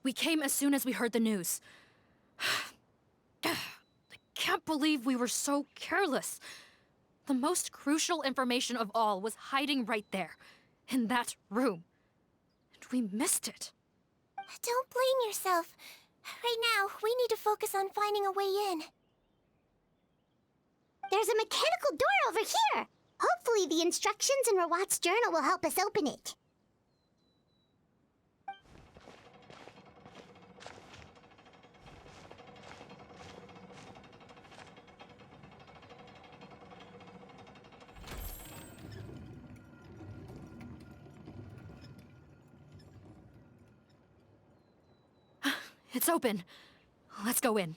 We came as soon as we heard the news. I can't believe we were so careless. The most crucial information of all was hiding right there, in that room. And we missed it. Don't blame yourself. Right now, we need to focus on finding a way in. There's a mechanical door over here. Hopefully the instructions in Rawat's journal will help us open it. It's open. Let's go in.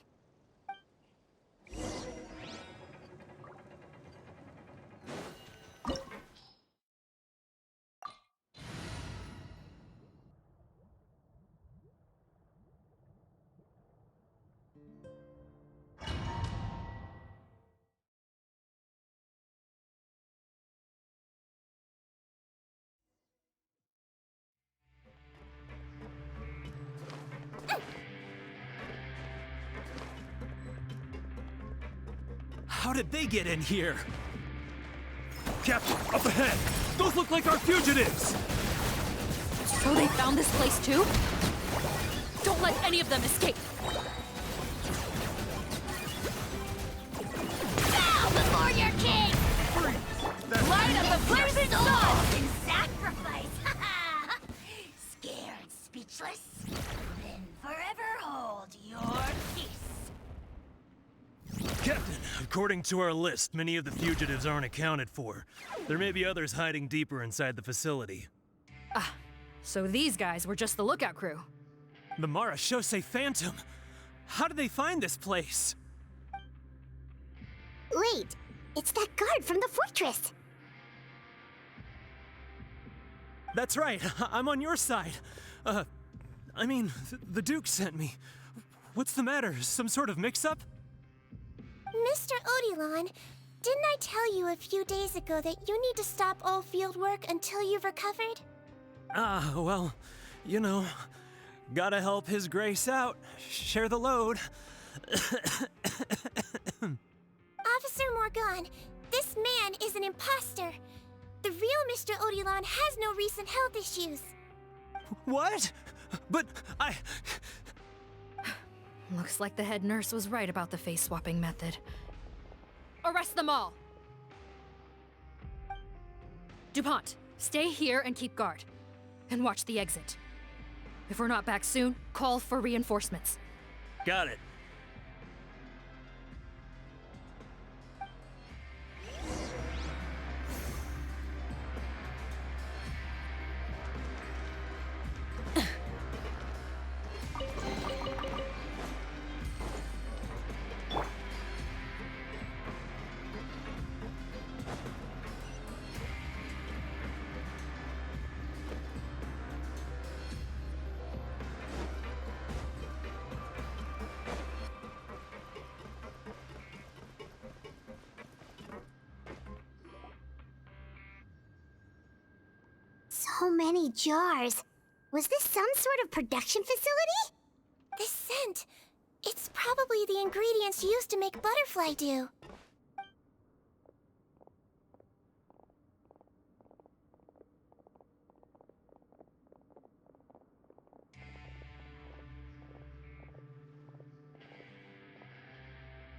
How did they get in here? Captain, up ahead! Those look like our fugitives! So they found this place too? Don't let any of them escape! Bow before your king! Light of the blazing sun! In sacrifice! Scared, speechless? Then forever hold your peace. Captain, according to our list, many of the fugitives aren't accounted for. There may be others hiding deeper inside the facility. Ah, so these guys were just the lookout crew. The Marashose Phantom! How did they find this place? Wait, it's that guard from the fortress. That's right, I'm on your side. The Duke sent me. What's the matter? Some sort of mix-up? Mr. Odilon, didn't I tell you a few days ago that you need to stop all field work until you've recovered? Well, you know, gotta help His Grace out. Share the load. Officer Morgan, this man is an imposter. The real Mr. Odilon has no recent health issues. What? But Looks like the head nurse was right about the face-swapping method. Arrest them all! DuPont, stay here and keep guard. And watch the exit. If we're not back soon, call for reinforcements. Got it. So many jars. Was this some sort of production facility? This scent. It's probably the ingredients used to make butterfly dew.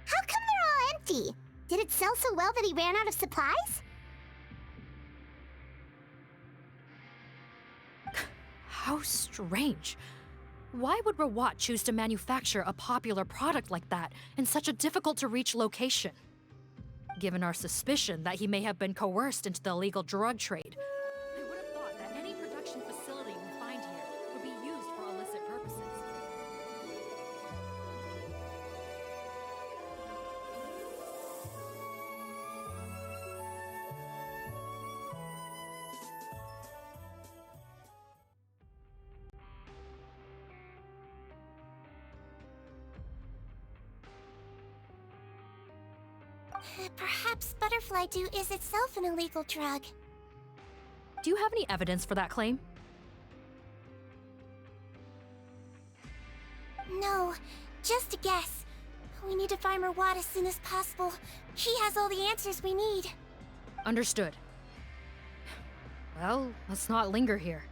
How come they're all empty? Did it sell so well that he ran out of supplies? How strange. Why would Rawat choose to manufacture a popular product like that in such a difficult-to-reach location? Given our suspicion that he may have been coerced into the illegal drug trade, I would have thought that any production facility we find here would be used for illicit purposes. Perhaps butterfly dew is itself an illegal drug. Do you have any evidence for that claim? No, just a guess. We need to find Rawat as soon as possible. He has all the answers we need. Understood. Well, let's not linger here.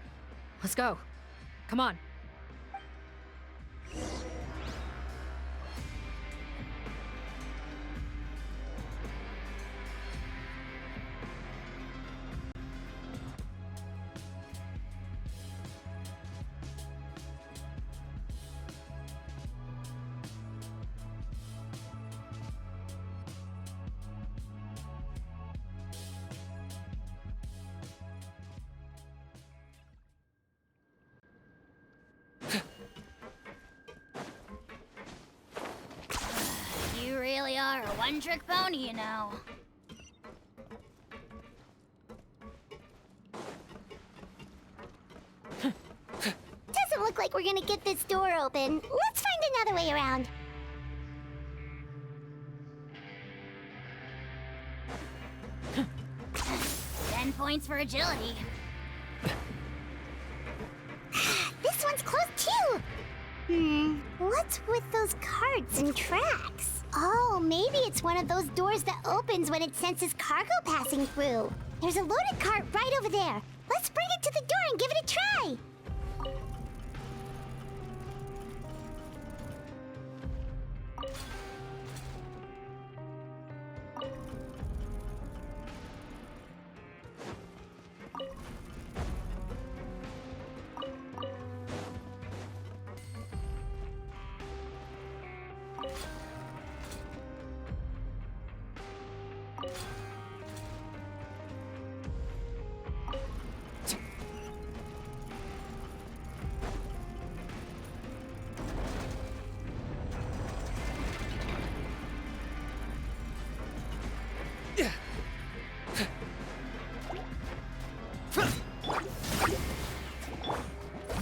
Let's go. Come on. You really are a one-trick pony, you know. Doesn't look like we're gonna get this door open. Let's find another way around. Ten points for agility. This one's closed too! What's with those carts and tracks? Oh, maybe it's one of those doors that opens when it senses cargo passing through. There's a loaded cart right over there. Let's bring it to the door and give it a try.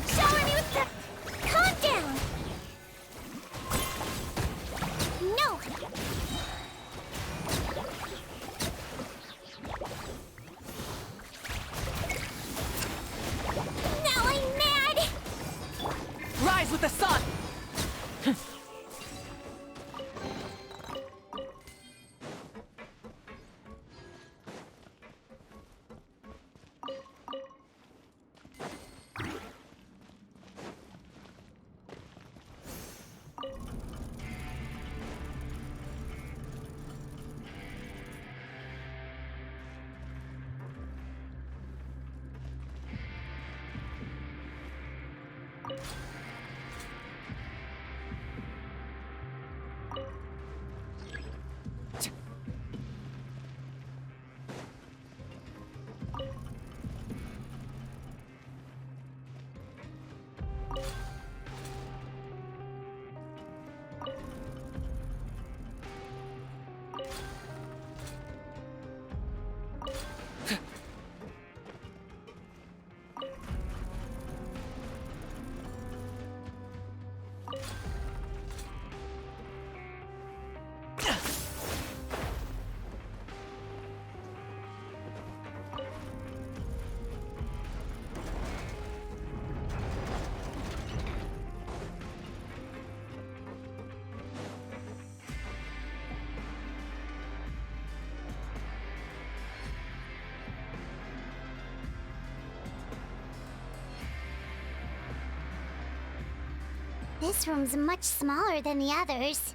Shower me with the... Calm down! No! Now I'm mad! Rise with the sun! This room's much smaller than the others.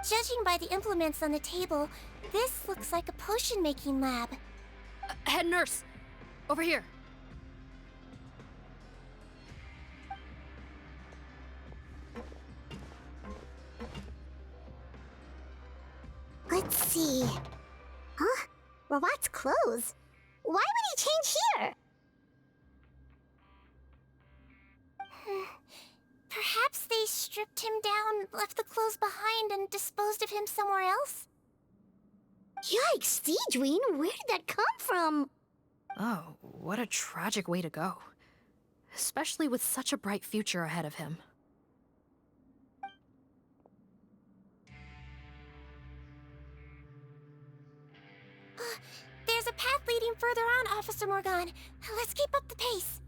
Judging by the implements on the table, this looks like a potion-making lab. Head nurse! Over here! Let's see. Huh? Rawat's clothes? Why would he change here? Perhaps they stripped him down, left the clothes behind, and disposed of him somewhere else? Yikes, Deedreen, where did that come from? Oh, what a tragic way to go. Especially with such a bright future ahead of him. There's a path leading further on, Officer Morgan. Let's keep up the pace.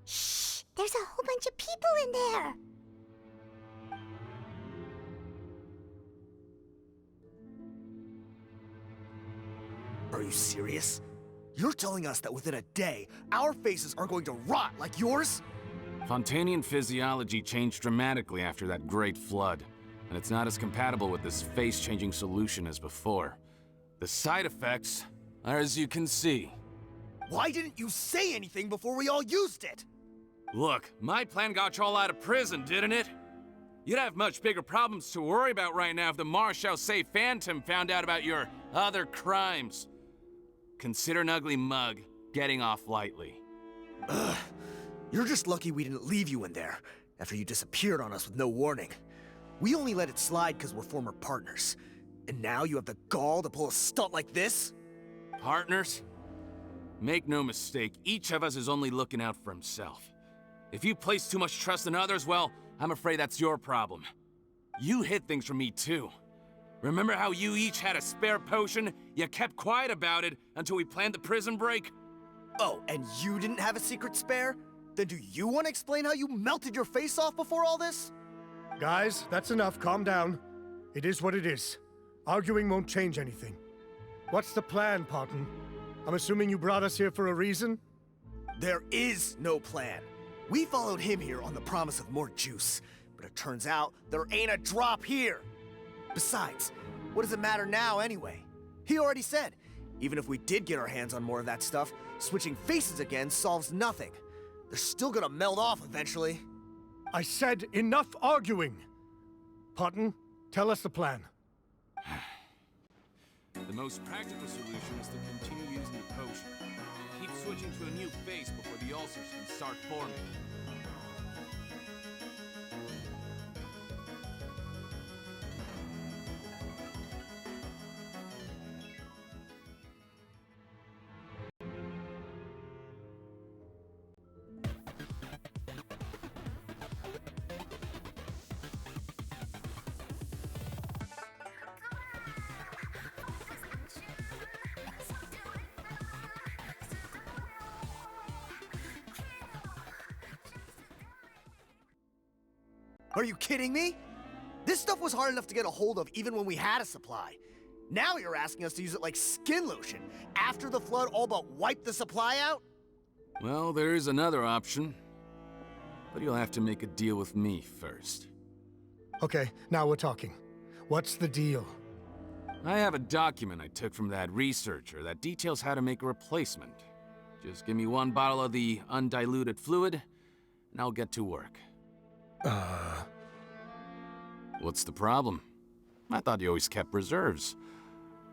Shh! There's a whole bunch of people in there! Are you serious? You're telling us that within a day, our faces are going to rot like yours? Fontanian physiology changed dramatically after that great flood, and it's not as compatible with this face-changing solution as before. The side effects are as you can see. Why didn't you say anything before we all used it? Look, my plan got you all out of prison, didn't it? You'd have much bigger problems to worry about right now if the Marshal Say Phantom found out about your other crimes. Consider an ugly mug getting off lightly. Ugh. You're just lucky we didn't leave you in there after you disappeared on us with no warning. We only let it slide because we're former partners. And now you have the gall to pull a stunt like this? Partners? Make no mistake, each of us is only looking out for himself. If you place too much trust in others, well, I'm afraid that's your problem. You hid things from me too. Remember how you each had a spare potion? You kept quiet about it until we planned the prison break? Oh, and you didn't have a secret spare? Then do you want to explain how you melted your face off before all this? Guys, that's enough. Calm down. It is what it is. Arguing won't change anything. What's the plan, Parton? I'm assuming you brought us here for a reason? There is no plan. We followed him here on the promise of more juice, but it turns out there ain't a drop here. Besides, what does it matter now anyway? He already said, even if we did get our hands on more of that stuff, switching faces again solves nothing. They're still gonna melt off eventually. I said enough arguing! Parton, tell us the plan. The most practical solution is to continue using the potion. Keep switching to a new face before the ulcers can start forming. Are you kidding me? This stuff was hard enough to get a hold of even when we had a supply. Now you're asking us to use it like skin lotion, after the flood all but wiped the supply out? Well, there is another option. But you'll have to make a deal with me first. Okay, now we're talking. What's the deal? I have a document I took from that researcher that details how to make a replacement. Just give me one bottle of the undiluted fluid, and I'll get to work. What's the problem? I thought you always kept reserves.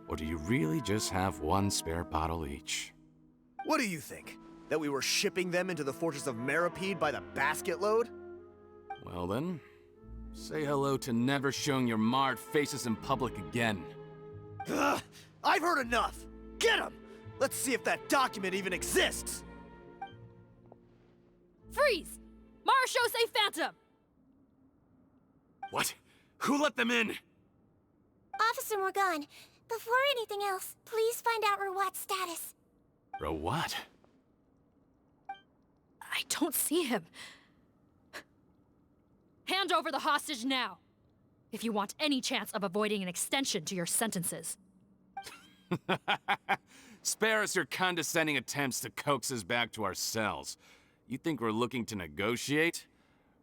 Or do you really just have one spare bottle each? What do you think? That we were shipping them into the fortress of Meripede by the basket load? Well then, say hello to never showing your marred faces in public again. Ugh, I've heard enough! Get him! Let's see if that document even exists! Freeze! Marshal Say Phantom! What? Who let them in? Officer Morgan, before anything else, please find out Rawat's status. Rawat? I don't see him. Hand over the hostage now, if you want any chance of avoiding an extension to your sentences. Spare us your condescending attempts to coax us back to our cells. You think we're looking to negotiate?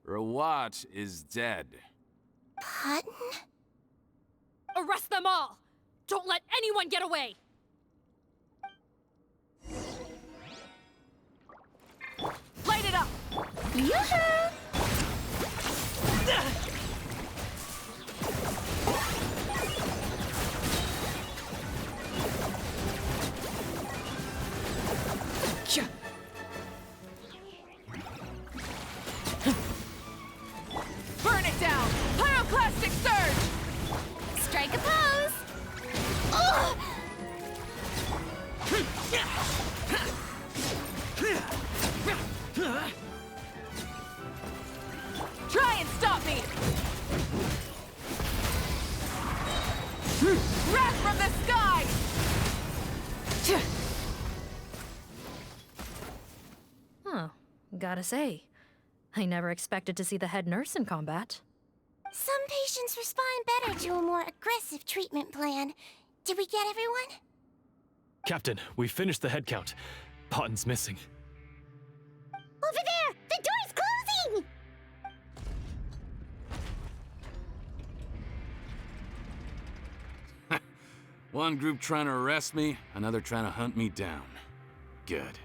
Rawat is dead. Parton? Arrest them all! Don't let anyone get away! Light it up! Yoo-hoo! Burn it down! Pyroclastic surge! Strike a pose! Ugh! Wrath from the sky! Huh. Gotta say, I never expected to see the head nurse in combat. Some patients respond better to a more aggressive treatment plan. Did we get everyone? Captain, we finished the head count. Potten's missing. Over there! The door's closing! One group trying to arrest me, another trying to hunt me down. Good.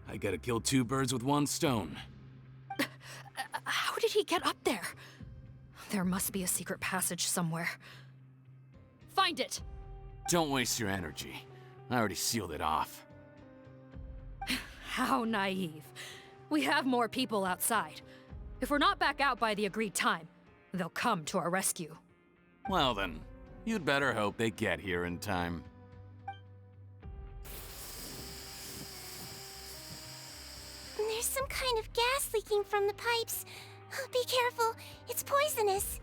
I gotta kill two birds with one stone. How did he get up there? There must be a secret passage somewhere. Find it! Don't waste your energy. I already sealed it off. How naive. We have more people outside. If we're not back out by the agreed time, they'll come to our rescue. Well then, you'd better hope they get here in time. There's some kind of gas leaking from the pipes. Be careful, it's poisonous.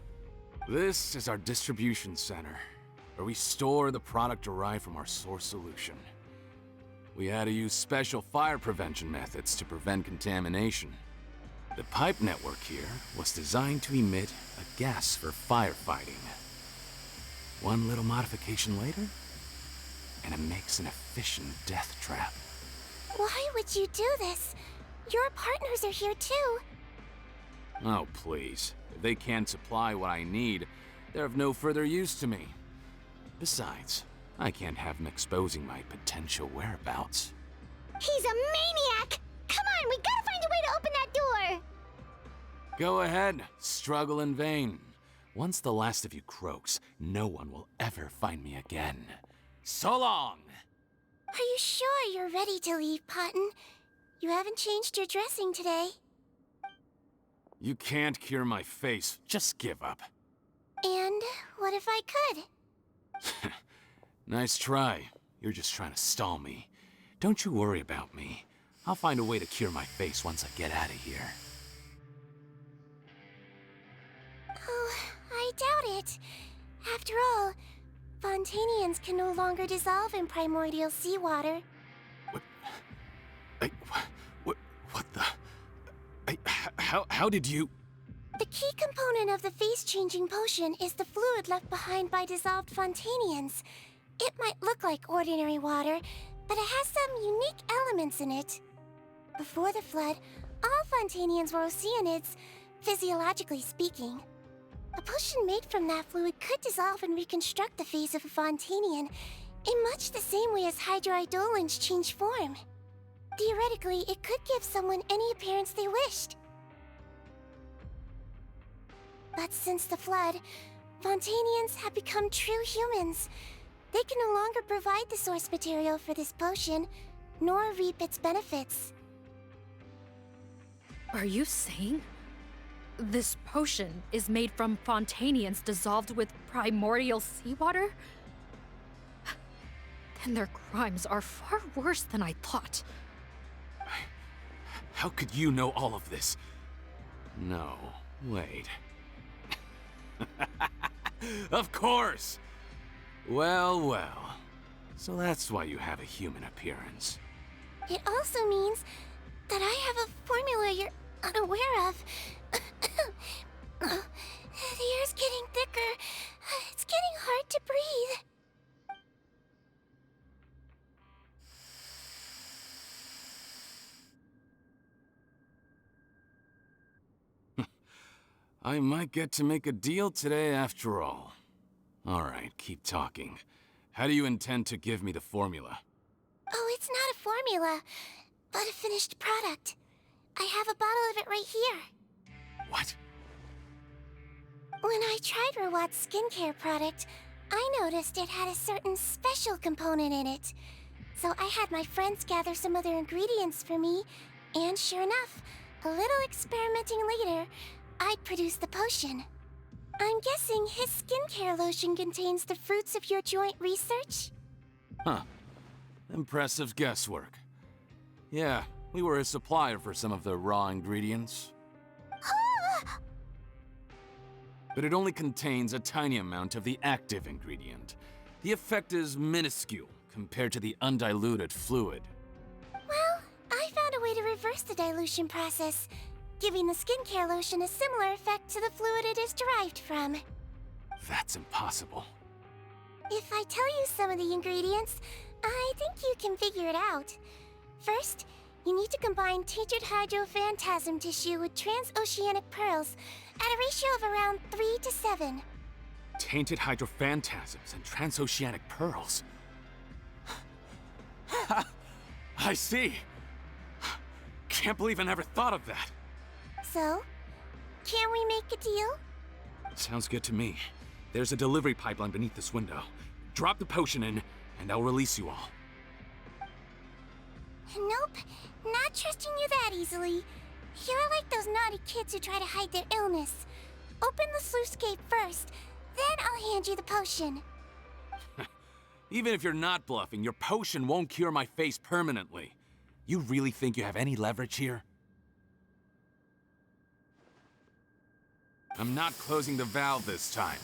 This is our distribution center, where we store the product derived from our source solution. We had to use special fire prevention methods to prevent contamination. The pipe network here was designed to emit a gas for firefighting. One little modification later, and it makes an efficient death trap. Why would you do this? Your partners are here too. Oh, please. If they can't supply what I need, they're of no further use to me. Besides, I can't have them exposing my potential whereabouts. He's a maniac! Come on, we gotta find a way to open that door! Go ahead, struggle in vain. Once the last of you croaks, no one will ever find me again. So long! Are you sure you're ready to leave, Potten? You haven't changed your dressing today. You can't cure my face, just give up. And what if I could? Nice try. You're just trying to stall me. Don't you worry about me. I'll find a way to cure my face once I get out of here. Oh, I doubt it. After all, Fontanians can no longer dissolve in primordial seawater. What the... How did you... The key component of the face-changing potion is the fluid left behind by dissolved Fontanians. It might look like ordinary water, but it has some unique elements in it. Before the flood, all Fontanians were oceanids, physiologically speaking. A potion made from that fluid could dissolve and reconstruct the face of a Fontanian in much the same way as hydroidolins change form. Theoretically, it could give someone any appearance they wished. But since the flood, Fontanians have become true humans. They can no longer provide the source material for this potion, nor reap its benefits. Are you saying this potion is made from Fontanians dissolved with primordial seawater? Then their crimes are far worse than I thought. How could you know all of this? No, wait. Of course! Well. So that's why you have a human appearance. It also means that I have a formula you're unaware of. The air's getting thicker. It's getting hard to breathe. I might get to make a deal today after all. Alright, keep talking. How do you intend to give me the formula? Oh, it's not a formula, but a finished product. I have a bottle of it right here. What? When I tried Rawat's skincare product, I noticed it had a certain special component in it. So I had my friends gather some other ingredients for me, and sure enough, a little experimenting later, I'd produced the potion. I'm guessing his skincare lotion contains the fruits of your joint research? Huh. Impressive guesswork. Yeah, we were a supplier for some of the raw ingredients. But it only contains a tiny amount of the active ingredient. The effect is minuscule compared to the undiluted fluid. Well, I found a way to reverse the dilution process, giving the skincare lotion a similar effect to the fluid it is derived from. That's impossible. If I tell you some of the ingredients, I think you can figure it out. First, you need to combine tainted hydrophantasm tissue with transoceanic pearls at a ratio of around 3 to 7. Tainted hydrophantasms and transoceanic pearls. I see. Can't believe I never thought of that. So, can we make a deal? Sounds good to me. There's a delivery pipeline beneath this window. Drop the potion in, and I'll release you all. Nope, not trusting you that easily. You're like those naughty kids who try to hide their illness. Open the sluice gate first, then I'll hand you the potion. Even if you're not bluffing, your potion won't cure my face permanently. You really think you have any leverage here? I'm not closing the valve this time.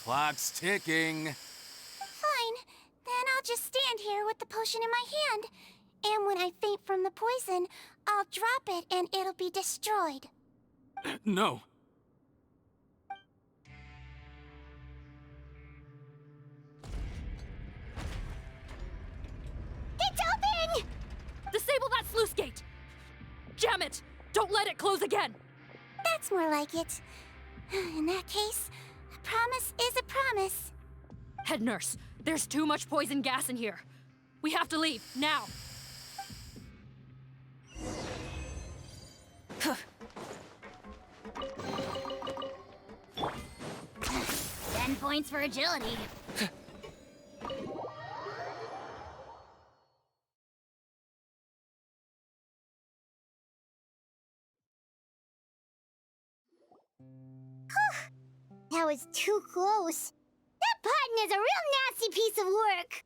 Clock's ticking. Fine, then I'll just stand here with the potion in my hand. And when I faint from the poison, I'll drop it and it'll be destroyed. No. It's open! Disable that sluice gate! Jam it! Don't let it close again! That's more like it. In that case, a promise is a promise. Head nurse, there's too much poison gas in here. We have to leave, now! 10 points for agility. That was too close. That button is a real nasty piece of work.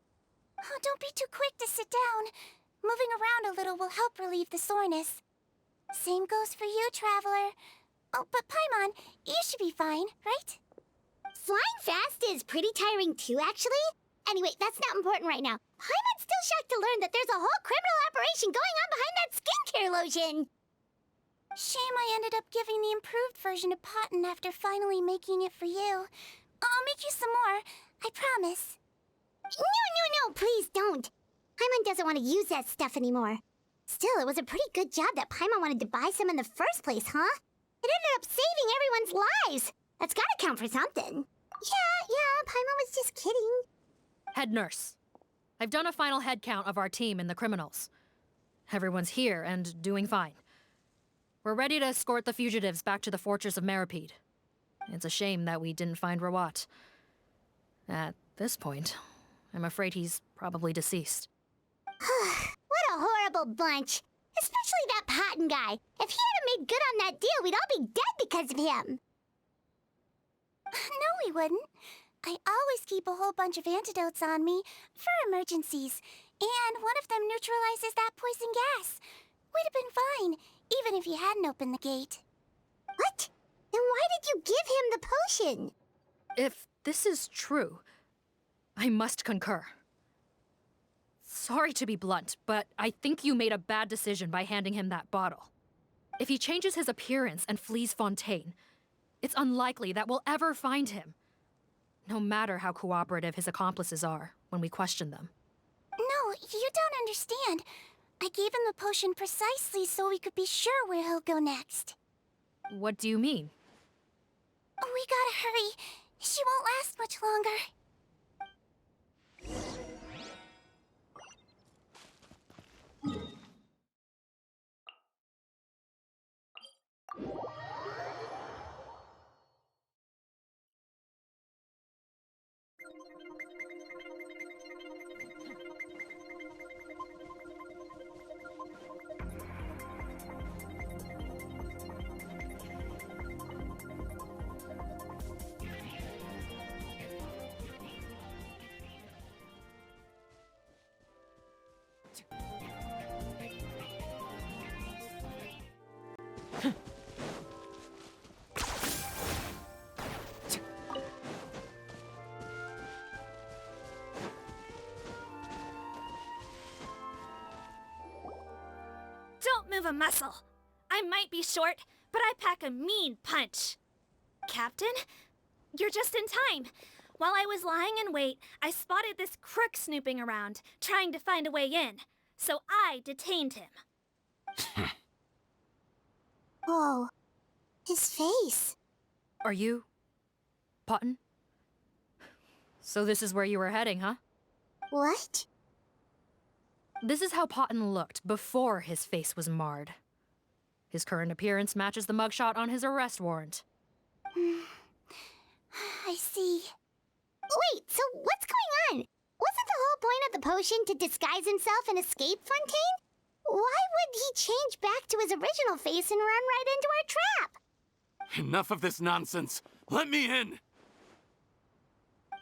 Oh, don't be too quick to sit down. Moving around a little will help relieve the soreness. Same goes for you, Traveler. Oh, but Paimon, you should be fine, right? Flying fast is pretty tiring too, actually. Anyway, that's not important right now. Paimon's still shocked to learn that there's a whole criminal operation going on behind that skincare lotion. Shame I ended up giving the improved version to Potten after finally making it for you. I'll make you some more, I promise. No, please don't. Paimon doesn't want to use that stuff anymore. Still, it was a pretty good job that Paimon wanted to buy some in the first place, huh? It ended up saving everyone's lives. That's gotta count for something. Yeah, Paimon was just kidding. Head nurse, I've done a final head count of our team and the criminals. Everyone's here and doing fine. We're ready to escort the fugitives back to the fortress of Meripede. It's a shame that we didn't find Rawat. At this point, I'm afraid he's probably deceased. What a horrible bunch. Especially that Potten guy. If he hadn't made good on that deal, we'd all be dead because of him. No, we wouldn't. I always keep a whole bunch of antidotes on me for emergencies, and one of them neutralizes that poison gas. We'd have been fine, even if you hadn't opened the gate. What? Then why did you give him the potion? If this is true, I must concur. Sorry to be blunt, but I think you made a bad decision by handing him that bottle. If he changes his appearance and flees Fontaine, it's unlikely that we'll ever find him. No matter how cooperative his accomplices are when we question them. No, you don't understand. I gave him the potion precisely so we could be sure where he'll go next. What do you mean? We gotta hurry. She won't last much longer. move a muscle. I might be short, but I pack a mean punch. Captain, you're just in time. While I was lying in wait, I spotted this crook snooping around, trying to find a way in. So I detained him. Whoa. His face. Are you... Potton? So this is where you were heading, huh? What? This is how Potton looked before his face was marred. His current appearance matches the mugshot on his arrest warrant. I see. Wait, so what's going on? Wasn't the whole point of the potion to disguise himself and escape Fontaine? Why would he change back to his original face and run right into our trap? Enough of this nonsense. Let me in.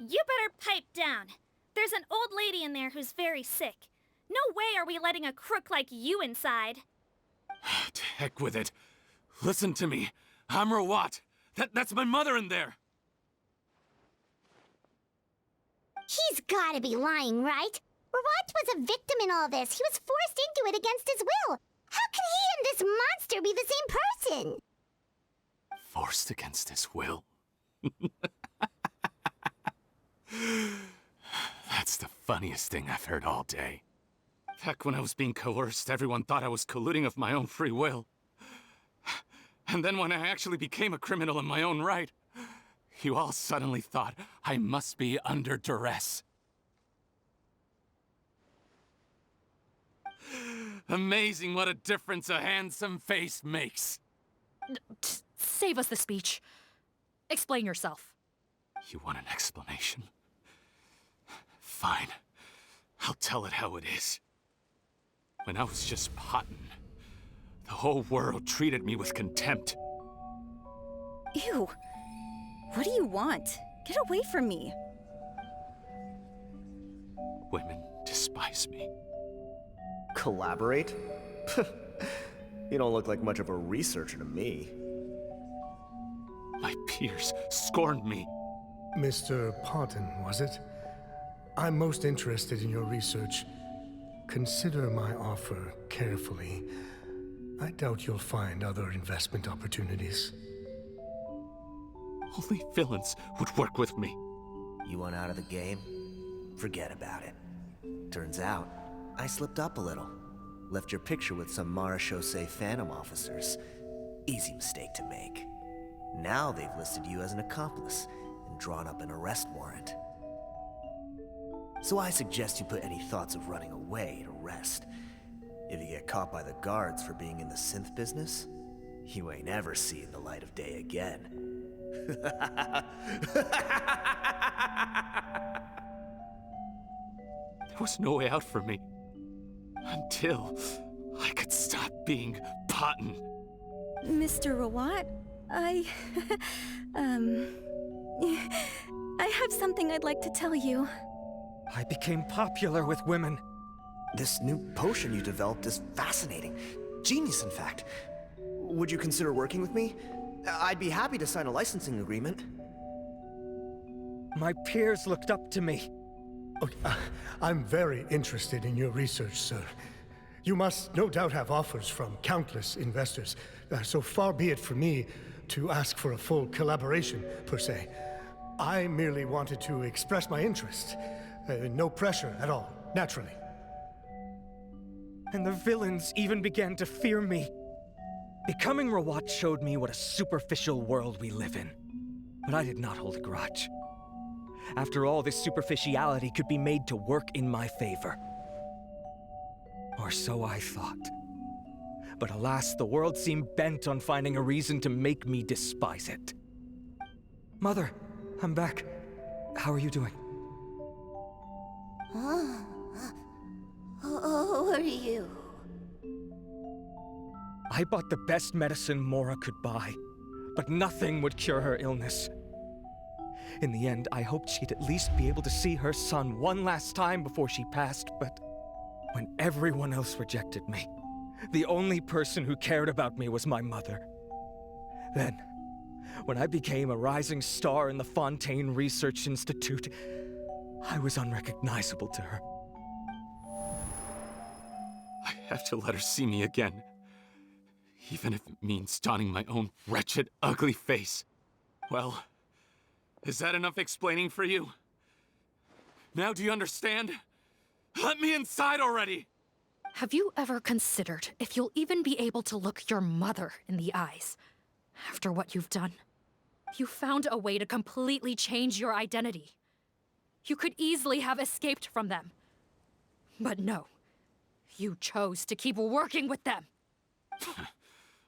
You better pipe down. There's an old lady in there who's very sick. No way are we letting a crook like you inside. To heck with it. Listen to me. I'm Rawat. That's my mother in there. He's gotta be lying, right? Rawat was a victim in all this. He was forced into it against his will. How could he and this monster be the same person? Forced against his will? That's the funniest thing I've heard all day. Heck, when I was being coerced, everyone thought I was colluding of my own free will. And then when I actually became a criminal in my own right, you all suddenly thought I must be under duress. Amazing what a difference a handsome face makes. Save us the speech. Explain yourself. You want an explanation? Fine. I'll tell it how it is. When I was just Potton, the whole world treated me with contempt. Ew. What do you want? Get away from me. Women despise me. Collaborate? You don't look like much of a researcher to me. My peers scorned me. Mr. Potton, was it? I'm most interested in your research. Consider my offer carefully. I doubt you'll find other investment opportunities. Only villains would work with me. You want out of the game? Forget about it. Turns out, I slipped up a little. Left your picture with some Marechaussee Phantom officers. Easy mistake to make. Now they've listed you as an accomplice and drawn up an arrest warrant. So I suggest you put any thoughts of running away to rest. If you get caught by the guards for being in the synth business, you ain't ever seeing the light of day again. There was no way out for me. Until I could stop being Potton. Mr. Rawat, I have something I'd like to tell you. I became popular with women. This new potion you developed is fascinating. Genius, in fact. Would you consider working with me? I'd be happy to sign a licensing agreement. My peers looked up to me. I'm very interested in your research, sir. You must no doubt have offers from countless investors, so far be it from me to ask for a full collaboration, per se. I merely wanted to express my interest. No pressure at all, naturally. And the villains even began to fear me. Becoming Rawat showed me what a superficial world we live in. But I did not hold a grudge. After all, this superficiality could be made to work in my favor. Or so I thought. But alas, the world seemed bent on finding a reason to make me despise it. Mother, I'm back. How are you doing? Who are you? I bought the best medicine Mora could buy, but nothing would cure her illness. In the end, I hoped she'd at least be able to see her son one last time before she passed, but when everyone else rejected me, the only person who cared about me was my mother. Then, when I became a rising star in the Fontaine Research Institute, I was unrecognizable to her. I have to let her see me again. Even if it means donning my own wretched, ugly face. Well, is that enough explaining for you? Now do you understand? Let me inside already! Have you ever considered if you'll even be able to look your mother in the eyes after what you've done? You found a way to completely change your identity. You could easily have escaped from them. But no, you chose to keep working with them.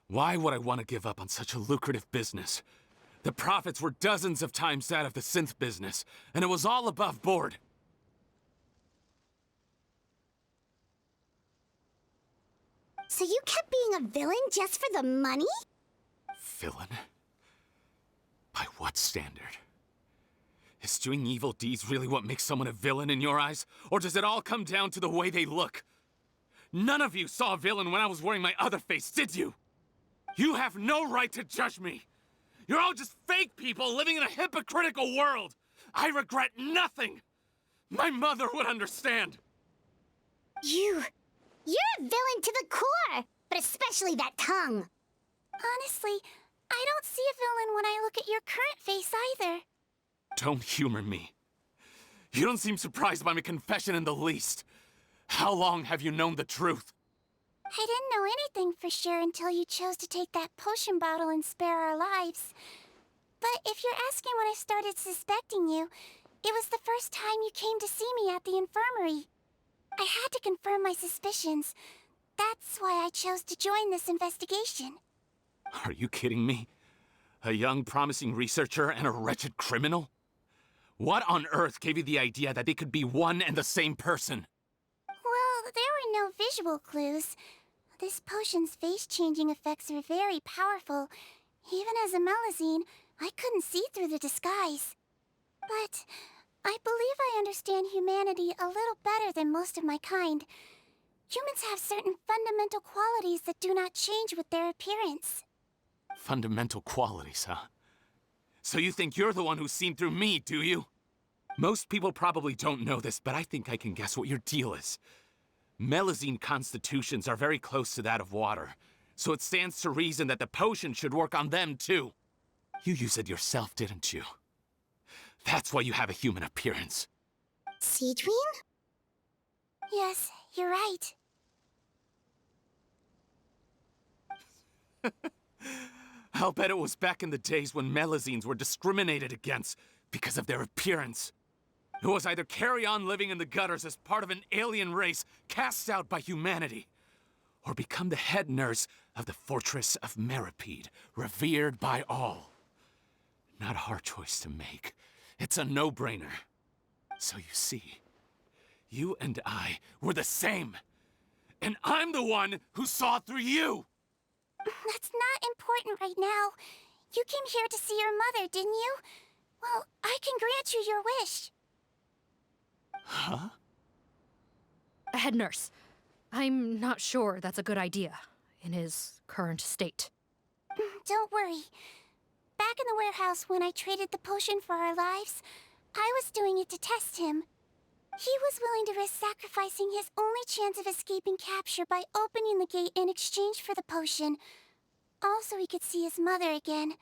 Why would I want to give up on such a lucrative business? The profits were dozens of times that of the synth business, and it was all above board. So you kept being a villain just for the money? Villain? By what standard? Is doing evil deeds really what makes someone a villain in your eyes? Or does it all come down to the way they look? None of you saw a villain when I was wearing my other face, did you? You have no right to judge me! You're all just fake people living in a hypocritical world! I regret nothing! My mother would understand! You're a villain to the core! But especially that tongue! Honestly, I don't see a villain when I look at your current face either. Don't humor me. You don't seem surprised by my confession in the least. How long have you known the truth? I didn't know anything for sure until you chose to take that potion bottle and spare our lives. But if you're asking when I started suspecting you, it was the first time you came to see me at the infirmary. I had to confirm my suspicions. That's why I chose to join this investigation. Are you kidding me? A young, promising researcher and a wretched criminal? What on earth gave you the idea that they could be one and the same person? Well, there were no visual clues. This potion's face-changing effects are very powerful. Even as a Melazine, I couldn't see through the disguise. But I believe I understand humanity a little better than most of my kind. Humans have certain fundamental qualities that do not change with their appearance. Fundamental qualities, huh? So you think you're the one who's seen through me, do you? Most people probably don't know this, but I think I can guess what your deal is. Melazine constitutions are very close to that of water, so it stands to reason that the potion should work on them too. You used it yourself, didn't you? That's why you have a human appearance. Cedrine? Yes, you're right. I'll bet it was back in the days when Melazines were discriminated against because of their appearance. It was either carry on living in the gutters as part of an alien race cast out by humanity, or become the head nurse of the fortress of Meripede, revered by all. Not a hard choice to make. It's a no-brainer. So you see, you and I were the same. And I'm the one who saw through you! That's not important right now. You came here to see your mother, didn't you? Well, I can grant you your wish. Huh? Head nurse, I'm not sure that's a good idea in his current state. Don't worry. Back in the warehouse when I traded the potion for our lives, I was doing it to test him. He was willing to risk sacrificing his only chance of escaping capture by opening the gate in exchange for the potion. Also, he could see his mother again.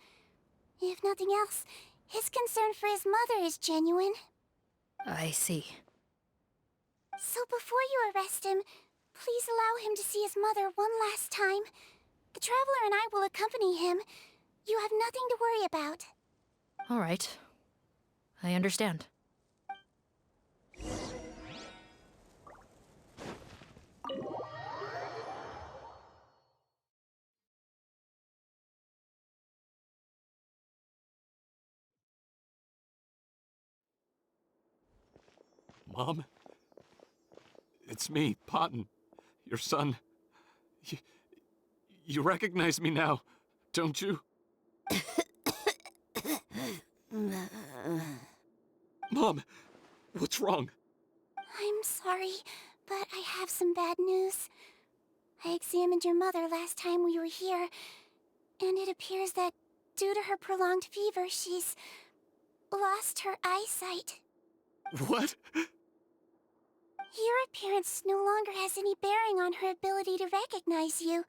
If nothing else, his concern for his mother is genuine. I see. So before you arrest him, please allow him to see his mother one last time. The Traveler and I will accompany him. You have nothing to worry about. All right. I understand. Mom? It's me, Potton, your son. You recognize me now, don't you? Mom, what's wrong? I'm sorry, but I have some bad news. I examined your mother last time we were here, and it appears that due to her prolonged fever, she's lost her eyesight. What? Your appearance no longer has any bearing on her ability to recognize you.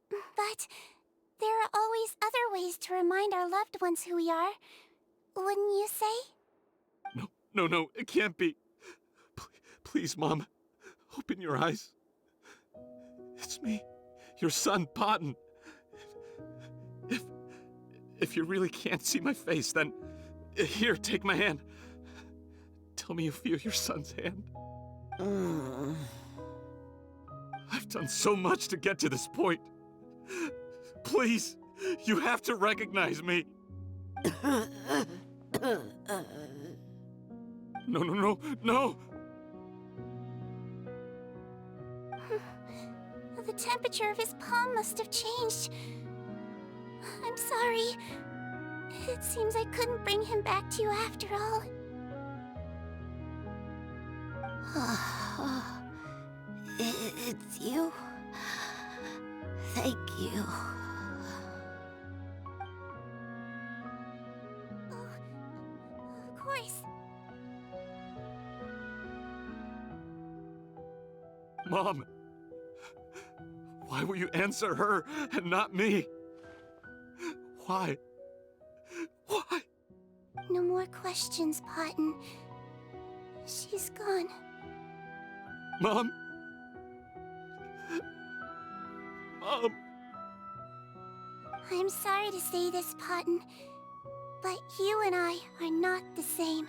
But there are always other ways to remind our loved ones who we are. Wouldn't you say? No, it can't be. Please, Mom, open your eyes. It's me, your son, Potton. If you really can't see my face, then here, take my hand. Tell me you feel your son's hand. I've done so much to get to this point. Please, you have to recognize me. No. The temperature of his palm must have changed. I'm sorry. It seems I couldn't bring him back to you after all. It's you. Thank you. Of course. Mom, why will you answer her and not me? Why? No more questions, Potton. She's gone. Mom? I'm sorry to say this, Potton, but you and I are not the same.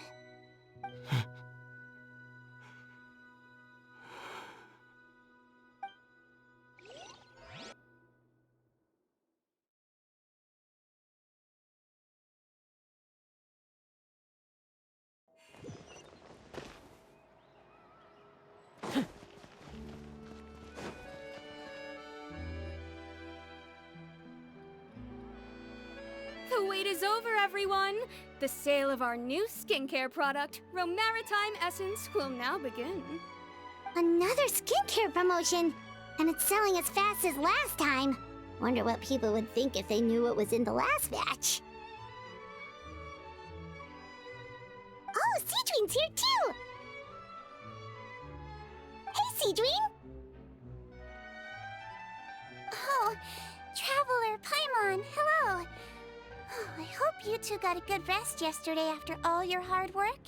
The wait is over, everyone! The sale of our new skincare product, Romaritime Essence, will now begin. Another skincare promotion! And it's selling as fast as last time. Wonder what people would think if they knew what was in the last batch. Oh, Seedween's here too! Hey, Seedween! Oh, Traveler Paimon, hello! Oh, I hope you two got a good rest yesterday after all your hard work.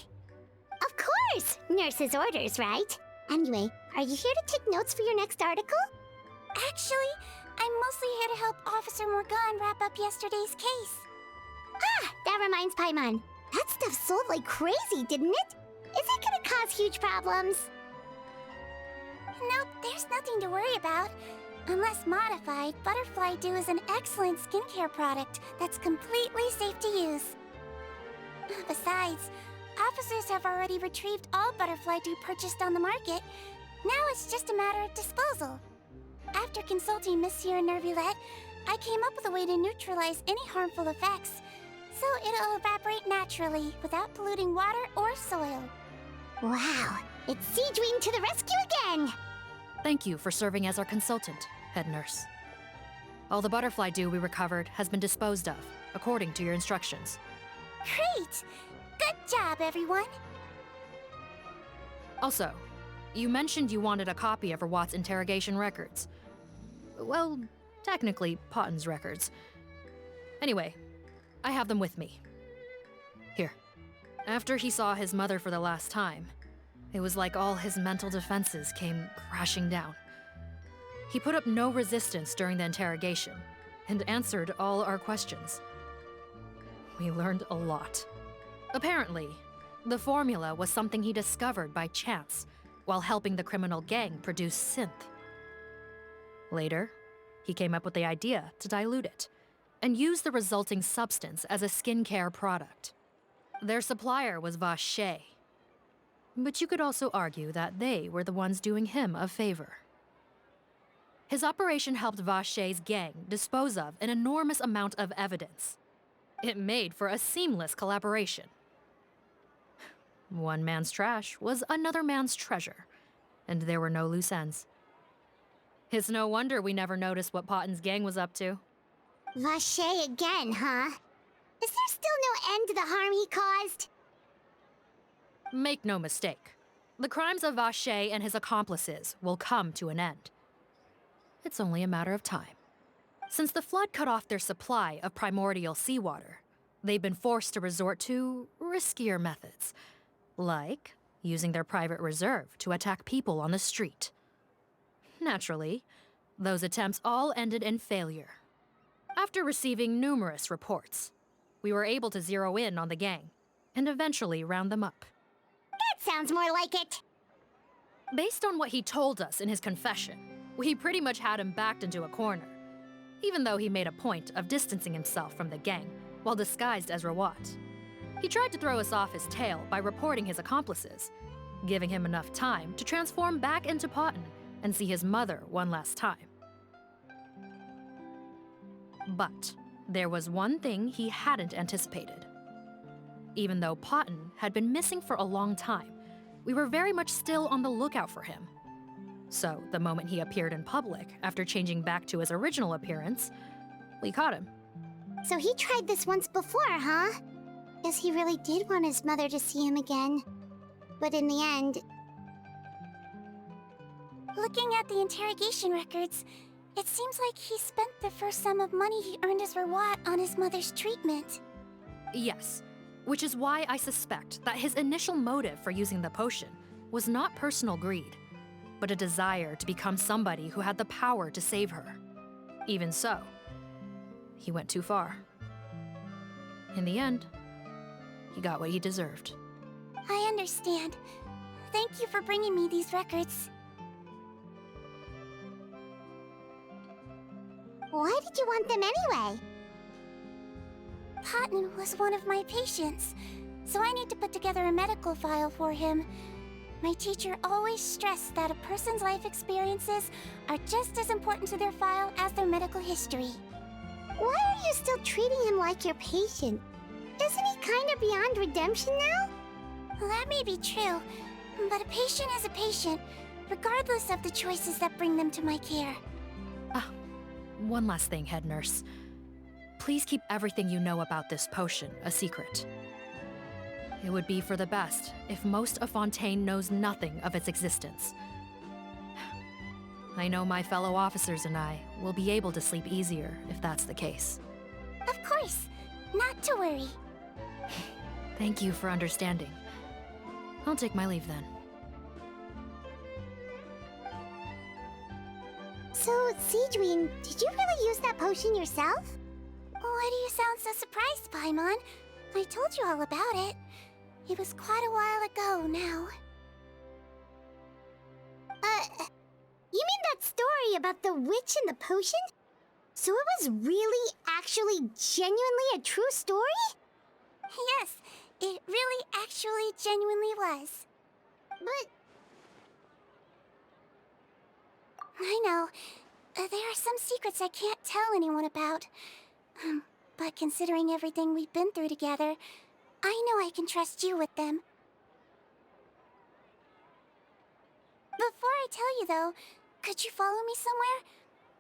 Of course! Nurse's orders, right? Anyway, are you here to take notes for your next article? Actually, I'm mostly here to help Officer Morgan wrap up yesterday's case. Ah, that reminds Paimon. That stuff sold like crazy, didn't it? Is it gonna cause huge problems? Nope, there's nothing to worry about. Unless modified, Butterfly Dew is an excellent skincare product that's completely safe to use. Besides, officers have already retrieved all Butterfly Dew purchased on the market. Now it's just a matter of disposal. After consulting Monsieur Nervulette, I came up with a way to neutralize any harmful effects, so it'll evaporate naturally without polluting water or soil. Wow, it's Seedween to the rescue again! Thank you for serving as our consultant, head nurse. All the butterfly dew we recovered has been disposed of, according to your instructions. Great! Good job, everyone! Also, you mentioned you wanted a copy of Rawat's interrogation records. Well, technically, Potton's records. Anyway, I have them with me. Here. After he saw his mother for the last time, it was like all his mental defenses came crashing down. He put up no resistance during the interrogation, and answered all our questions. We learned a lot. Apparently, the formula was something he discovered by chance while helping the criminal gang produce synth. Later, he came up with the idea to dilute it and use the resulting substance as a skincare product. Their supplier was Vache, but you could also argue that they were the ones doing him a favor. His operation helped Vache's gang dispose of an enormous amount of evidence. It made for a seamless collaboration. One man's trash was another man's treasure, and there were no loose ends. It's no wonder we never noticed what Potton's gang was up to. Vache again, huh? Is there still no end to the harm he caused? Make no mistake, the crimes of Vache and his accomplices will come to an end. It's only a matter of time. Since the flood cut off their supply of primordial seawater, they've been forced to resort to riskier methods, like using their private reserve to attack people on the street. Naturally, those attempts all ended in failure. After receiving numerous reports, we were able to zero in on the gang and eventually round them up. That sounds more like it. Based on what he told us in his confession, we pretty much had him backed into a corner, even though he made a point of distancing himself from the gang while disguised as Rawat. He tried to throw us off his tail by reporting his accomplices, giving him enough time to transform back into Potton and see his mother one last time. But there was one thing he hadn't anticipated. Even though Potton had been missing for a long time, we were very much still on the lookout for him. So the moment he appeared in public after changing back to his original appearance, we caught him. So he tried this once before, huh? Guess he really did want his mother to see him again. But in the end... Looking at the interrogation records, it seems like he spent the first sum of money he earned as Rawat on his mother's treatment. Yes, which is why I suspect that his initial motive for using the potion was not personal greed, but a desire to become somebody who had the power to save her. Even so, he went too far. In the end, he got what he deserved. I understand. Thank you for bringing me these records. Why did you want them anyway? Potton was one of my patients, so I need to put together a medical file for him. My teacher always stressed that a person's life experiences are just as important to their file as their medical history. Why are you still treating him like your patient? Isn't he kind of beyond redemption now? Well, that may be true, but a patient is a patient, regardless of the choices that bring them to my care. One last thing, head nurse. Please keep everything you know about this potion a secret. It would be for the best if most of Fontaine knows nothing of its existence. I know my fellow officers and I will be able to sleep easier if that's the case. Of course, not to worry. Thank you for understanding. I'll take my leave then. So, Seedween, did you really use that potion yourself? Why do you sound so surprised, Paimon? I told you all about it. It was quite a while ago now. You mean that story about the witch and the potion? So it was really, actually, genuinely a true story? Yes, it really actually genuinely was. But... I know. There are some secrets I can't tell anyone about. But considering everything we've been through together, I know I can trust you with them. Before I tell you, though, could you follow me somewhere?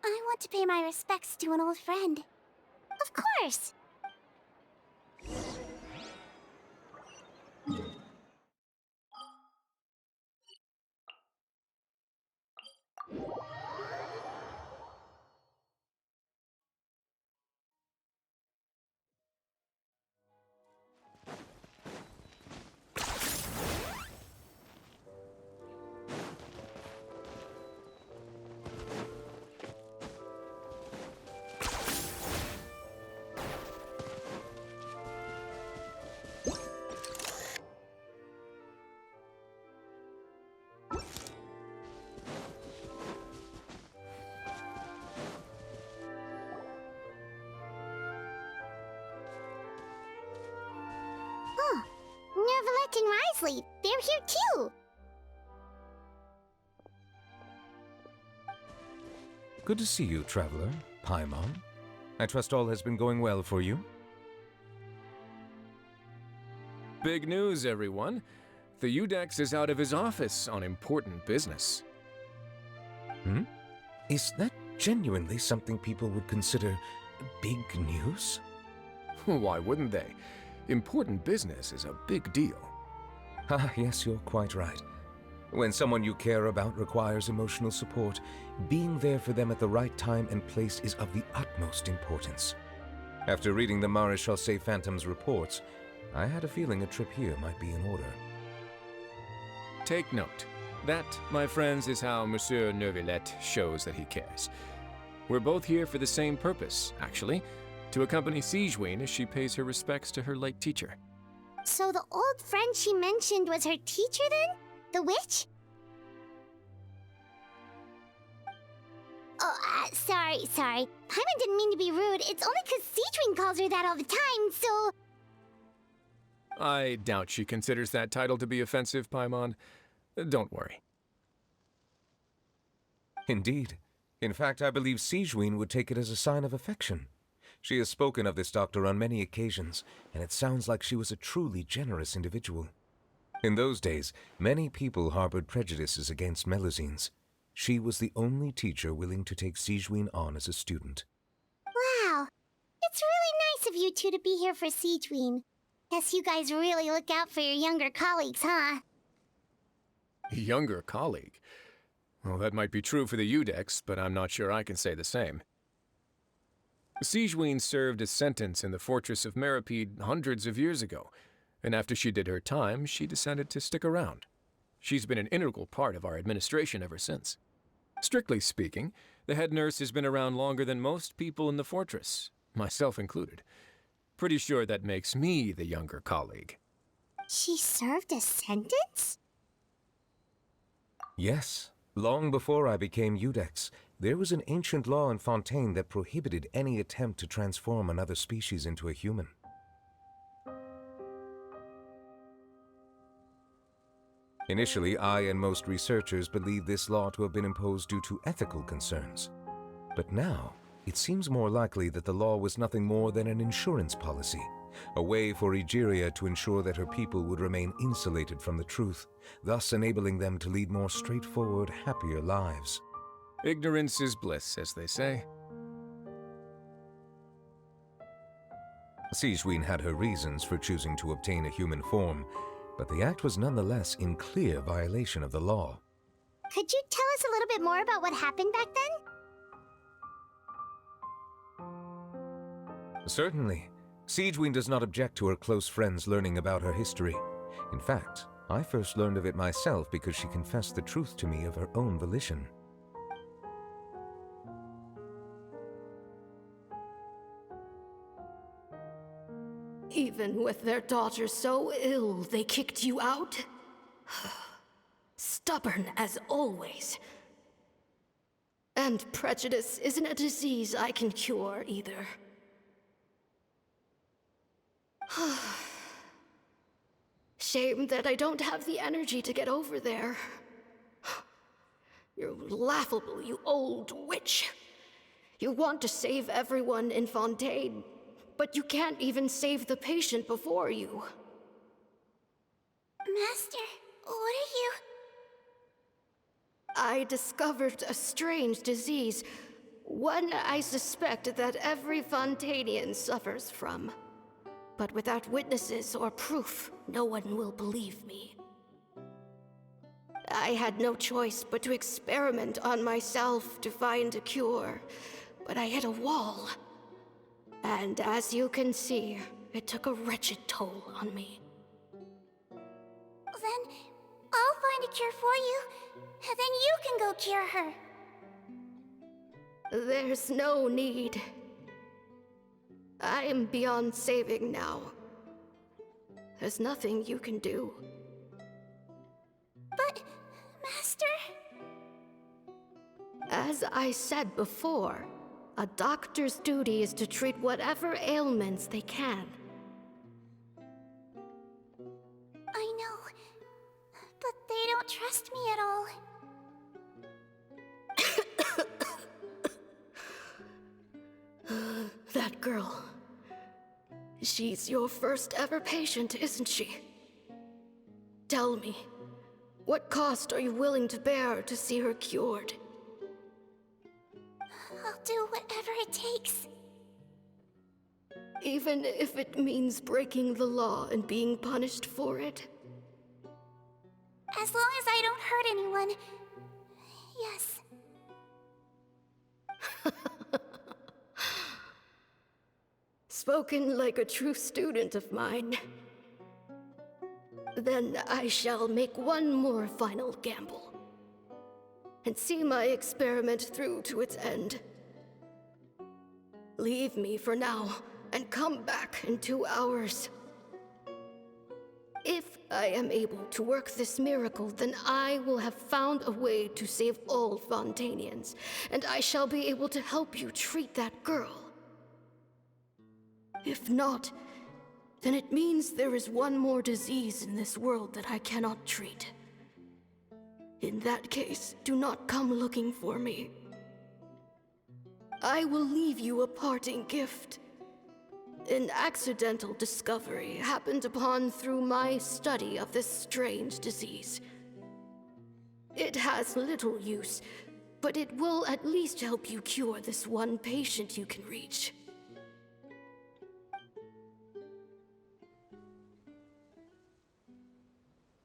I want to pay my respects to an old friend. Of course! Neverlet and Risley, they're here too! Good to see you, Traveler. Paimon. I trust all has been going well for you? Big news, everyone. The Udex is out of his office on important business. Hmm? Is that genuinely something people would consider big news? Why wouldn't they? Important business is a big deal. Ah, yes, you're quite right. When someone you care about requires emotional support, being there for them at the right time and place is of the utmost utmost importance. After reading the Maréchal Phantom's reports, I had a feeling a trip here might be in order. Take note. That, my friends, is how Monsieur Neuvillette shows that he cares. We're both here for the same purpose, actually, to accompany Sigewinne as she pays her respects to her late teacher. So the old friend she mentioned was her teacher then? The witch? Oh, sorry. Paimon didn't mean to be rude. It's only 'cause Sigewinne calls her that all the time, so... I doubt she considers that title to be offensive, Paimon. Don't worry. Indeed. In fact, I believe Sigewinne would take it as a sign of affection. She has spoken of this doctor on many occasions, and it sounds like she was a truly generous individual. In those days, many people harbored prejudices against Melusines. She was the only teacher willing to take Sigewinne on as a student. Wow. It's really nice of you two to be here for Sigewinne. Guess you guys really look out for your younger colleagues, huh? Younger colleague? Well, that might be true for the Udex, but I'm not sure I can say the same. Sigewinne served a sentence in the fortress of Meripede hundreds of years ago, and after she did her time, she decided to stick around. She's been an integral part of our administration ever since. Strictly speaking, the head nurse has been around longer than most people in the fortress, myself included. Pretty sure that makes me the younger colleague. She served a sentence? Yes. Long before I became Udex, there was an ancient law in Fontaine that prohibited any attempt to transform another species into a human. Initially, I and most researchers believed this law to have been imposed due to ethical concerns. But now, it seems more likely that the law was nothing more than an insurance policy, a way for Egeria to ensure that her people would remain insulated from the truth, thus enabling them to lead more straightforward, happier lives. Ignorance is bliss, as they say. Sigewinne had her reasons for choosing to obtain a human form, but the act was nonetheless in clear violation of the law. Could you tell us a little bit more about what happened back then? Certainly. Sigewinne does not object to her close friends learning about her history. In fact, I first learned of it myself because she confessed the truth to me of her own volition. Even with their daughter so ill, they kicked you out? Stubborn as always. And prejudice isn't a disease I can cure either. Shame that I don't have the energy to get over there. You're laughable, you old witch. You want to save everyone in Fontaine, but you can't even save the patient before you. Master, what are you... I discovered a strange disease, one I suspect that every Fontainian suffers from. But without witnesses or proof, no one will believe me. I had no choice but to experiment on myself to find a cure, but I hit a wall. And as you can see, it took a wretched toll on me. Then I'll find a cure for you, and then you can go cure her. There's no need. I am beyond saving now. There's nothing you can do. But, Master... As I said before, a doctor's duty is to treat whatever ailments they can. I know, but they don't trust me at all. That girl. She's your first ever patient, isn't she? Tell me, what cost are you willing to bear to see her cured? I'll do whatever it takes. Even if it means breaking the law and being punished for it? As long as I don't hurt anyone, yes. spoken like a true student of mine. Then I shall make one more final gamble, and see my experiment through to its end. Leave me for now, and come back in 2 hours. If I am able to work this miracle, then I will have found a way to save all Fontanians, and I shall be able to help you treat that girl. If not, then it means there is one more disease in this world that I cannot treat. In that case, do not come looking for me. I will leave you a parting gift. An accidental discovery happened upon through my study of this strange disease. It has little use, but it will at least help you cure this one patient you can reach.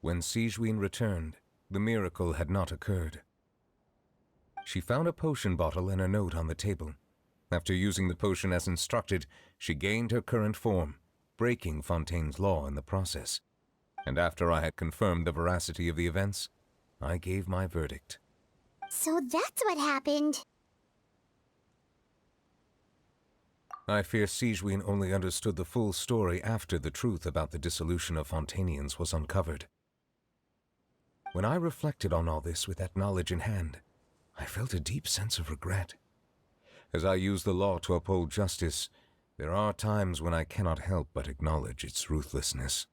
When Sigewinne returned, the miracle had not occurred. She found a potion bottle and a note on the table. After using the potion as instructed, she gained her current form, breaking Fontaine's law in the process. And after I had confirmed the veracity of the events, I gave my verdict. So that's what happened. I fear Sigewinne only understood the full story after the truth about the dissolution of Fontanians was uncovered. When I reflected on all this with that knowledge in hand, I felt a deep sense of regret. As I use the law to uphold justice, there are times when I cannot help but acknowledge its ruthlessness.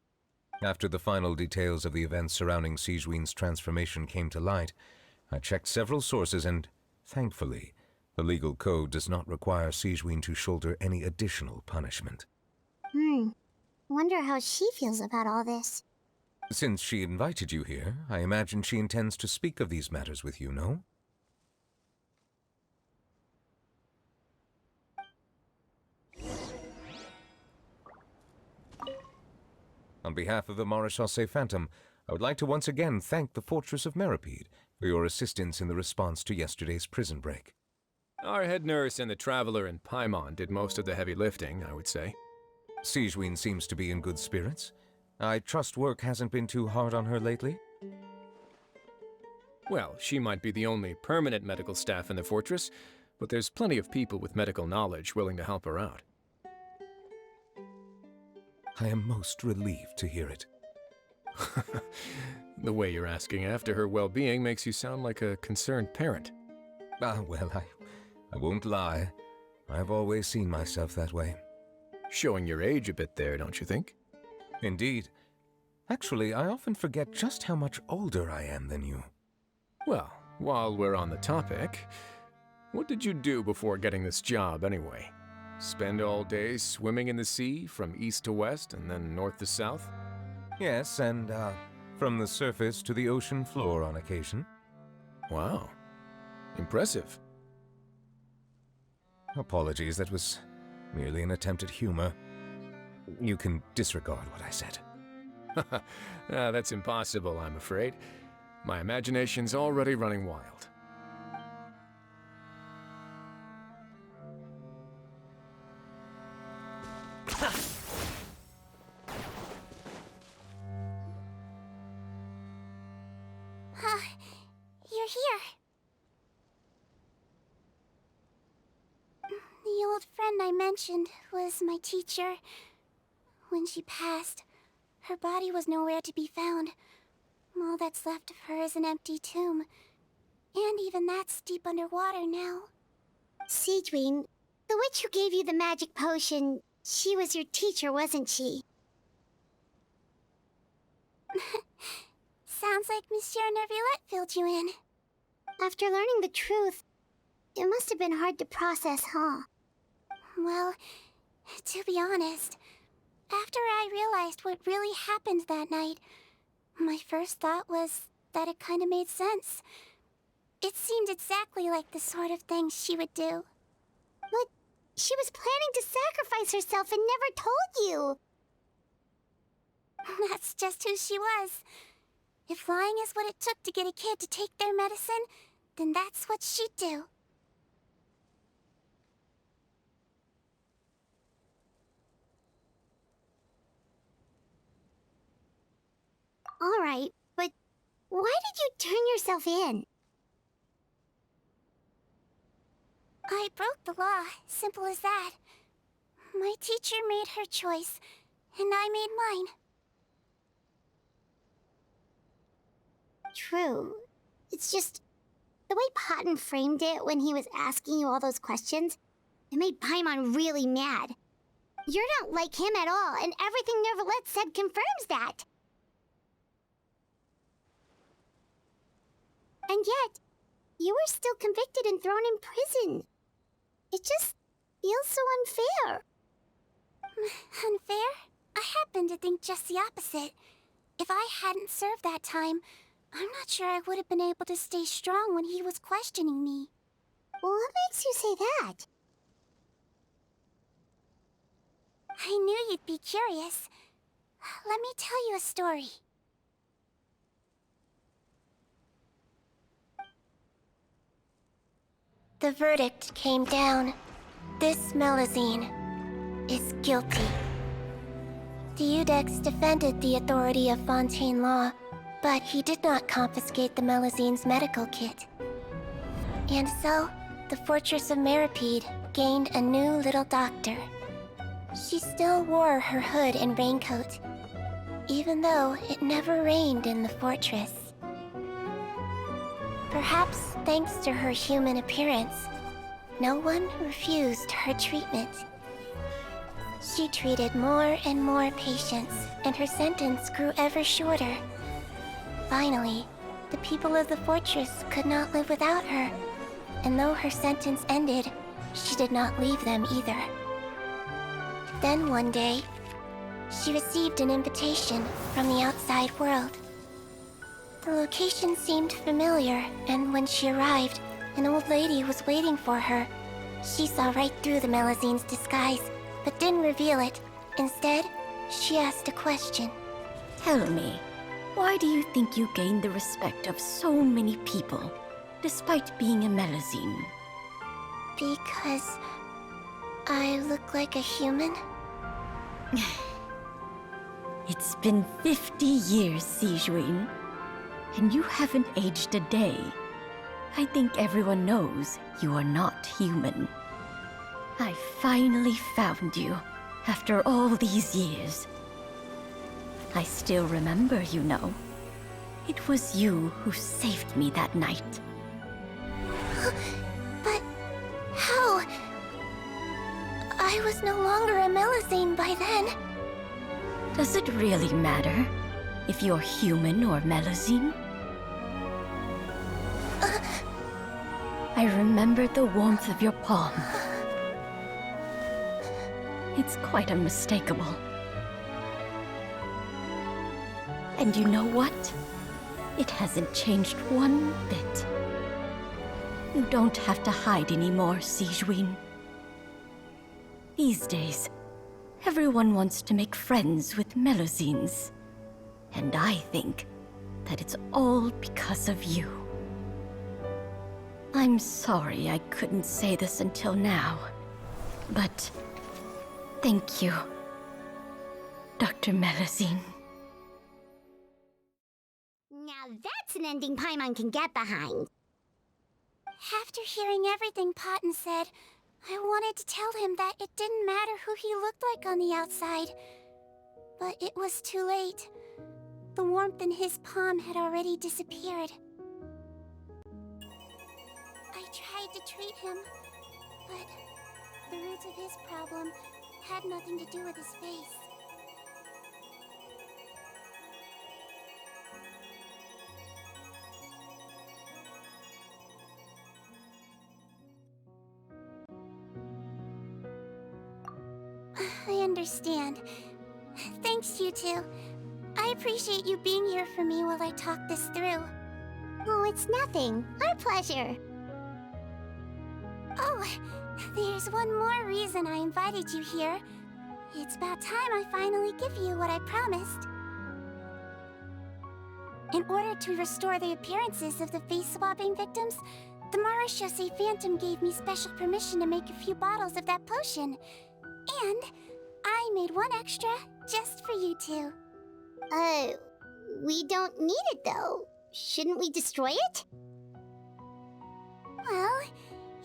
After the final details of the events surrounding Sigewinne's transformation came to light, I checked several sources and, thankfully, the legal code does not require Sigewinne to shoulder any additional punishment. Wonder how she feels about all this. Since she invited you here, I imagine she intends to speak of these matters with you, no? On behalf of the Maréchaussée Phantom, I would like to once again thank the Fortress of Meripede for your assistance in the response to yesterday's prison break. Our head nurse and the traveler in Paimon did most of the heavy lifting, I would say. Sigewinne seems to be in good spirits. I trust work hasn't been too hard on her lately? Well, she might be the only permanent medical staff in the fortress, but there's plenty of people with medical knowledge willing to help her out. I am most relieved to hear it. The way you're asking after her well-being makes you sound like a concerned parent. Well, I won't lie. I've always seen myself that way. Showing your age a bit there, don't you think? Indeed. Actually, I often forget just how much older I am than you. Well, while we're on the topic, what did you do before getting this job anyway? Spend all day swimming in the sea from east to west and then north to south? Yes, and from the surface to the ocean floor on occasion. Wow. Impressive. Apologies, that was merely an attempt at humor. You can disregard what I said. That's impossible, I'm afraid. My imagination's already running wild. You're here. The old friend I mentioned was my teacher. When she passed, her body was nowhere to be found. All that's left of her is an empty tomb. And even that's deep underwater now. Sigewinne, the witch who gave you the magic potion, she was your teacher, wasn't she? Sounds like Monsieur Neuvillette filled you in. After learning the truth, it must have been hard to process, huh? Well, to be honest, after I realized what really happened that night, my first thought was that it kind of made sense. It seemed exactly like the sort of thing she would do. But she was planning to sacrifice herself and never told you. That's just who she was. If lying is what it took to get a kid to take their medicine, then that's what she'd do. Alright, but why did you turn yourself in? I broke the law, simple as that. My teacher made her choice, and I made mine. True. It's just the way Patton framed it when he was asking you all those questions, it made Paimon really mad. You're not like him at all, and everything Neverlet said confirms that. And yet, you were still convicted and thrown in prison. It just feels so unfair. Unfair? I happen to think just the opposite. If I hadn't served that time, I'm not sure I would have been able to stay strong when he was questioning me. Well, what makes you say that? I knew you'd be curious. Let me tell you a story. The verdict came down. This Melazine is guilty. The Udex defended the authority of Fontaine Law, but he did not confiscate the Melazine's medical kit. And so, the Fortress of Meripede gained a new little doctor. She still wore her hood and raincoat, even though it never rained in the fortress. Perhaps thanks to her human appearance, no one refused her treatment. She treated more and more patients, and her sentence grew ever shorter. Finally, the people of the fortress could not live without her, and though her sentence ended, she did not leave them either. Then one day, she received an invitation from the outside world. The location seemed familiar, and when she arrived, an old lady was waiting for her. She saw right through the Melazine's disguise, but didn't reveal it. Instead, she asked a question. Tell me, why do you think you gained the respect of so many people, despite being a Melazine? Because I look like a human? It's been 50 years, Sijuin, and you haven't aged a day. I think everyone knows you are not human. I finally found you, after all these years. I still remember, you know. It was you who saved me that night. But how? I was no longer a Melazine by then. Does it really matter if you're human or Melazine? I remember the warmth of your palm. It's quite unmistakable. And you know what? It hasn't changed one bit. You don't have to hide anymore, Sijuin. These days, everyone wants to make friends with Melazines. And I think that it's all because of you. I'm sorry I couldn't say this until now, but thank you, Dr. Melazine. Now that's an ending Paimon can get behind. After hearing everything Patton said, I wanted to tell him that it didn't matter who he looked like on the outside. But it was too late. The warmth in his palm had already disappeared. I tried to treat him, but the roots of his problem had nothing to do with his face. I understand. Thanks, you two. I appreciate you being here for me while I talk this through. Oh, it's nothing. Our pleasure. Oh, there's one more reason I invited you here. It's about time I finally give you what I promised. In order to restore the appearances of the face-swapping victims, the Marechaussee Phantom gave me special permission to make a few bottles of that potion. And I made one extra just for you two. We don't need it, though. Shouldn't we destroy it? Well,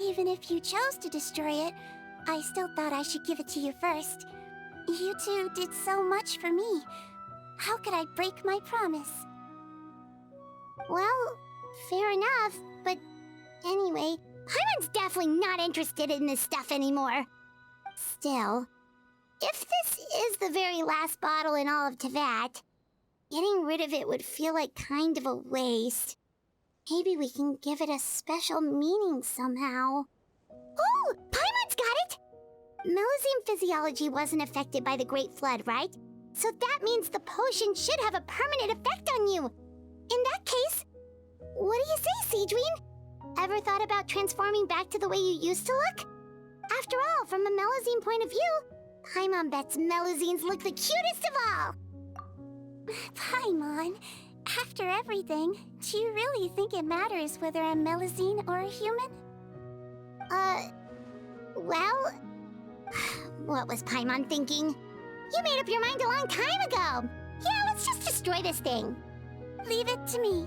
even if you chose to destroy it, I still thought I should give it to you first. You two did so much for me. How could I break my promise? Well, fair enough, but anyway, Paimon's definitely not interested in this stuff anymore. Still, if this is the very last bottle in all of Tevat, getting rid of it would feel like kind of a waste. Maybe we can give it a special meaning somehow. Oh, Paimon's got it! Melusine physiology wasn't affected by the Great Flood, right? So that means the potion should have a permanent effect on you. In that case, what do you say, Seedween? Ever thought about transforming back to the way you used to look? After all, from a Melusine point of view, Paimon bets Melusines look the cutest of all. Paimon, after everything, do you really think it matters whether I'm Melusine or a human? Well, what was Paimon thinking? You made up your mind a long time ago. Yeah, let's just destroy this thing. Leave it to me.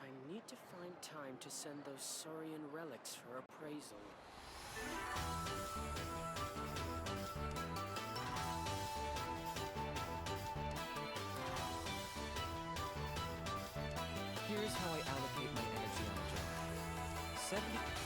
I need to find time to send those Saurian relics for appraisal. Here's how I allocate my energy on a job. 70%